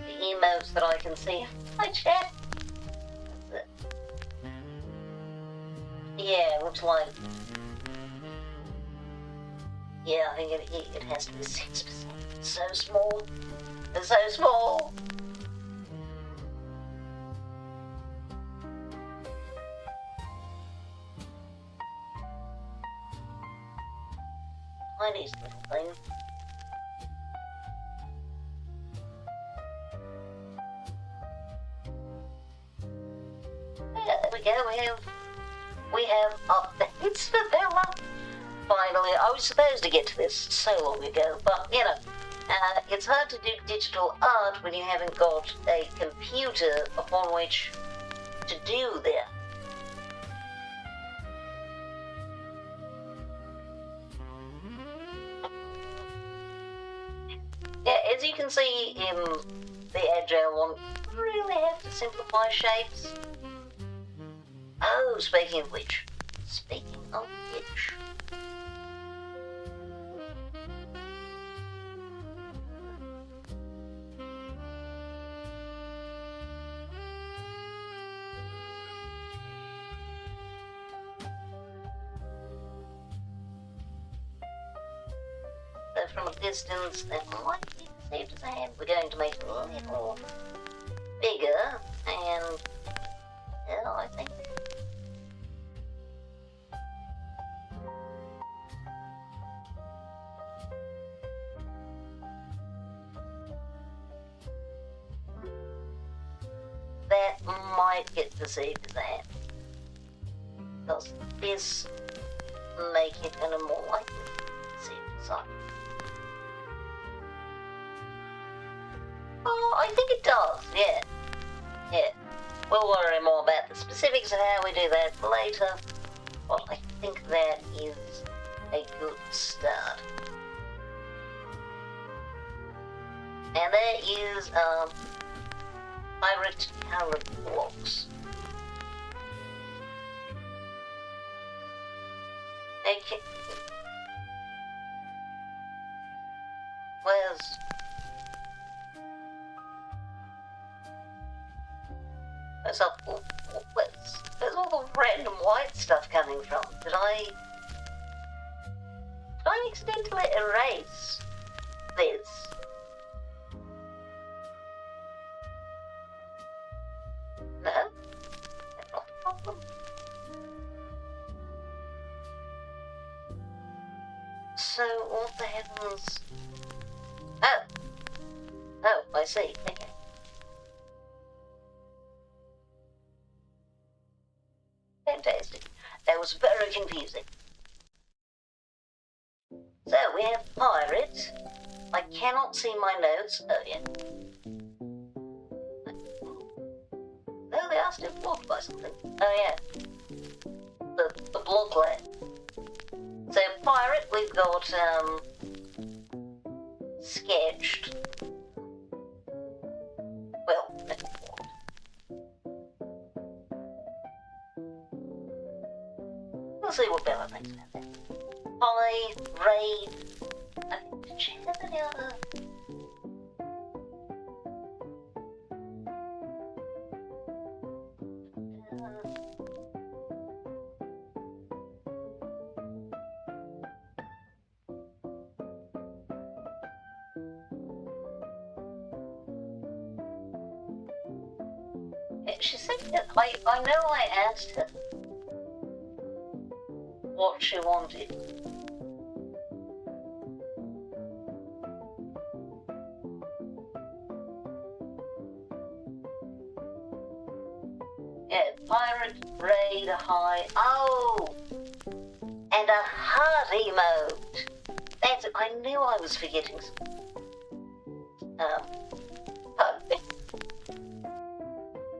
emotes that I can see in my chat. That's it. Yeah, looks like, yeah, I think it has to be 6%. It's so small. It's so small. Tiniest little thing. Yeah, there we go. We have updates for Bella. Finally, I was supposed to get to this so long ago, but you know, it's hard to do digital art when you haven't got a computer upon which to do that. As you can see in the Agile one, you really have to simplify shapes. Oh, speaking of which. So from a distance, that might be perceived as a hand. We're going to make it a little bigger, and yeah, I think. That might get perceived as a hand. Does this make it in a more likely perceived design? Oh, I think it does, yeah. Yeah. We'll worry more about the specifics of how we do that later, but I think that is a good start. And there is, pirate coloured blocks. Okay. Where's all the random white stuff coming from? Did I accidentally erase this? No? That's not the problem. So, what the heavens? Oh, I see. Okay. Fantastic. That was very confusing. So, we have pirate. I cannot see my notes. Oh, yeah. No, they are still blocked by something. Oh, yeah. The block layer. So, pirate, we've got, sketched. Well, that's what. We'll see what Bella thinks about that. Raid. I think, did she have any other? She said that I know I asked her what she wanted. Yeah, pirate, raid, high. Oh! And a heart emote! That's it. I knew I was forgetting something.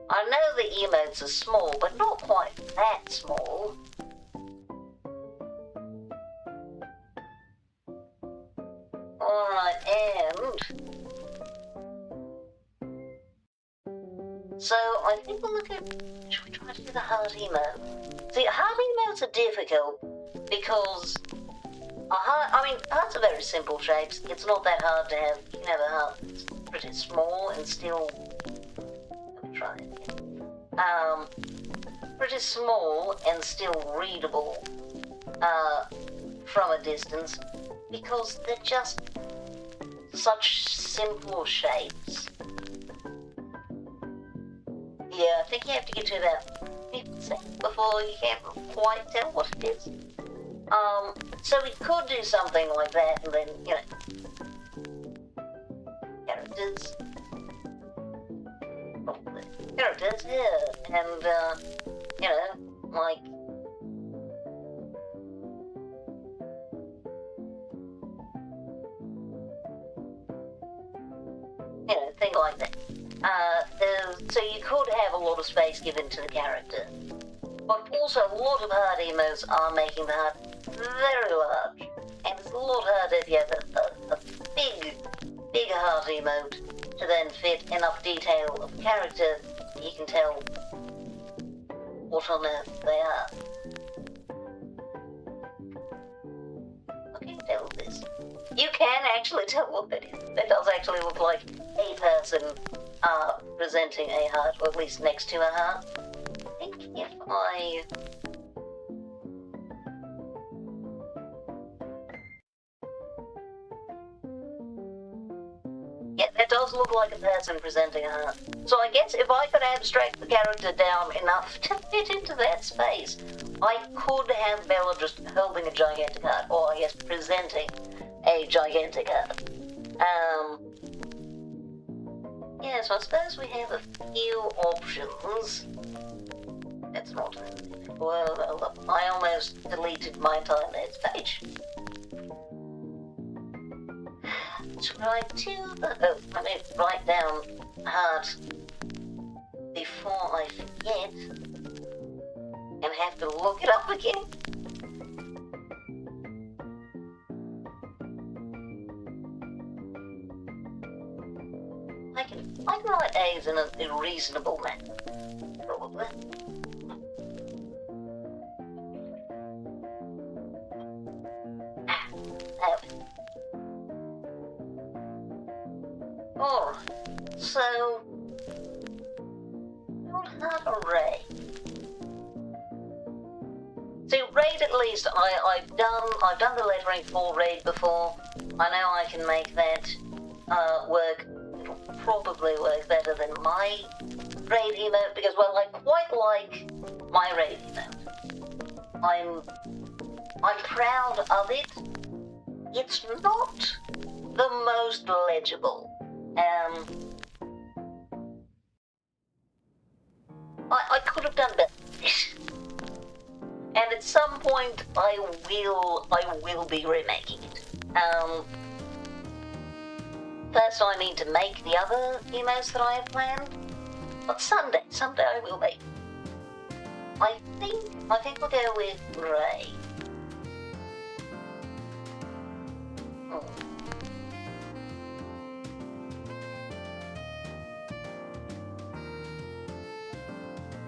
I know the emotes are small, but not quite that small. Alright, and... so, I think we'll look at... should we try to do the heart emote? See, heart emotes are difficult, because... hearts are very simple shapes. It's not that hard to have. You can have a heart that's pretty small and still... let me try it again. Pretty small and still readable from a distance, because they're just such simple shapes. Yeah, I think you have to get to about 50% before you can quite tell what it is. So we could do something like that, and then, you know, characters here, and, you know, like, you know, thing like that. So you could have a lot of space given to the character, but also a lot of hard emotes are making the heart very large, and it's a lot harder if you have a big big heart emote to then fit enough detail of character that you can tell what on earth they are. I can tell this. You can actually tell what that is. That does actually look like a person presenting a heart, or at least next to a heart. I think if I... Yeah, that does look like a person presenting a heart. So I guess if I could abstract the character down enough to fit into that space, I could have Bella just holding a gigantic heart, or I guess presenting a gigantic heart. Yeah, so I suppose we have a few options. That's not... Well, I almost deleted my entire notes page. Try to... Oh, let me write down heart before I forget and have to look it up again. I can write A's in a reasonable manner, probably. Alright, so... Not heart array. See, raid at least, I've done the lettering for raid before. I know I can make that work. It'll probably work better than my raid emote, because, well, I quite like my raid emote. I'm proud of it. It's not the most legible. I could have done better. And at some point, I will be remaking it. First I need to make the other emotes that I have planned. But someday I will make. I think we'll go with Ray.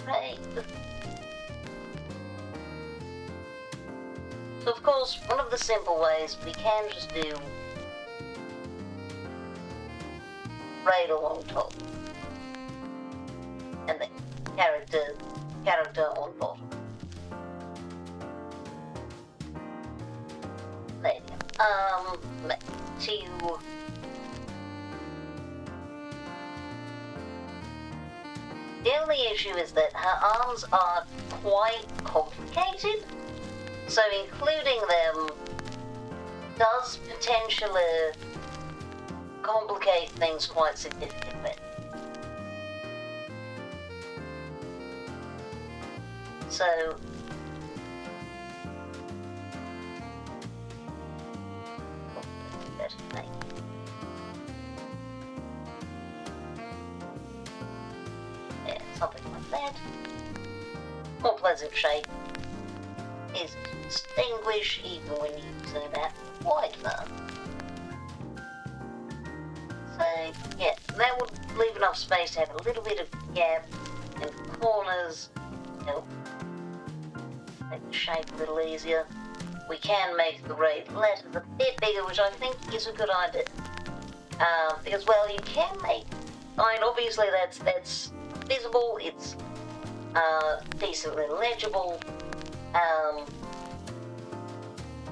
Ray. So of course, one of the simple ways we can just do raid along top, and then character on bottom. There you go. To the only issue is that her arms are quite complicated, so including them does potentially complicate things quite significantly. So better thing. Yeah, something like that. More pleasant shape is to distinguish even when you zoom out quite far. So, yeah, that would leave enough space to have a little bit of gap and corners. Help make the shape a little easier. We can make the raid letters a bit bigger, which I think is a good idea. Because, well, you can make... I mean, obviously that's visible, it's decently legible. I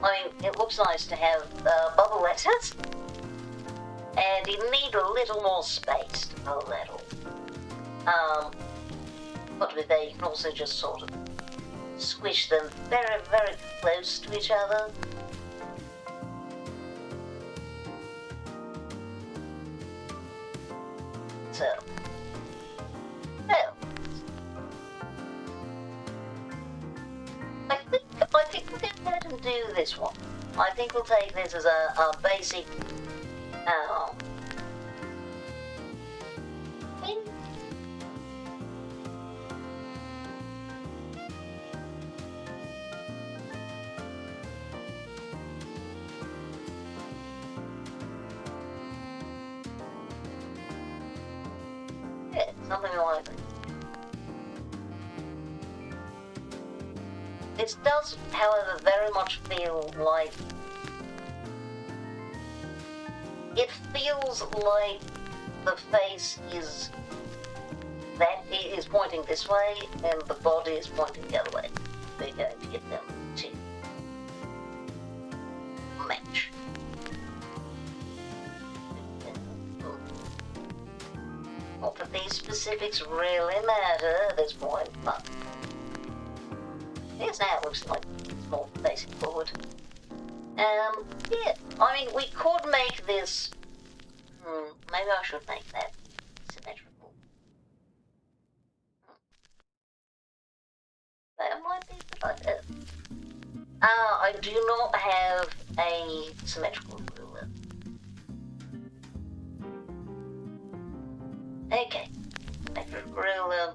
mean, it looks nice to have bubble letters. And you need a little more space to pull that off. But with that, you can also just sort of squish them very, very close to each other. So, well, I think we'll go ahead and do this one. I think we'll take this as a basic. It does, however, very much feel like... It feels like the face is... that it is pointing this way, and the body is pointing the other way. We're going to get them to match. Not that these specifics really matter at this point, but here's now it looks like it's more facing forward. Yeah, I mean, we could make this... maybe I should make that symmetrical. That might be a good idea. I do not have a symmetrical ruler. Okay, symmetrical ruler.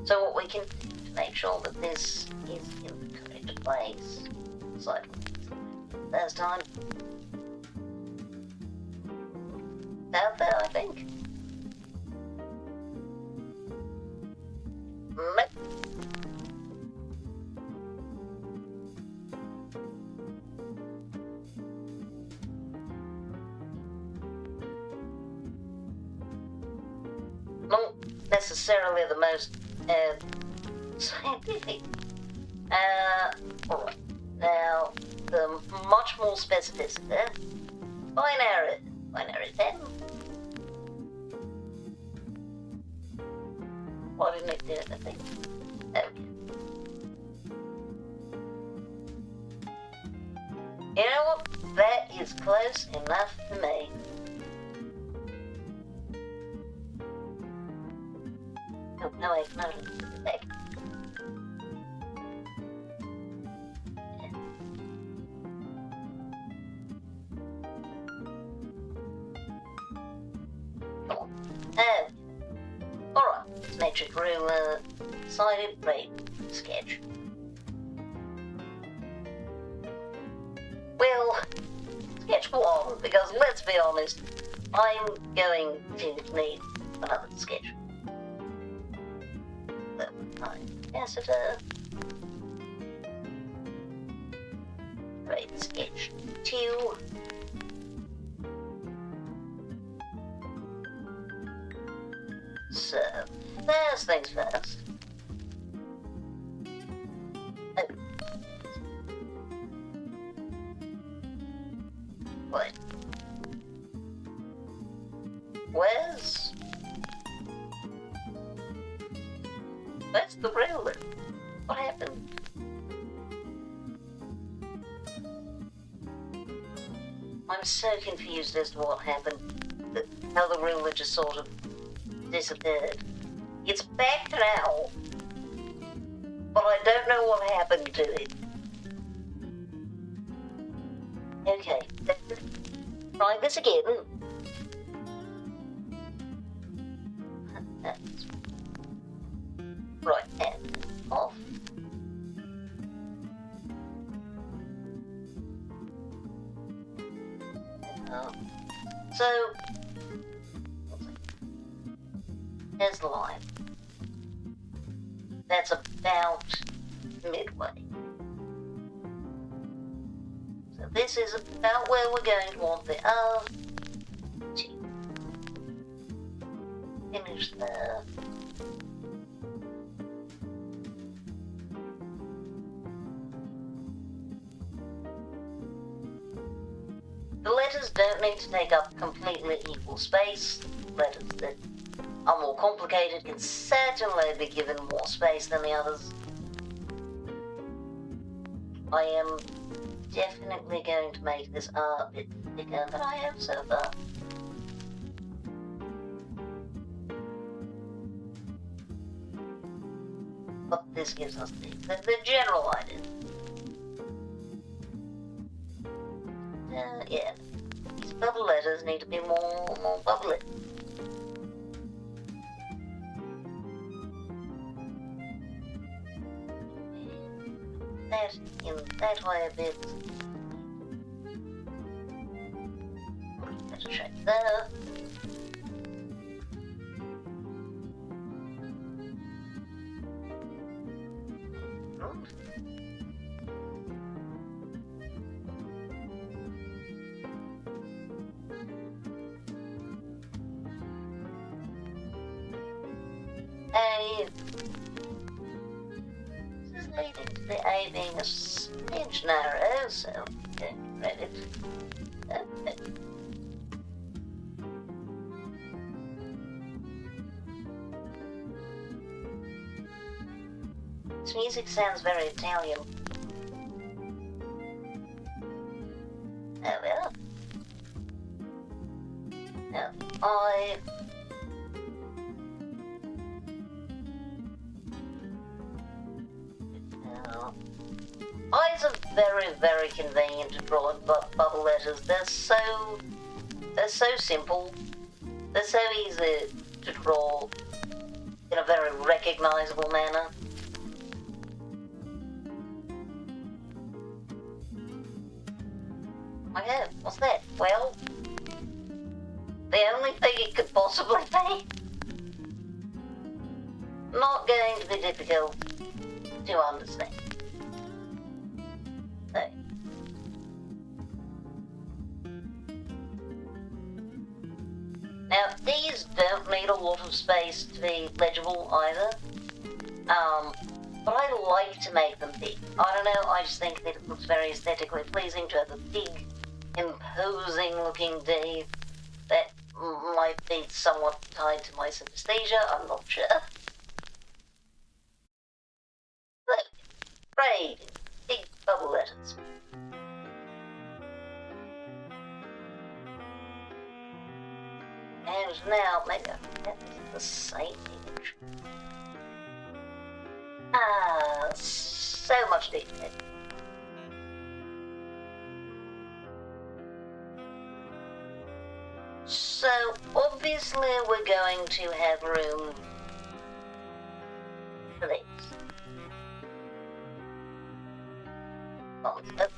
So what we can do to make sure that this is in the correct place, like first time, out there, I think. Nope. Not necessarily the most scientific. Alright. Now, the much more specificity. Binary 10. Why didn't it do it, I think? Okay. You know what? That is close enough for me. Oh, no, wait, no, back. Alright, metric ruler, sided rate sketch. Well, sketch one, because let's be honest, I'm going to need another sketch. Capacitor. Rate sketch 2. So, first things first. Oh. Wait. Where's the ruler? What happened? I'm so confused as to what happened. How the ruler just sort of disappeared. It's back now, but I don't know what happened to it. Okay, let's try this again. Right, and off. So, there's the line. That's about midway. So this is about where we're going to want the to finish there. The letters don't need to take up completely equal space. Letters that are more complicated can certainly be given more space than the others. I am definitely going to make this a bit thicker than I have so far. But this gives us the general idea. Yeah, these bubble letters need to be more bubbly. That in that way a bit. Let's check there. A. This is leading to the A being a smidge narrow, so okay, read it. Okay. This music sounds very Italian. There we are. Now, I's are very, very convenient to draw in bubble letters. They're so simple. They're so easy to draw in a very recognizable manner. Okay, what's that? Well, the only thing it could possibly be. Not going to be difficult to understand. So. Now, these don't need a lot of space to be legible either. But I like to make them big. I don't know, I just think that it looks very aesthetically pleasing to have a big, imposing looking D that might be somewhat tied to my synesthesia, I'm not sure. Look, braid, big bubble letters. And now, maybe I can get the same image. So much detail. So, obviously we're going to have room for these. Oh, this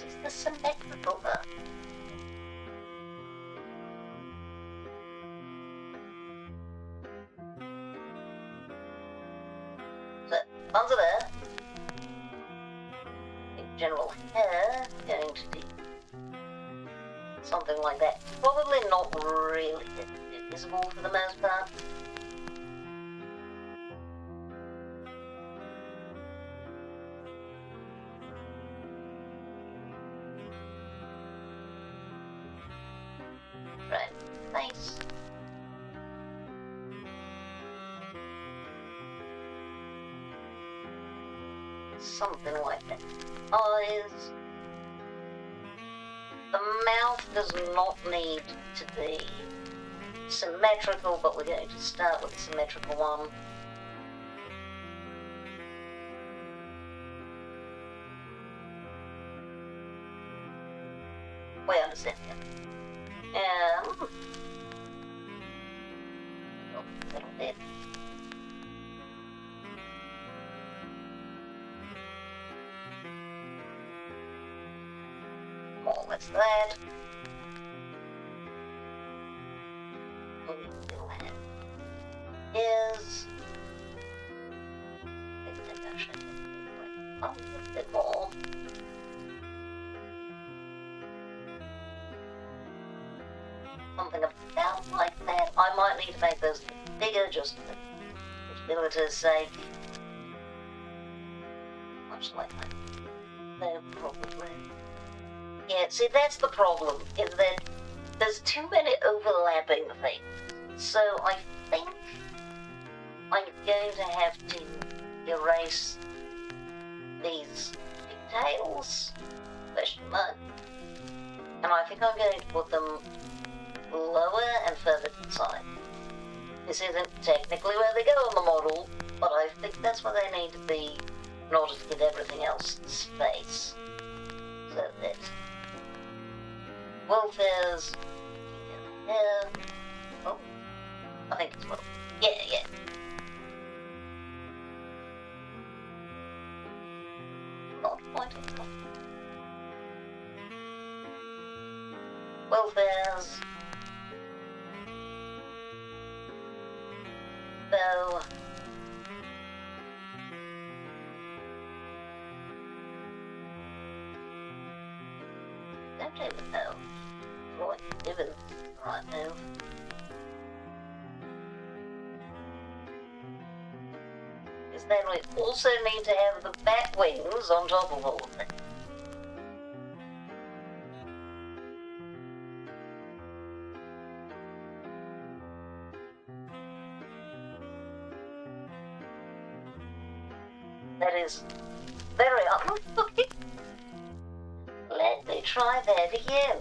is the symmetrical one. So, under there, in general hair, going to be something like that. Probably not really visible for the most part. Right, nice. Something like that. Eyes. The mouth does not need to be symmetrical, but we're going to start with a symmetrical one. We understand that. Oh, a little bit. More or less that. Is I think I should a little bit more. Something about like that. I might need to make those bigger just for visibility's sake. Much like that. No, probably. Yeah, see, that's the problem, is that there's too many overlapping things. So I think I'm going to have to erase these details, question mark, and I think I'm going to put them lower and further inside. This isn't technically where they go on the model, but I think that's where they need to be in order to give everything else space. So that welfare's here. Oh, I think it's well. Yeah. Not pointing. Welfare's. Bow. Don't even know what given right now. then we also need to have the bat wings on top of all of that. That is very unlucky. Let me try that again.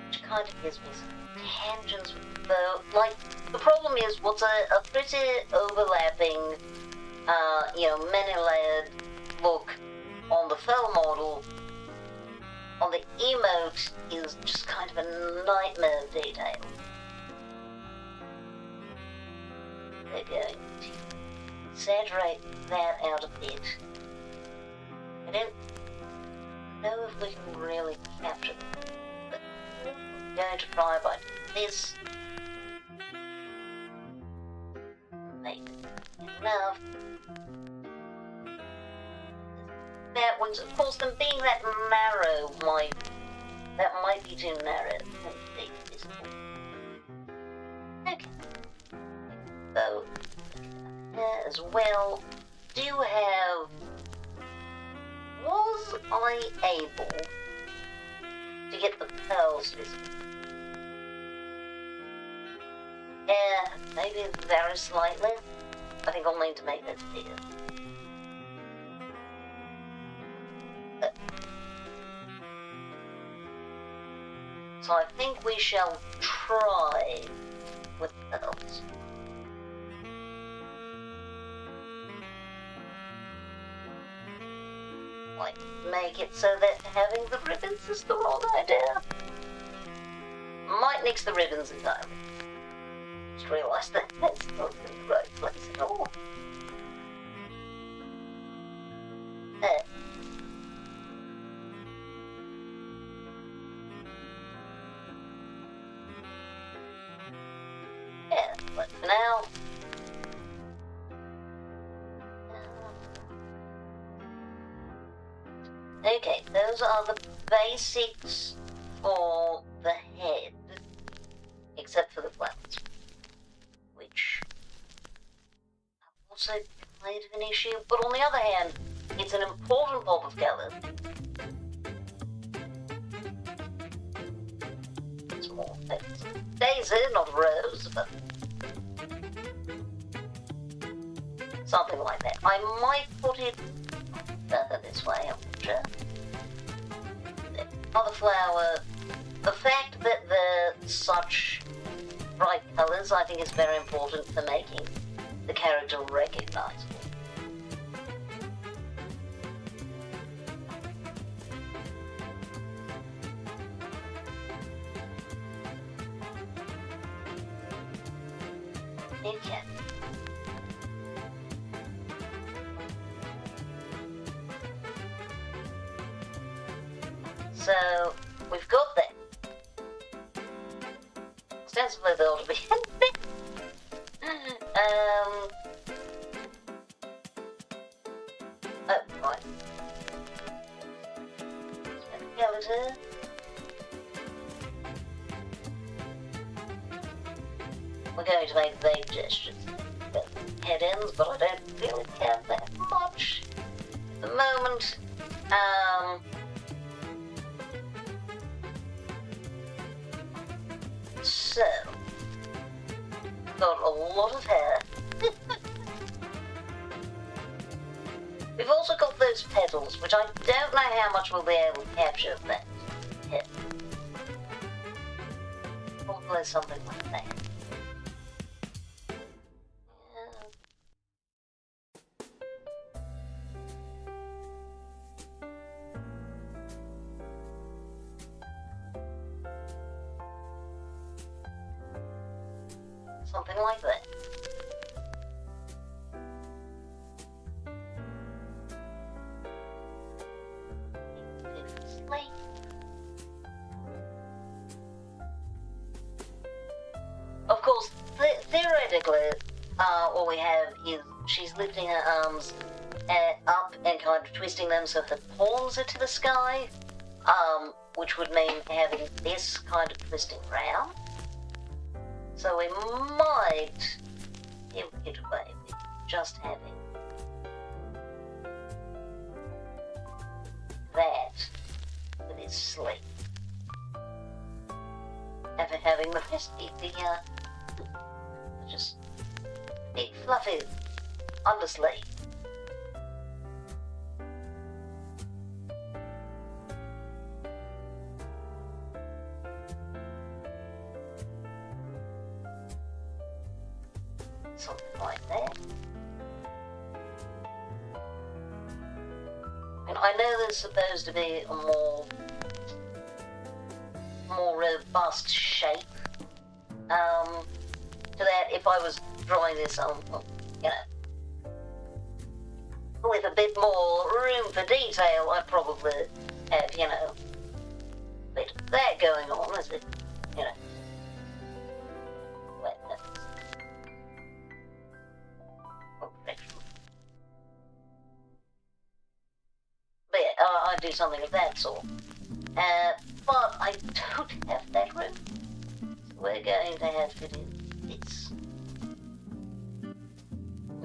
Which kind of gives me some tangents with the bow. Like, the problem is, what's a pretty overlapping, many-layered look on the faux model, on the emote, is just kind of a nightmare of detail. We're going to exaggerate that out a bit. I don't know if we can really capture it, but we're going to try by this. Make it enough. That one's, of course, them being that narrow might be too narrow. Okay. So, as well, do have. Was I able to get the pearls this? Yeah, maybe very slightly. I think I'll need to make that bigger. So I think we shall try with pearls. Like, make it so that having the ribbons is the wrong idea. Might nix the ribbons entirely. Just realised that that's not the right place at all. Yeah, but for now. Okay, those are the basics for the head, except for the flowers, which are also kind of an issue, but on the other hand, it's an important pop of colour. It's more daisy, not a rose, but something like that. I might put it this way, I'm not sure. The other flower, the fact that they're such bright colours, I think is very important for making the character recognisable. Okay. So, we've got that. Ostensibly they ought to be oh, right. Skeleton. We're going to make vague gestures. Head ends, but I don't really care that much at the moment. So, got a lot of hair. We've also got those petals, which I don't know how much we'll be able to capture of that head. Probably something like that. Something like that. Of course, theoretically, what we have is she's lifting her arms up and kind of twisting them so her palms are to the sky, which would mean having this kind of twisting round. So we might get away with just having that with his sleeve. And for having the rest be just big fluffy undersleeve. Something like that. And I know there's supposed to be a more robust shape to that. If I was drawing this on, you know, with a bit more room for detail, I'd probably have, you know, a bit of that going on, as it, you know. But yeah, I'd do something of that sort. But I don't have that room. So we're going to have to do this.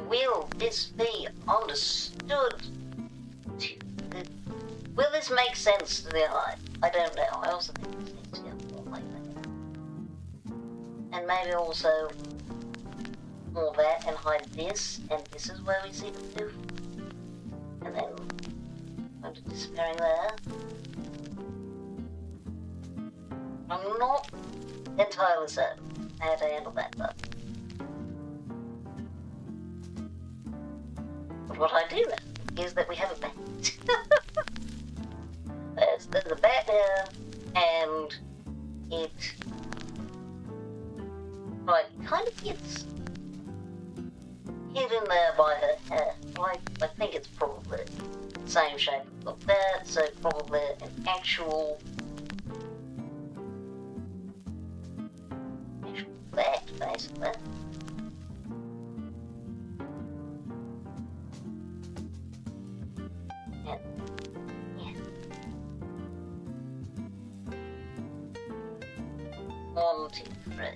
Will this be understood? Will this make sense to the eye? I don't know. I also think this needs to go more like that. And maybe also more that and hide this, and this is where we see the poof. And then going to disappearing there. I'm not entirely certain how to handle that though. But what I do know is that we have a bat. there's a bat there, and it kind of gets hidden there by her hair. I think it's probably the same shape of that, so probably an actual bat, basically. And, yeah. 1, 2, 3.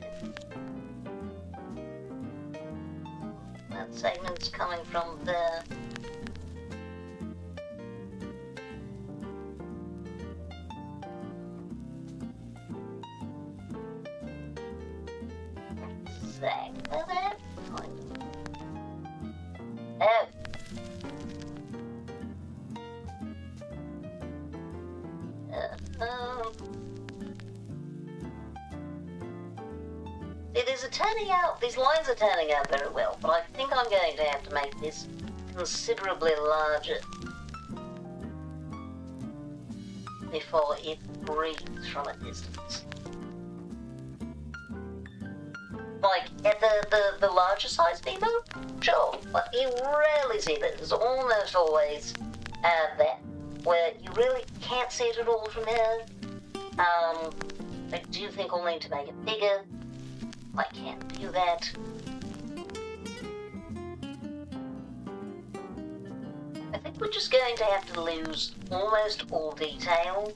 That segment's coming from there. Exactly that. It is turning out, these lines are turning out very well, but I think I'm going to have to make this considerably larger before it breathes from a distance. Like, at the larger size demo, sure, but you rarely see this. There's almost always that, where you really can't see it at all from here. I do think I'll need to make it bigger. I can't do that. I think we're just going to have to lose almost all detail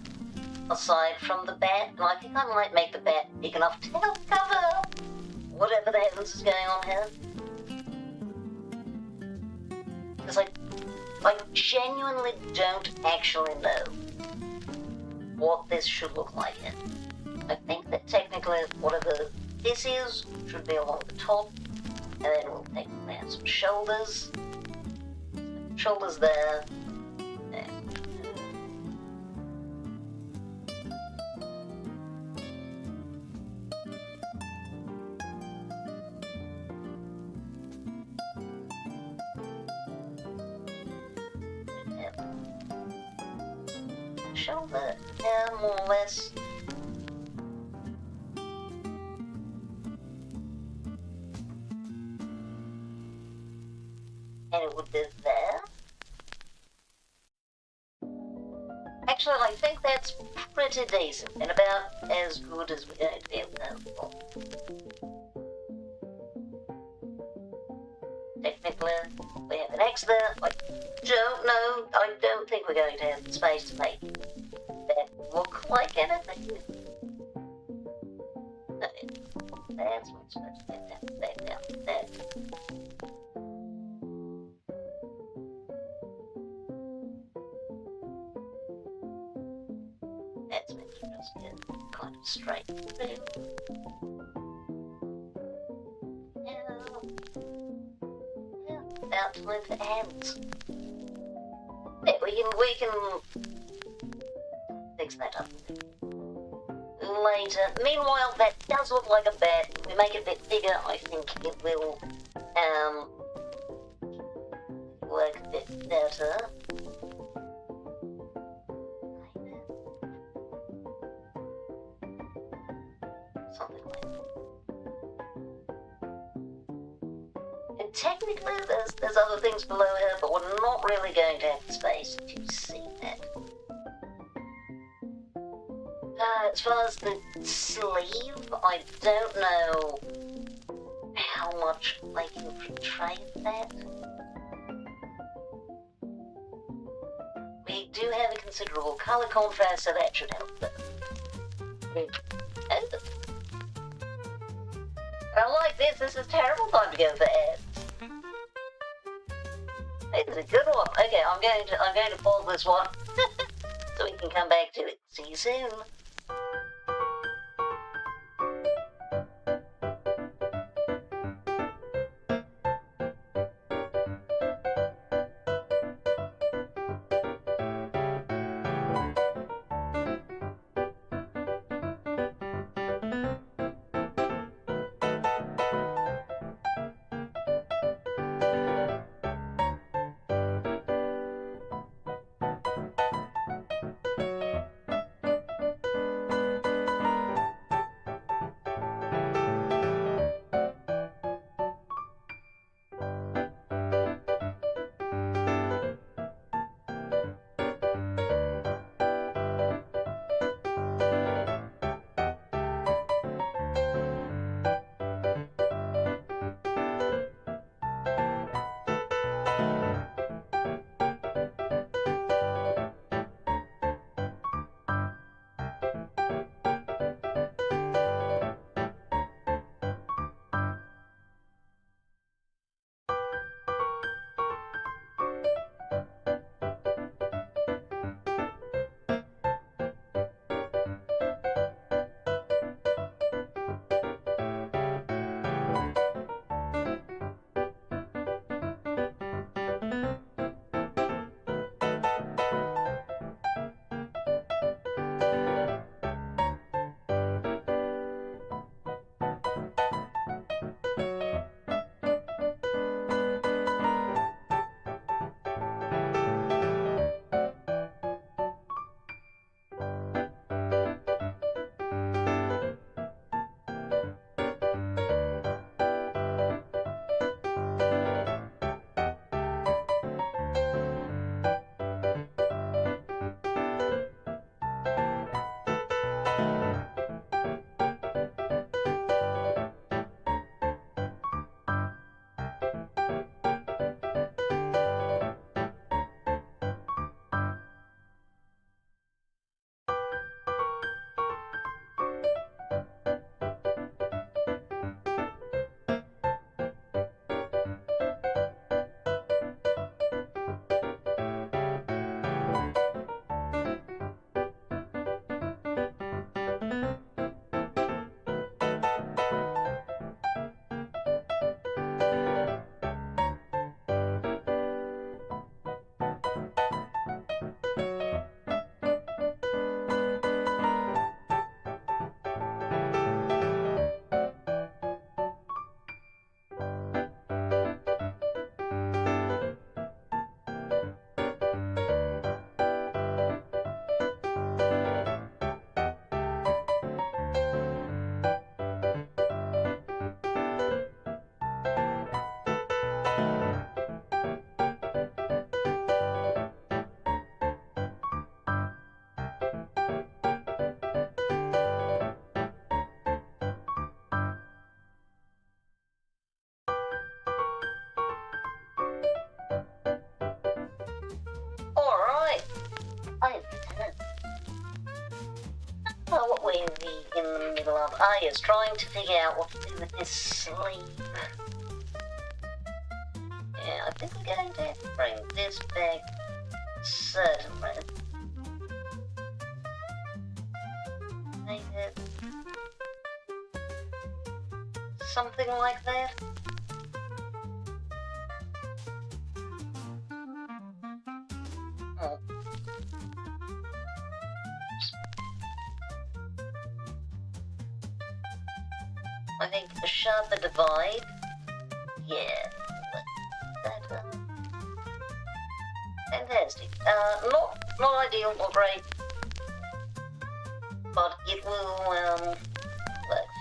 aside from the bat, and I think I might make the bat big enough to help cover whatever the heavens is going on here. Because I genuinely don't actually know what this should look like yet. I think that technically whatever this is should be along the top, and then we'll take down some shoulders. Shoulders there. Shoulder, yeah, more or less. And it would be there. Actually, I think that's pretty decent, and about as good as we're going to be able to hope for. Technically, we have an X there, like, don't know. I don't think we're going to have the space to make that look like anything. No, that's what's supposed to get down. That's meant to just get kind of straight through. About time for ants. Yeah, we can fix that up later. Meanwhile, that does look like a bat. If we make it a bit bigger, I think it will work a bit better. Something like that. And technically, there's other things below her, but we're not really going to have the space to see that. As far as the sleeve, I don't know how much I can portray that. We do have a considerable colour contrast, so that should help. I like this. This is a terrible time to go for ads. This is a good one. Okay, I'm going to pause this one so we can come back to it. See you soon. Oh, what were we in the middle of? Ah, yes, trying to figure out what to do with this sleeve. Yeah, I think we're going to have to bring this back certainly. Maybe something like that. Oh. I think a sharper divide. Yeah. That, fantastic. Not ideal or great, but it will work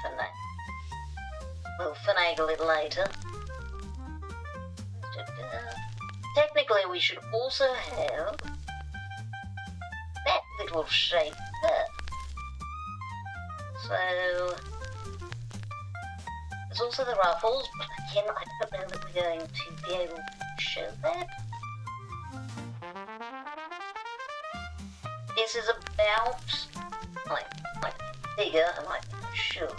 for now. We'll finagle it later. Technically, we should also have that little shape there. So there's also the ruffles, but again, I don't know that we're going to be able to show that. This is about like bigger, and I should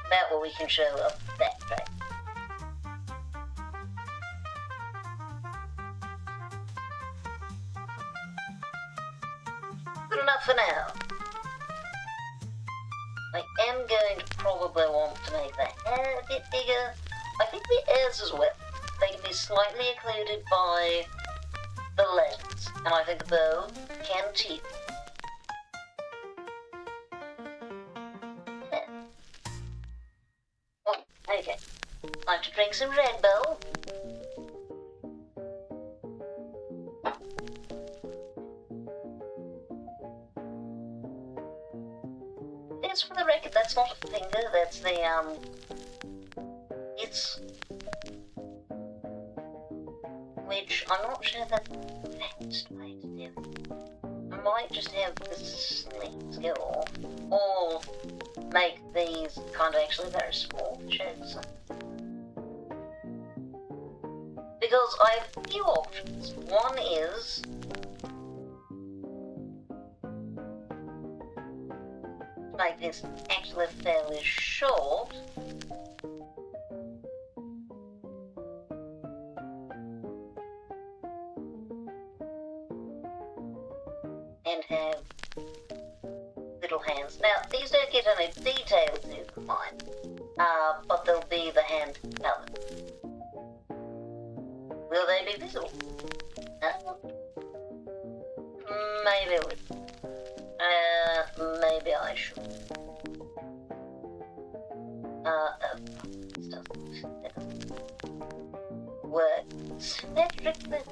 about what we can show of that track. Good enough for now. I am going to probably want to make the hair a bit bigger. I think the ears as well. They can be slightly occluded by the legs, and I think the bow can too. Yeah. Oh, okay. Like to drink some Red Bull. Yes, for the record, that's not a finger, that's the, it's... which I'm not sure that's the best way to do it. I might just have the sleeves go off, or make these kind of actually very small to show something. Because I have a few options. One is make this actually fairly short. And have little hands. Now, these don't get any detail to mine, but they'll be the hand colored. Will they be visible? Maybe I would. Maybe I should. This doesn't work symmetrically.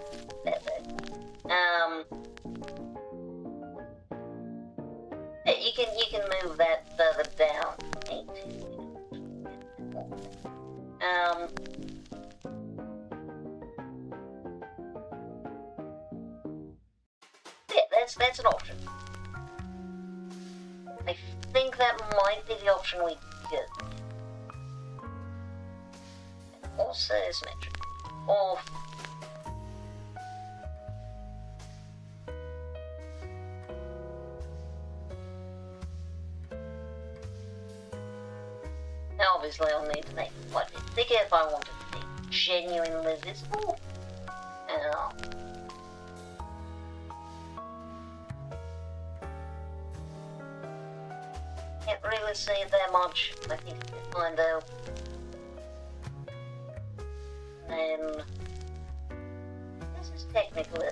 You can move that further down. Yeah, that's an option. I think that might be the option we get. Also symmetric. Or now obviously I'll need to make it quite a bit bigger if I want it to be genuinely visible. Can't really see it that much. I think it's fine though. And this is technically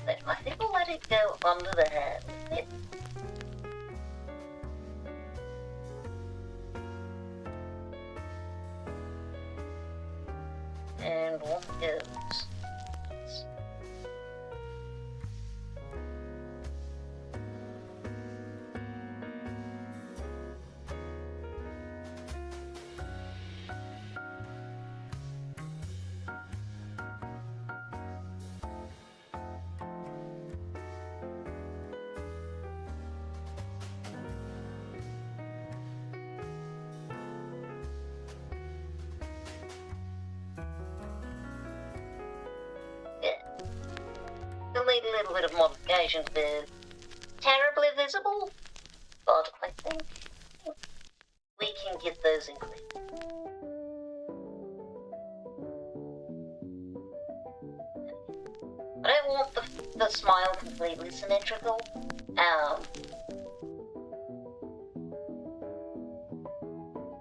but I think I'll let it go under the head a bit. And one goes. little bit of modification to be terribly visible, but I think we can get those included. I don't want the smile completely symmetrical.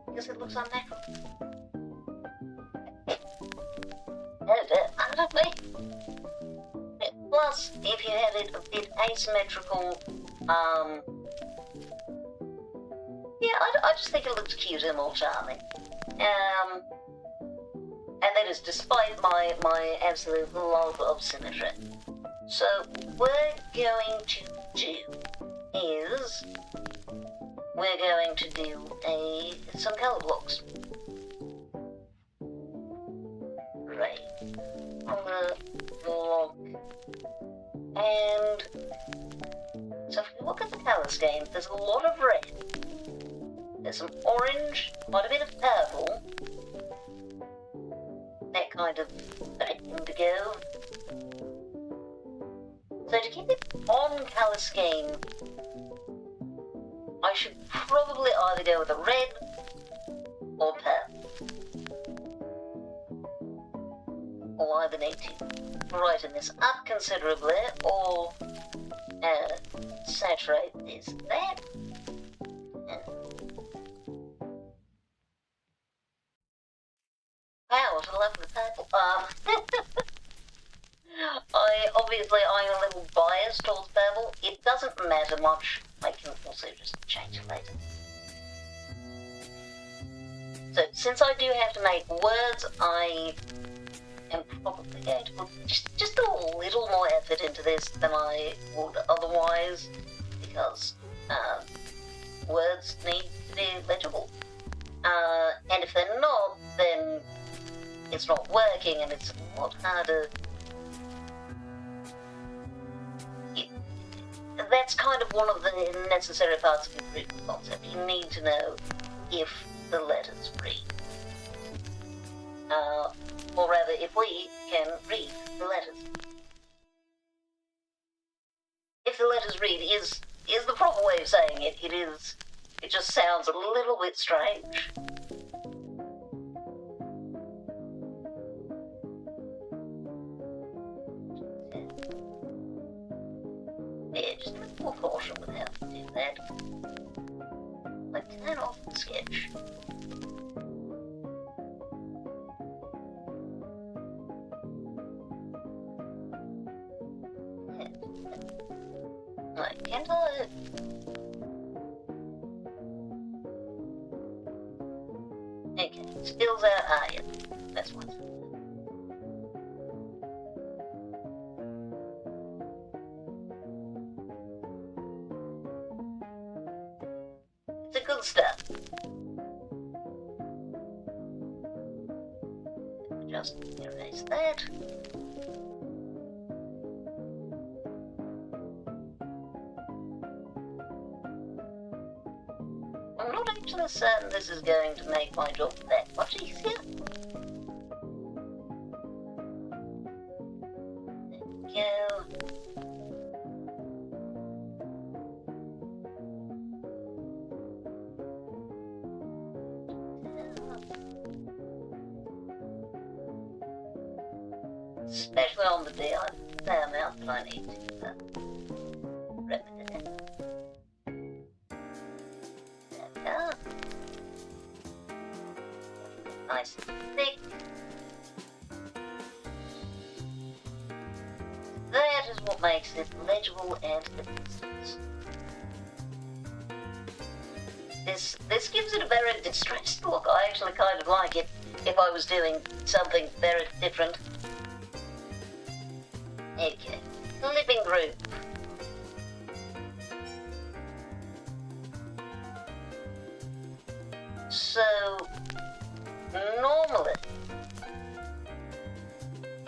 Because it looks unnatural. Out of me. Plus, if you have it a bit asymmetrical, yeah, I just think it looks cuter and more charming. And that is despite my absolute love of symmetry. So, what we're going to do is we're going to do some color blocks. Right. On the block. And so if you look at the color scheme, there's a lot of red. There's some orange, quite a bit of purple. That kind of indigo. So to keep it on colour scheme, I should probably either go with a red or purple. Or either need to brighten this up considerably or saturate this that. Wow, what a lovely purple. I'm a little biased towards purple. It doesn't matter much. I can also just change it later. So, since I do have to make words, I am probably going to put just a little more effort into this than I would otherwise, because words need to be legible. And if they're not, then it's not working and it's a lot harder. That's kind of one of the necessary parts of the proof of concept. You need to know if the letters read. Or rather, if we can read the letters. If the letters read is the proper way of saying it. It just sounds a little bit strange. Yeah, just a little more caution with how to do that. Like, turn off the sketch. Right, can't I? Okay, skills out. Yeah, that's one. It's a good start. Just erase that. I'm not actually certain this is going to make my job that much easier. There we go. Especially on the day the amount that I need to remedy that. Nice and thick. That is what makes it legible and distance. This gives it a very distressed look. I actually kind of like it if I was doing something very different. Okay, living group. So, normally,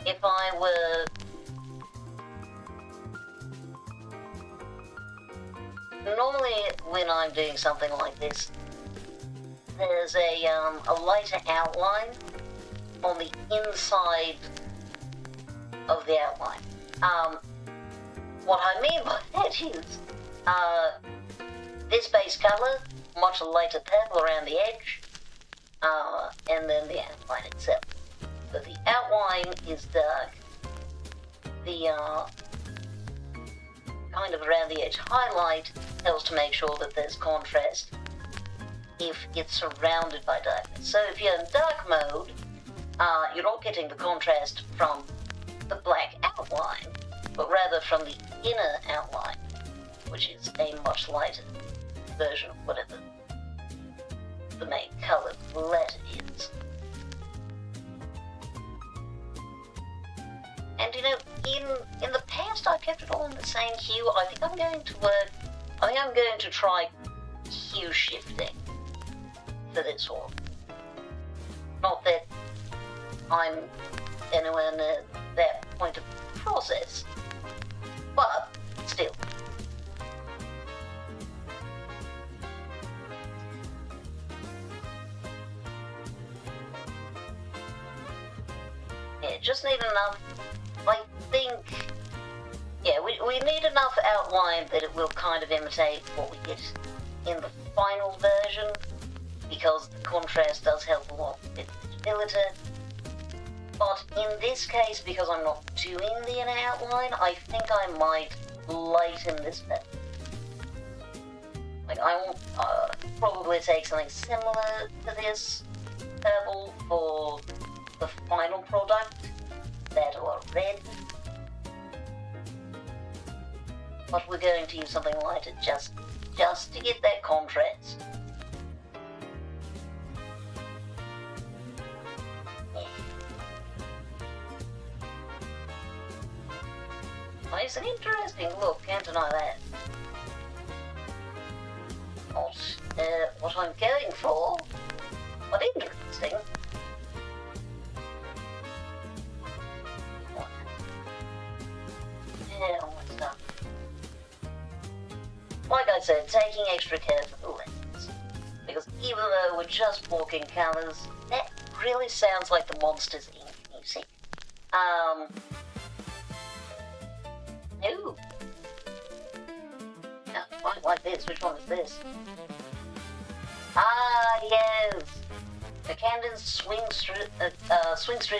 if I were when I'm doing something like this, there's a lighter outline on the inside of the outline. what I mean by that is, this base color, much lighter purple around the edge, and then the outline itself. So the outline is dark. The kind of around the edge highlight helps to make sure that there's contrast if it's surrounded by darkness. So if you're in dark mode, you're not getting the contrast from the black outline, but rather from the inner outline, which is a much lighter version of whatever the main colored letter is. And you know, in the past I've kept it all in the same hue. I think I'm going to try hue shifting for this one. Not that I'm anywhere near that point of the process, but still. Yeah, just need enough, I think, yeah, we need enough outline that it will kind of imitate what we get in the final version, because the contrast does help a lot with legibility. But in this case, because I'm not doing the inner outline, I think I might lighten this bit. Like, I will probably take something similar to this purple for the final product, that or red. But we're going to use something lighter just to get that contrast. Well, it's an interesting look, can't deny that. Not what I'm going for, but interesting. Yeah, almost done. Like I said, taking extra care for the lens, because even though we're just walking colours, that really sounds like the monster's ink music. Ooh. No, quite like this. Which one is this? Ah, yes! The Camden's Swing Street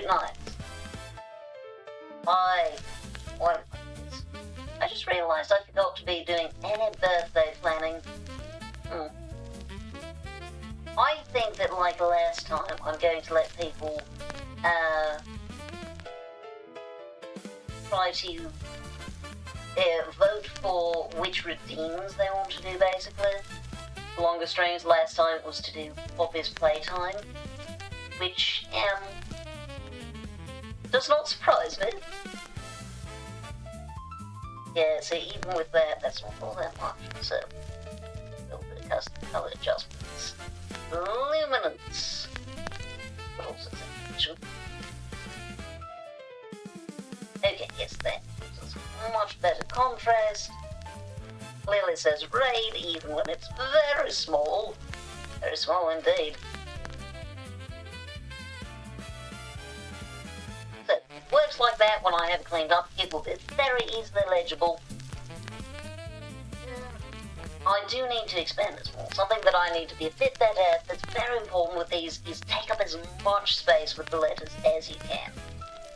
Knives. I just realised I forgot to be doing any birthday planning. I think that, like last time, I'm going to let people try to vote for which redeems they want to do, basically. The longest streams last time was to do Poppy's Playtime, which does not surprise me. Yeah, see, even with that, that's not all that much, so a little bit of custom colour adjustments. Luminance. What else is that? Okay, yes, that gives us much better contrast. Clearly says raid, even when it's very small. Very small indeed. So, works like that when I have it cleaned up. It will be very easily legible. I do need to expand this more. Something that I need to be a bit better at that's very important with these is take up as much space with the letters as you can.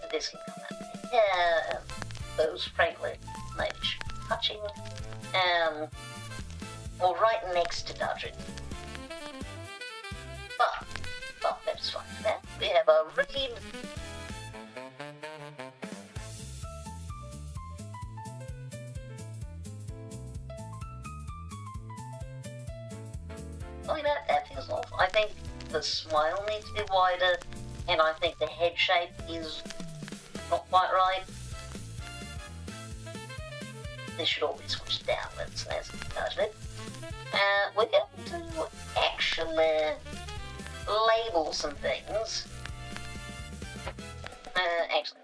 So this can come out in here, and those, frankly, maybe should be touching. Or right next to dodging. But that's fine for that. We have a read. Like that feels off. I think the smile needs to be wider, and I think the head shape is not quite right. This should all be switched downwards, there's part of it. We're going to actually label some things. Actually,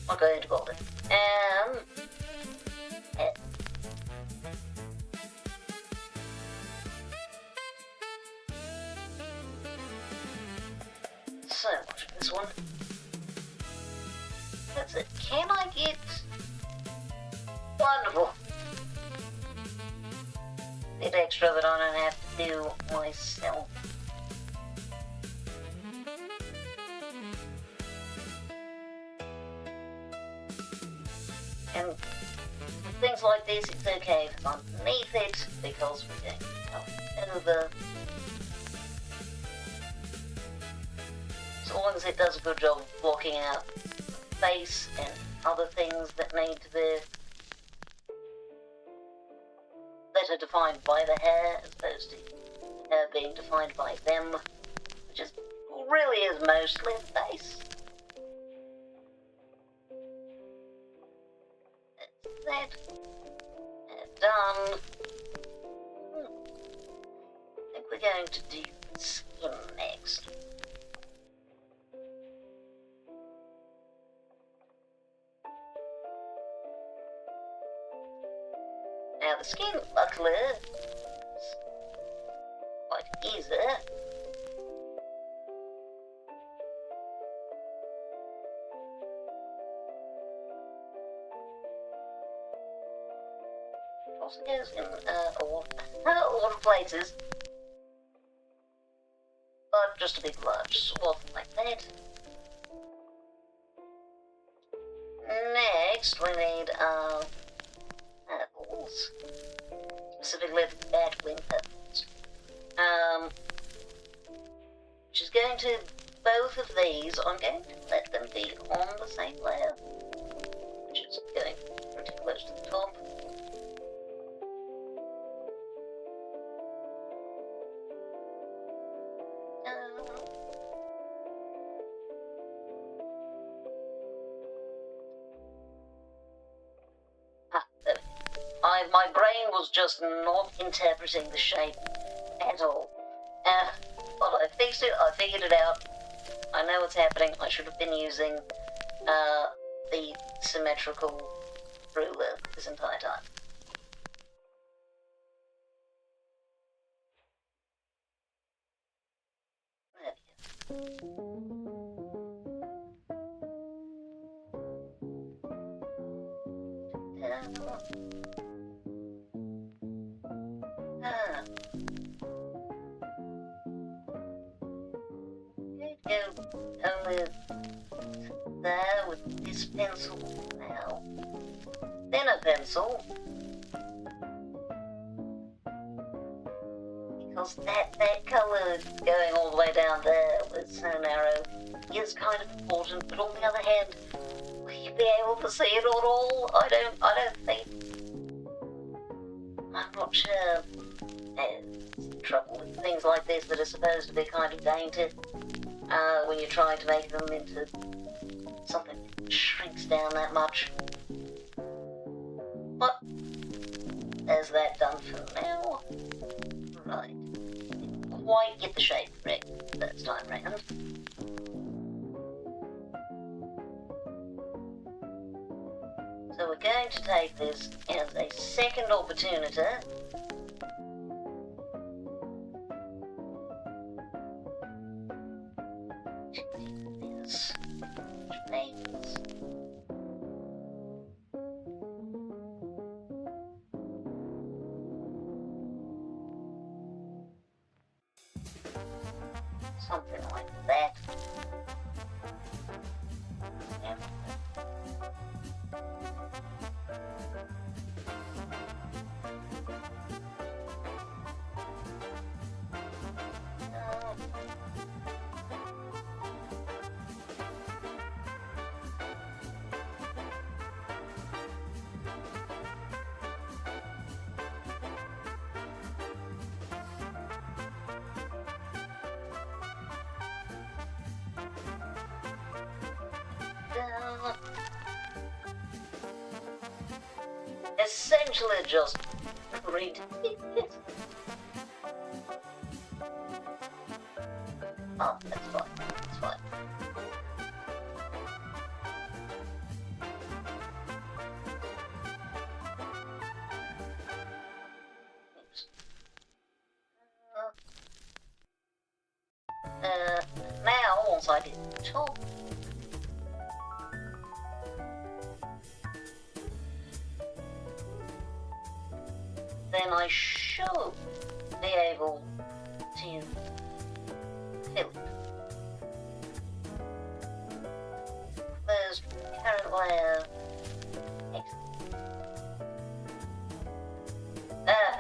I'm going to bold it. So much of this one. That's it. Can I get Wonderful. Bit extra that I don't have to do myself. And things like this, it's okay if it's underneath it, because we're going to go over. So long as it does a good job of blocking out the face and other things that need to be, that are defined by the hair as opposed to hair being defined by them, which is really is mostly the face. That's that. Done. I think we're going to do skin next. Now the skin, luckily, is quite easy. It also goes in a lot of places, but just a big large swath like that. Next, we need purples, specifically the bat wing purples, which is going to, both of these, I'm going to let them be on the same layer, which is going pretty close to the top. My brain was just not interpreting the shape at all. But I fixed it, I figured it out, I know what's happening. I should have been using the symmetrical ruler this entire time. There we go. Only there with this pencil now. Then a pencil. Because that colour going all the way down there with so narrow is kind of important, but on the other hand, will you be able to see it at all? I don't think. I'm not sure. There's trouble with things like this that are supposed to be kind of dainty. When you're trying to make them into something that shrinks down that much. But there's that done for now. Right. Didn't quite get the shape correct first time round. So we're going to take this as a second opportunity. Something like that. Yeah. Essentially just read it. Oh, that's fine. That's fine. Oops. Now, once I did the top, then I should be able to fill it. Closed current layer. Excellent.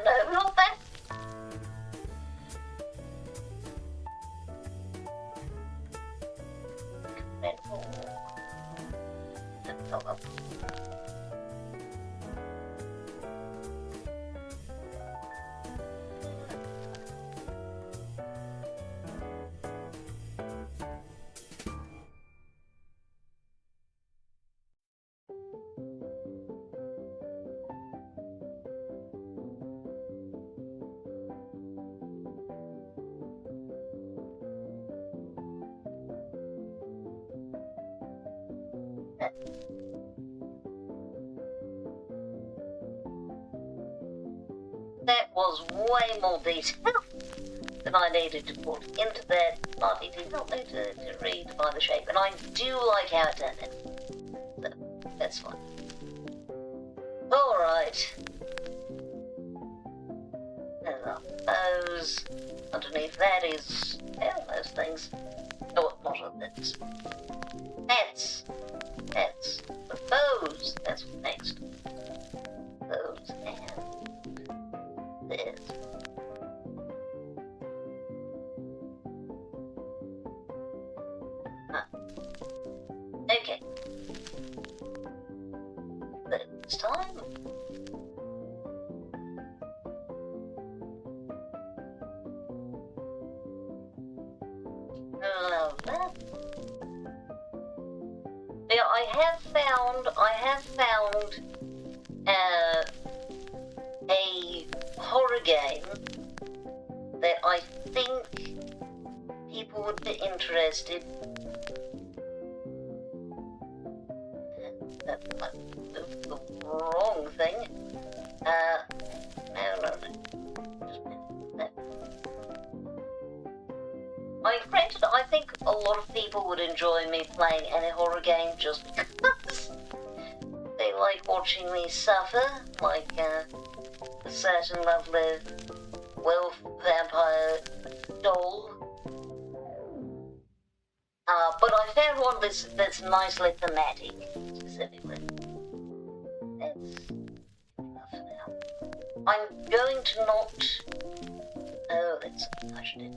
No, not that. That was way more detail than I needed to put into that, but it did not need to redefine the shape, and I do like how it turned out. So, that's fine. Alright. There's our those. Underneath that is, well, those things. Oh, not of this. That's the bows. That's next. Those and this. Okay. This time. Love that. Yeah, I have found a horror game that I think people would be interested. The wrong thing. Granted, I think a lot of people would enjoy me playing any horror game just because they like watching me suffer, like a certain lovely wolf vampire doll. But I found one that's nicely thematic, specifically. That's enough for now. I'm going to not... Oh, that's... I should do.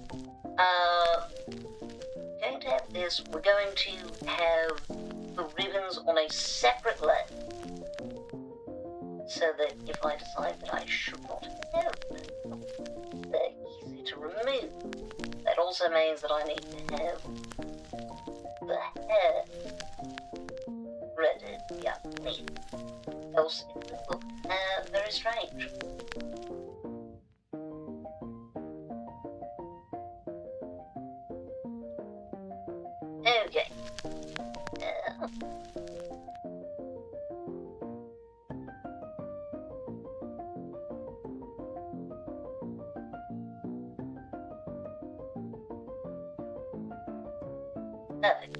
Going to have this. We're going to have the ribbons on a separate layer, so that if I decide that I should not have them, they're easy to remove. That also means that I need to have the hair ready. Yeah, me. Else it would look very strange. Okay. Perfect.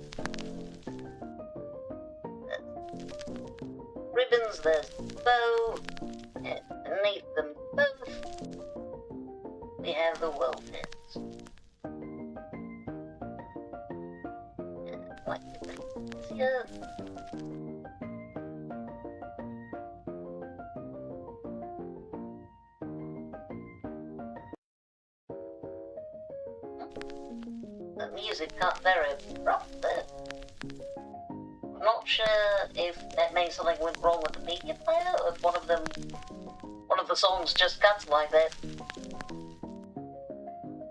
Ribbons, there's the bow, and beneath them both, we have the well pins. Like this here. The music got very abrupt there. I'm not sure if that means something went wrong with the media player, or if one of the songs just cuts like that.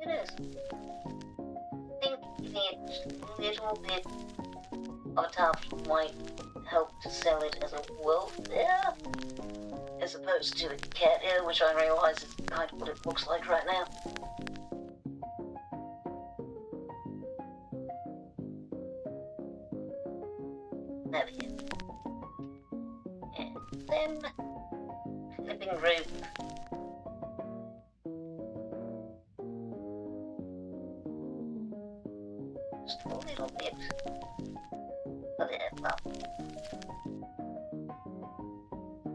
It is. I think it's a little bit of a tuft might help to sell it as a wolf there, as opposed to a cat ear, which I realise is kind of what it looks like right now. There we go. And then, flipping rope. Just a little bit. Oh, there, well.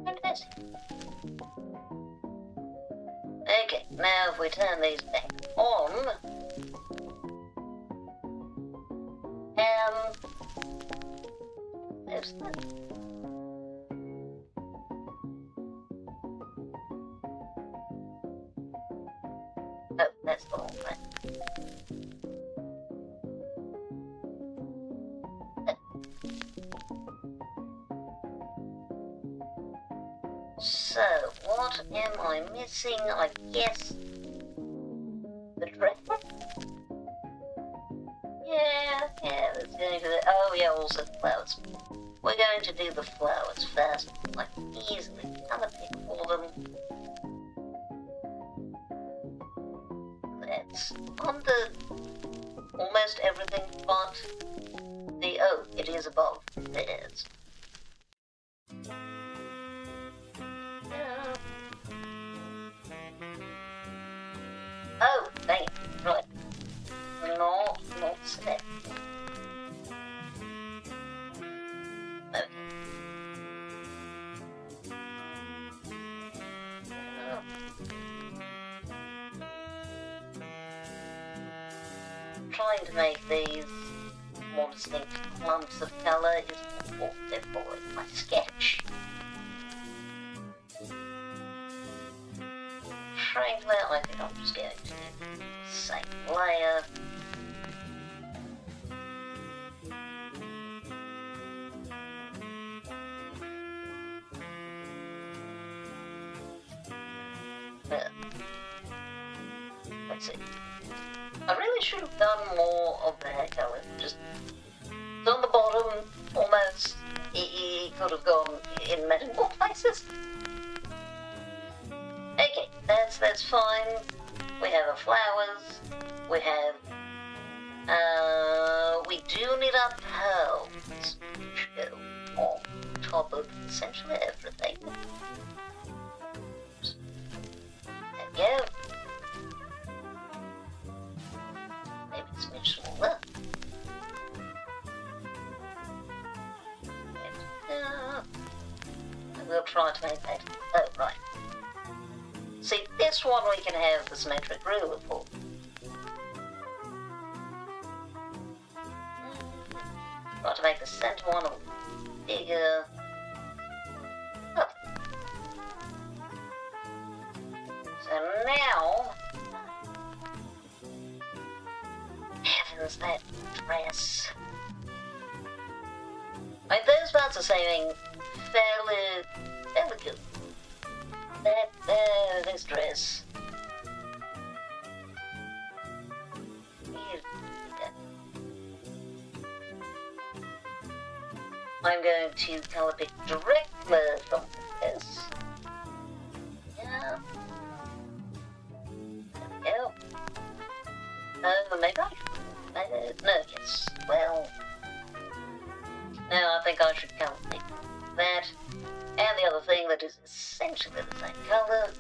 Fantastic. Okay, now if we turn these back on, there's that. Oh, that's the wrong thing. So, what am I missing? I guess the dress. Yeah, that's going to. Oh, yeah, also the flowers. We're going to do the flowers first. Like, easily. Colour pick for them. That's under almost everything but the. Oh, it is above theirs. Oh, dang it. Right. Not select. Okay. Trying to make these more distinct clumps of colour is what they're for in my sketch. Frankly, I think I'm just going to do the same layer. Let's see. I really should have done more of the hair colour. Just on the bottom, almost. He could have gone in many more places. Okay, that's fine. We have our flowers. We have. We do need our pearls, which go on top of essentially everything. There we go. Maybe it's much smaller. And we'll try to make that. Oh, right. See, this one we can have the symmetric ruler for. Try to make the center one a little bigger. Oh. So now, heavens, that dress. I mean, those parts are seeming fairly good. This dress. I'm going to colour pick directly from this. Yeah. There we go. Maybe I should. No, yes. Well. No, I think I should colour pick that. And the other thing that is essentially the same colour.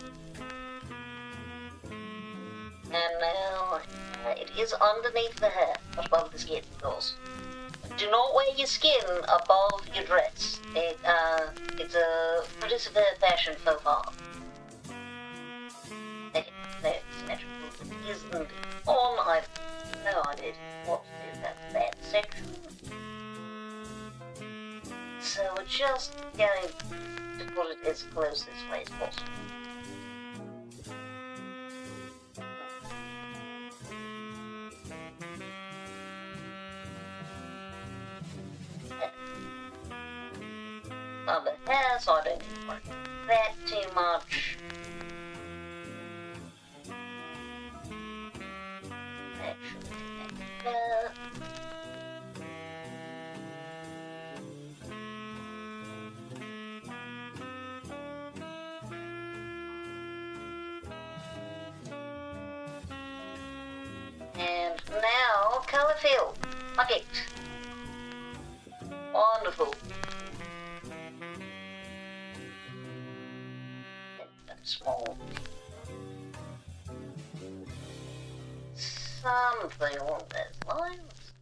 And now it is underneath the hair, not above the skin, of course. Do not wear your skin above your dress. It's a pretty severe fashion faux pas. Okay, there, symmetrical isn't on. I've no idea what to do about that section. So we're just going to put it as close this way as possible. On the hair, so I don't need to worry about that too much. That should be there. And now, colour fill. Bucket. Wonderful. Small. Something along those lines.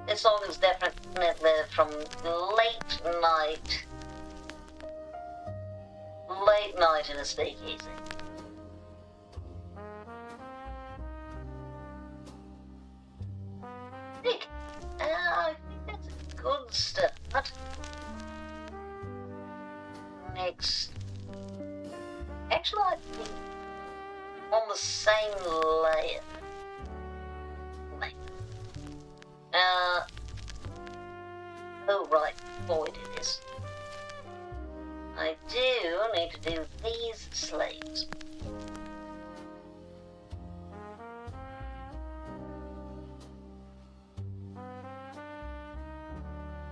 This song is definitely from late night. Late night in a speakeasy. I think that's a good start. Next. Actually, I think on the same layer. Oh right, before we do this, I do need to do these slates.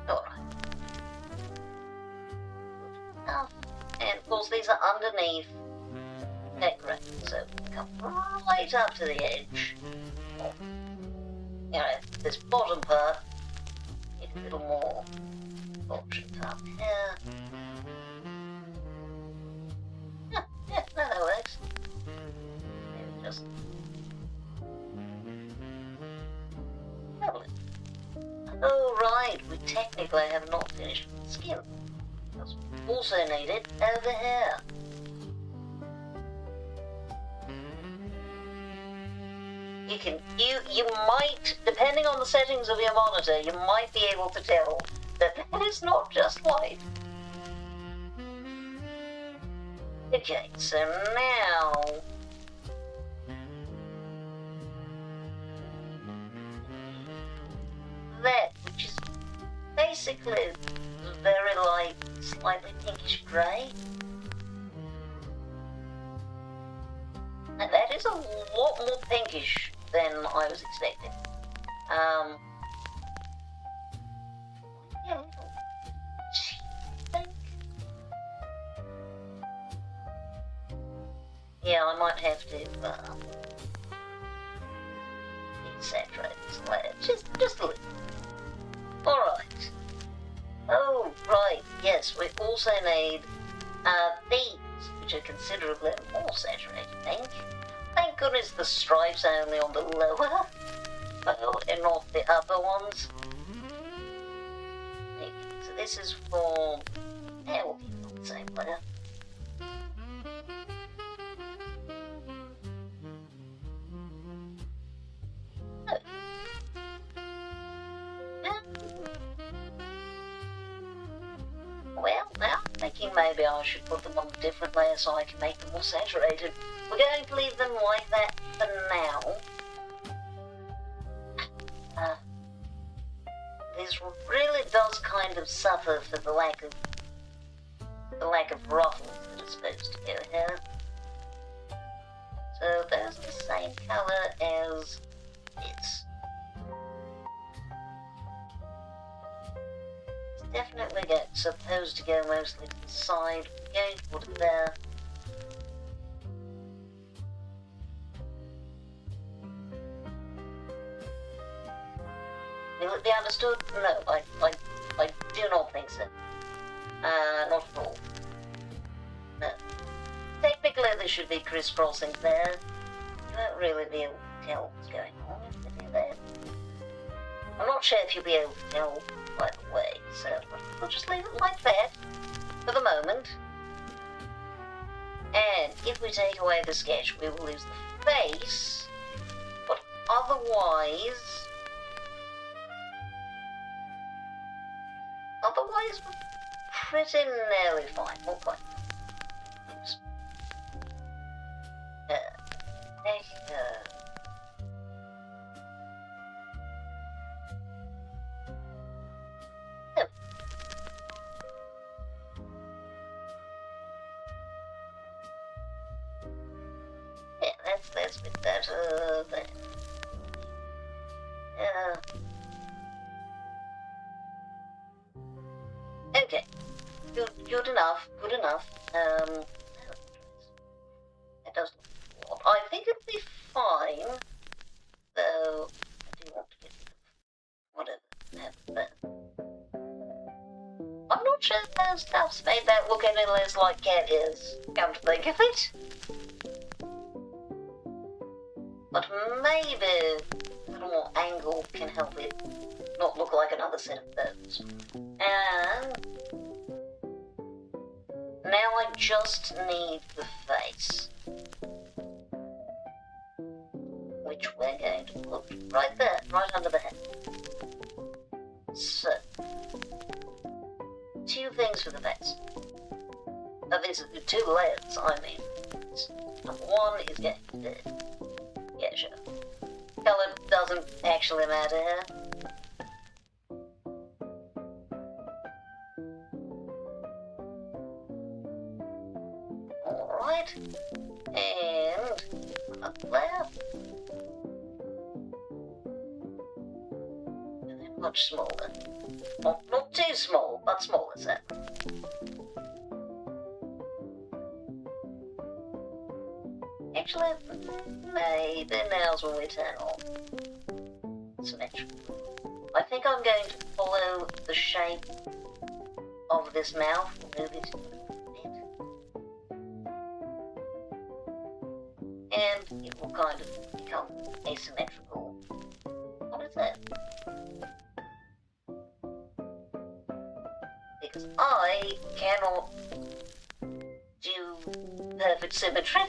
Alright. And of course these are underneath decorated, so come right up to the edge. You know, this bottom part, need a little more options up here. Yeah, that works. Maybe just lovely. Oh right, we technically have not finished with the skin. Because we also need it over here. You might, depending on the settings of your monitor, you might be able to tell that that is not just white. Okay, so now that, which is basically very light, slightly pinkish grey. And that is a lot more pinkish than I was expecting. Yeah, yeah, I might have to saturate this layer just a little. Alright. Oh, right, yes, we also need these, which are considerably more saturated pink. Thank goodness the stripes are only on the lower, and not the upper ones. Okay, so this is for, yeah, we'll keep it on the same layer. Well, now I'm thinking maybe I should put them on a different layer so I can make them more saturated. We're going to leave them like that for now. This really does kind of suffer for the lack of ruffles that are supposed to go here. So there's the same colour as this. Definitely supposed to go mostly to the side. We're going to put it there. Will it be understood? No, I do not think so. Not at all. No. Technically there should be crisscrossing there. You won't really be able to tell what's going on if they do that. I'm not sure if you'll be able to tell by the way, so we'll just leave it like that for the moment. And if we take away the sketch, we will lose the face, but otherwise we're pretty nearly fine. Not quite. Oops. That's a bit better than... Okay. Good enough. It does look odd. I think it'll be fine, though I do want to get rid of whatever. I'm not sure that stuff's made that look any less like cat ears, come to think of it. But maybe a little more angle can help it not look like another set of bones. And now I just need the face, which we're going to put right there, right under the head. So, 2 things for the face. These are 2 layers, I mean. Number 1 is going to be, yeah, sure. Colour doesn't actually matter here. Alright, and up there. And then much smaller. Not too small, but smaller, so. Actually, maybe now's when we turn on symmetrical. I think I'm going to follow the shape of this mouth, move it a bit, and it will kind of become asymmetrical on its own. Because I cannot do perfect symmetry.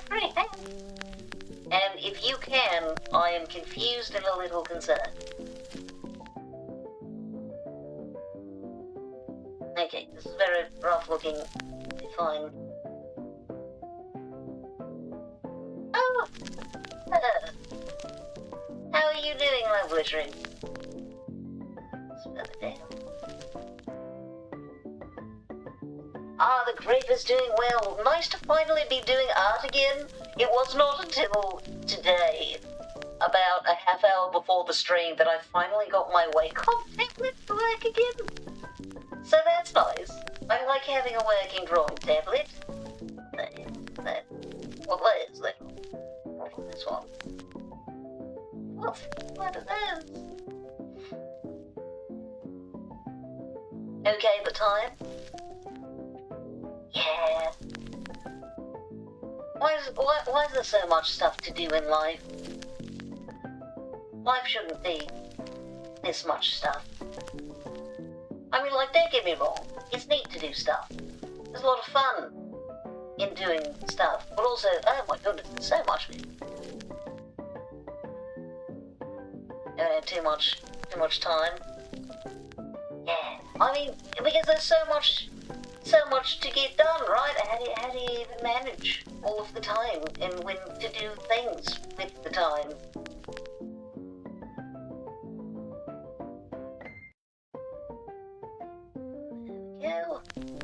And if you can, I am confused and a little concerned. Okay, this is very rough looking. Fine. Oh! How are you doing, lovely shrimp? It's further down. Ah, the grape is doing well. Nice to finally be doing art again. It was not until today, about a half hour before the stream, that I finally got my Wacom tablet to work again. So that's nice. I like having a working drawing tablet. What layers then? What on this one? What are those? Okay, the time. Yeah. Why is there so much stuff to do in life? Life shouldn't be this much stuff. I mean, like, don't get me wrong, it's neat to do stuff. There's a lot of fun in doing stuff, but also, oh my goodness, there's so much of it. Don't have too much time. Yeah, I mean, because there's so much to get done, right? How do you even manage all of the time and when to do things with the time? There we go.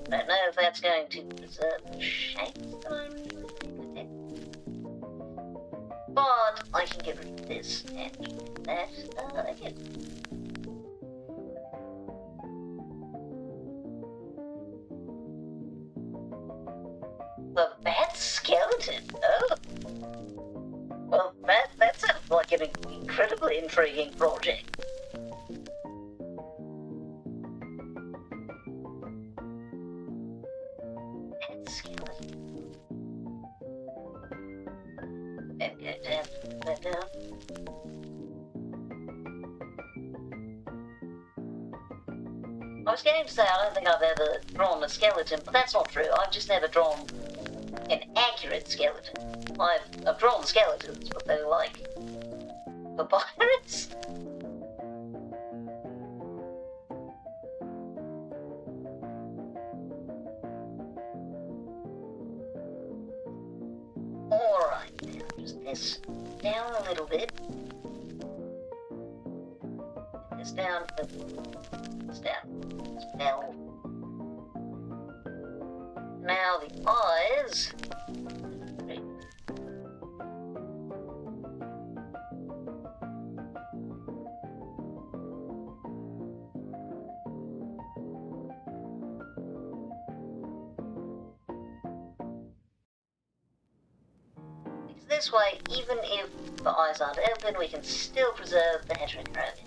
I don't know if that's going to preserve the shape that I'm using it. But I can get rid of this and that again. The bat skeleton? Oh. Well, that sounds like an incredibly intriguing project. Bat skeleton. I'm going to have to put that down. I was going to say I don't think I've ever drawn a skeleton, but that's not true. I've just never drawn an accurate skeleton. I've drawn skeletons, but they're like papyrus. Alright, now just this down a little bit. This down, this down, this down. Now the eyes. Because this way, even if the eyes aren't open, we can still preserve the heterochromy.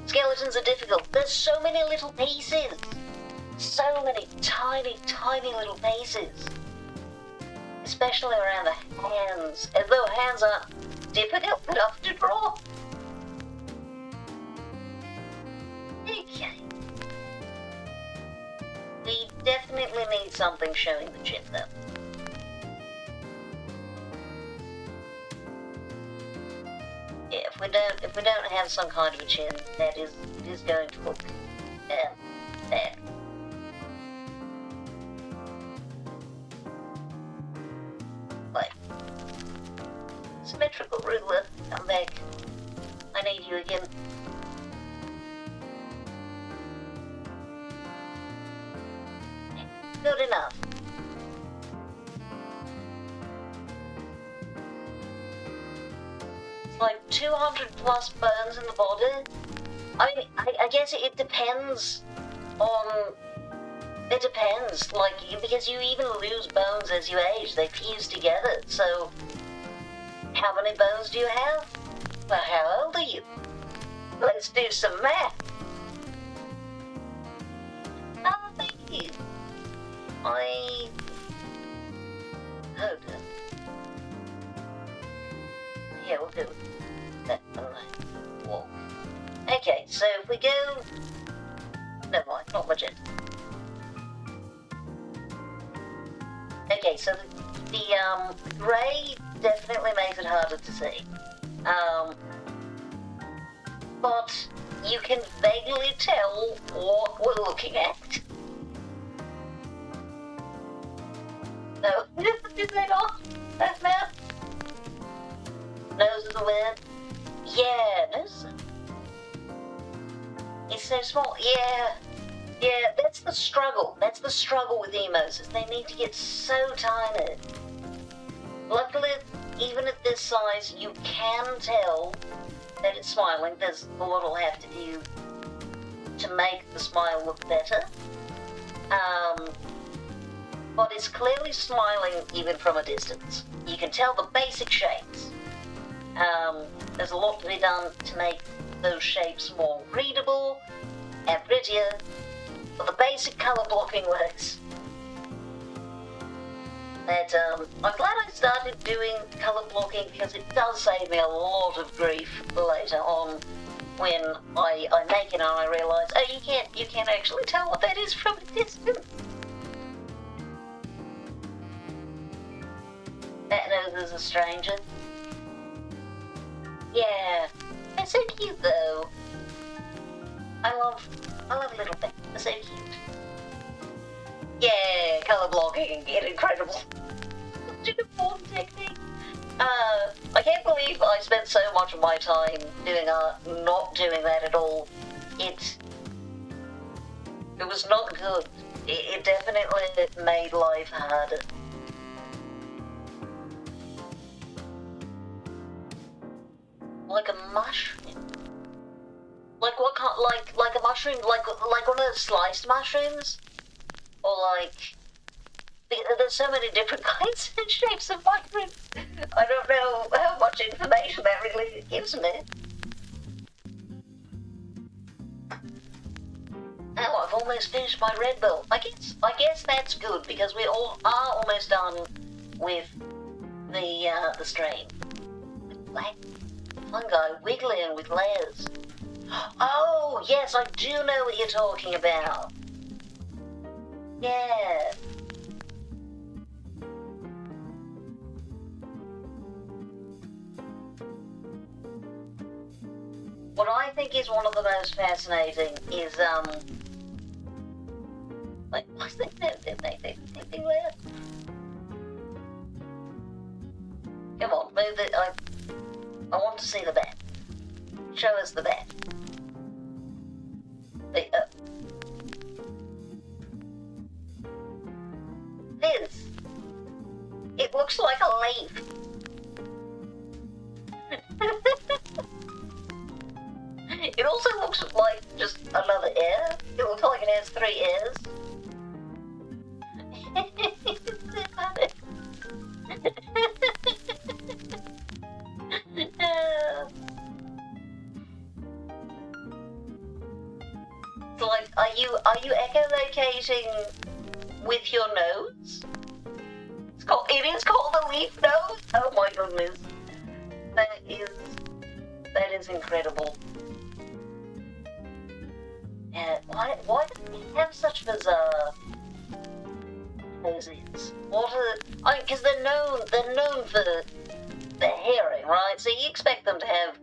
Skeletons are difficult. There's so many little pieces. So many tiny, tiny little pieces. Especially around the hands. As though hands aren't difficult enough to draw. we definitely need something showing the chin, though. Yeah, if we don't have some kind of a chin, that is going to look bad. Like, symmetrical ruler, come back. I need you again. Good enough. It's like 200 plus bones in the body. I mean, I guess it depends on... It depends, like, because you even lose bones as you age. They fuse together, so... How many bones do you have? Well, how old are you? Let's do some math. Oh, thank you. Hold on. Yeah, we'll do that on the wall. Okay, so if we go... Never mind, not legit. Okay, so the grey definitely makes it harder to see. But you can vaguely tell what we're looking at. No, is that off? That mouth? Nose is weird. Yeah, nose. It's so small. Yeah, that's the struggle. That's the struggle with emos, is they need to get so tiny. Luckily, even at this size, you can tell that it's smiling. There's a lot I'll have to do to make the smile look better. But it's clearly smiling even from a distance. You can tell the basic shapes. There's a lot to be done to make those shapes more readable and prettier, but the basic colour blocking works. But I'm glad I started doing colour blocking because it does save me a lot of grief later on when I make it and I realise, oh, you can't actually tell what that is from a distance. That nose is a stranger. Yeah, they're so cute though. I love little things. They're so cute. Yeah, colour blocking, get incredible. Such an important technique. I can't believe I spent so much of my time doing art not doing that at all. It was not good. It definitely made life harder. Like a mushroom. Like what kind? Like a mushroom? Like one of those sliced mushrooms? Or like... There's so many different kinds and shapes of mushrooms. I don't know how much information that really gives me. Oh, I've almost finished my red bull. I guess that's good because we all are almost done with the strain. Black fungi wiggling with layers. Oh, yes, I do know what you're talking about. Yeah. What I think is one of the most fascinating is, like, what's the thing there? Come on, move it. I want to see the bat. Show us the bat. This. It looks like a leaf. It also looks like just another ear. It looks like it has 3 ears. So like, are you echolocating with your nose? It is called a leaf nose? Oh my goodness. That is incredible. Why do we have such bizarre noses? What are... because they're known for their hearing, right? So you expect them to have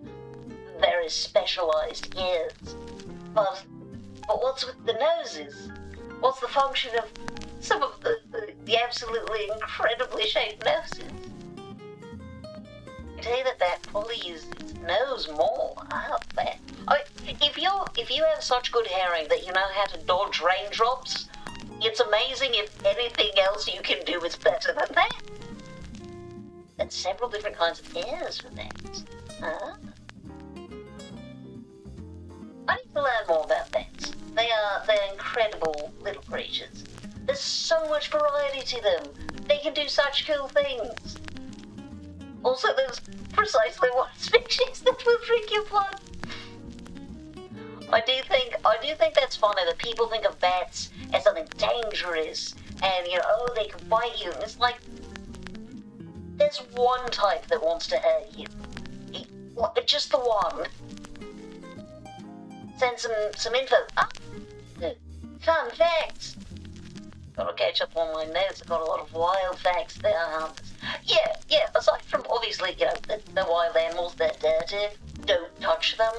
very specialized ears. But what's with the noses? What's the function of some of the absolutely incredibly shaped noses? I tell you that probably uses its nose more. I bet. If you have such good hearing that you know how to dodge raindrops, it's amazing if anything else you can do is better than that. There's several different kinds of ears for that. Huh? I need to learn more about bats. They're incredible little creatures. There's so much variety to them. They can do such cool things. Also, there's precisely one species that will drink your blood. I do think that's funny that people think of bats as something dangerous and, you know, oh, they can bite you. And it's like, there's one type that wants to hurt you. Just the one. Send some info. Fun facts. Gotta catch up on my notes. I've got a lot of wild facts there. Yeah, aside from, obviously, you know, the wild animals, they're dirty. Don't touch them.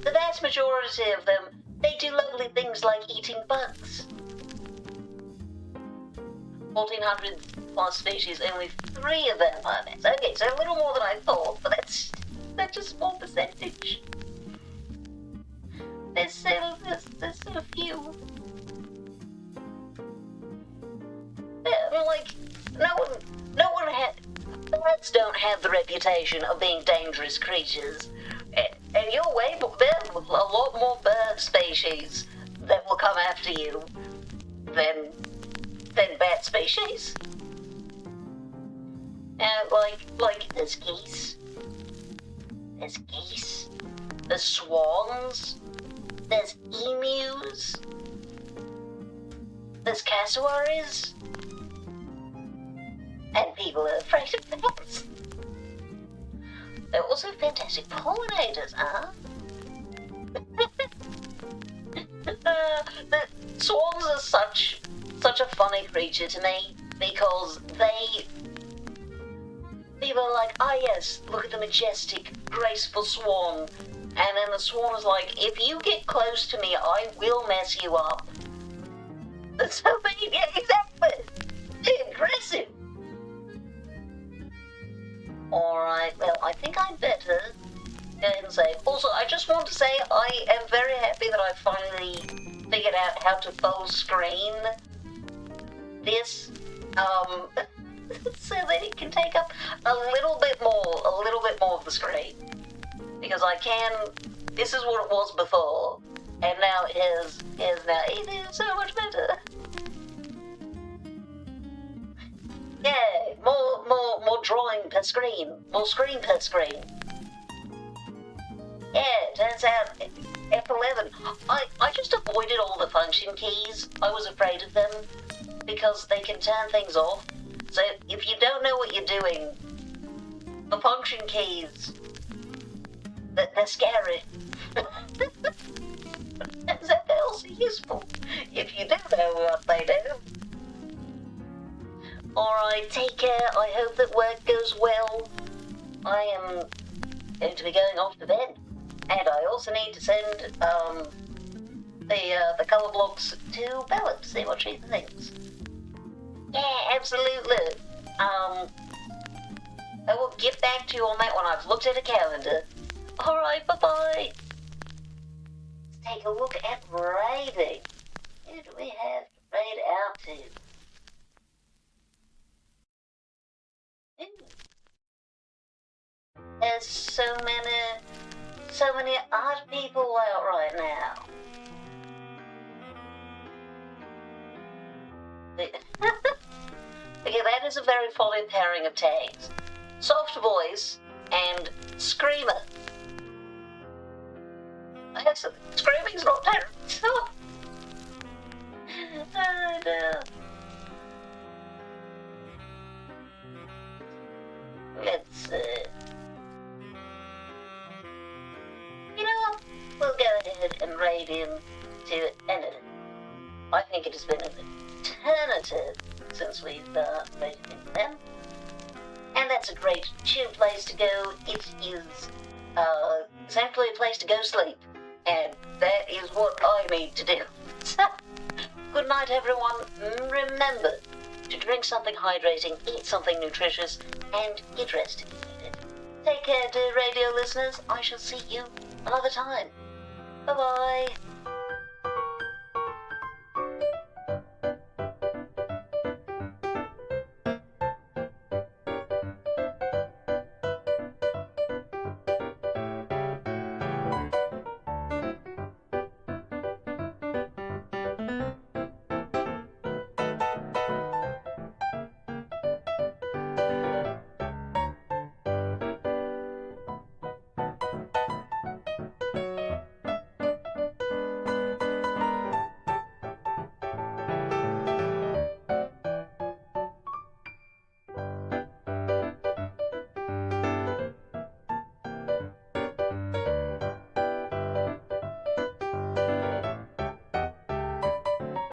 The vast majority of them, they do lovely things like eating bugs. 1,400 plus species, only 3 of them are bats. Okay, so a little more than I thought, but that's a small percentage. There's still a few. Like, no one had... Bats don't have the reputation of being dangerous creatures. And you're there's a lot more bird species that will come after you than bat species. Like there's geese. There's swans. There's emus. There's cassowaries. And people are afraid of bats. They're also fantastic pollinators, huh? The swans are such a funny creature to me because people are like, ah yes, look at the majestic, graceful swan. And then the swan is like, if you get close to me, I will mess you up. So, yeah, exactly. They're aggressive. Alright, well, I think I'd better go ahead and say. Also, I just want to say I am very happy that I finally figured out how to full screen this, so that it can take up a little bit more of the screen. Because this is what it was before, and now it is so much better. Yay, more drawing per screen, more screen per screen. Yeah, turns out F11, I just avoided all the function keys. I was afraid of them, because they can turn things off. So if you don't know what you're doing, the function keys, they're scary. They're also useful, if you do know what they do. Alright, take care. I hope that work goes well. I am going to be going off to bed. And I also need to send the colour blocks to Bella to see what she thinks. Yeah, absolutely. I will get back to you on that one. I've looked at a calendar. Alright, bye-bye. Let's take a look at raiding. Who do we have to raid out to? There's so many art people out right now. Okay, that is a very funny pairing of tags. Soft voice and screamer. Excellent. Screaming's not terrible. Oh no. Let's see. You know what? We'll go ahead and raid him to edit it. I think it has been an eternity since we've voted into them. And that's a great chill place to go. It is essentially a place to go sleep. And that is what I need to do. So, good night, everyone. Remember to drink something hydrating, eat something nutritious, and get rest if you need it. Take care, dear radio listeners. I shall see you another time. Bye-bye.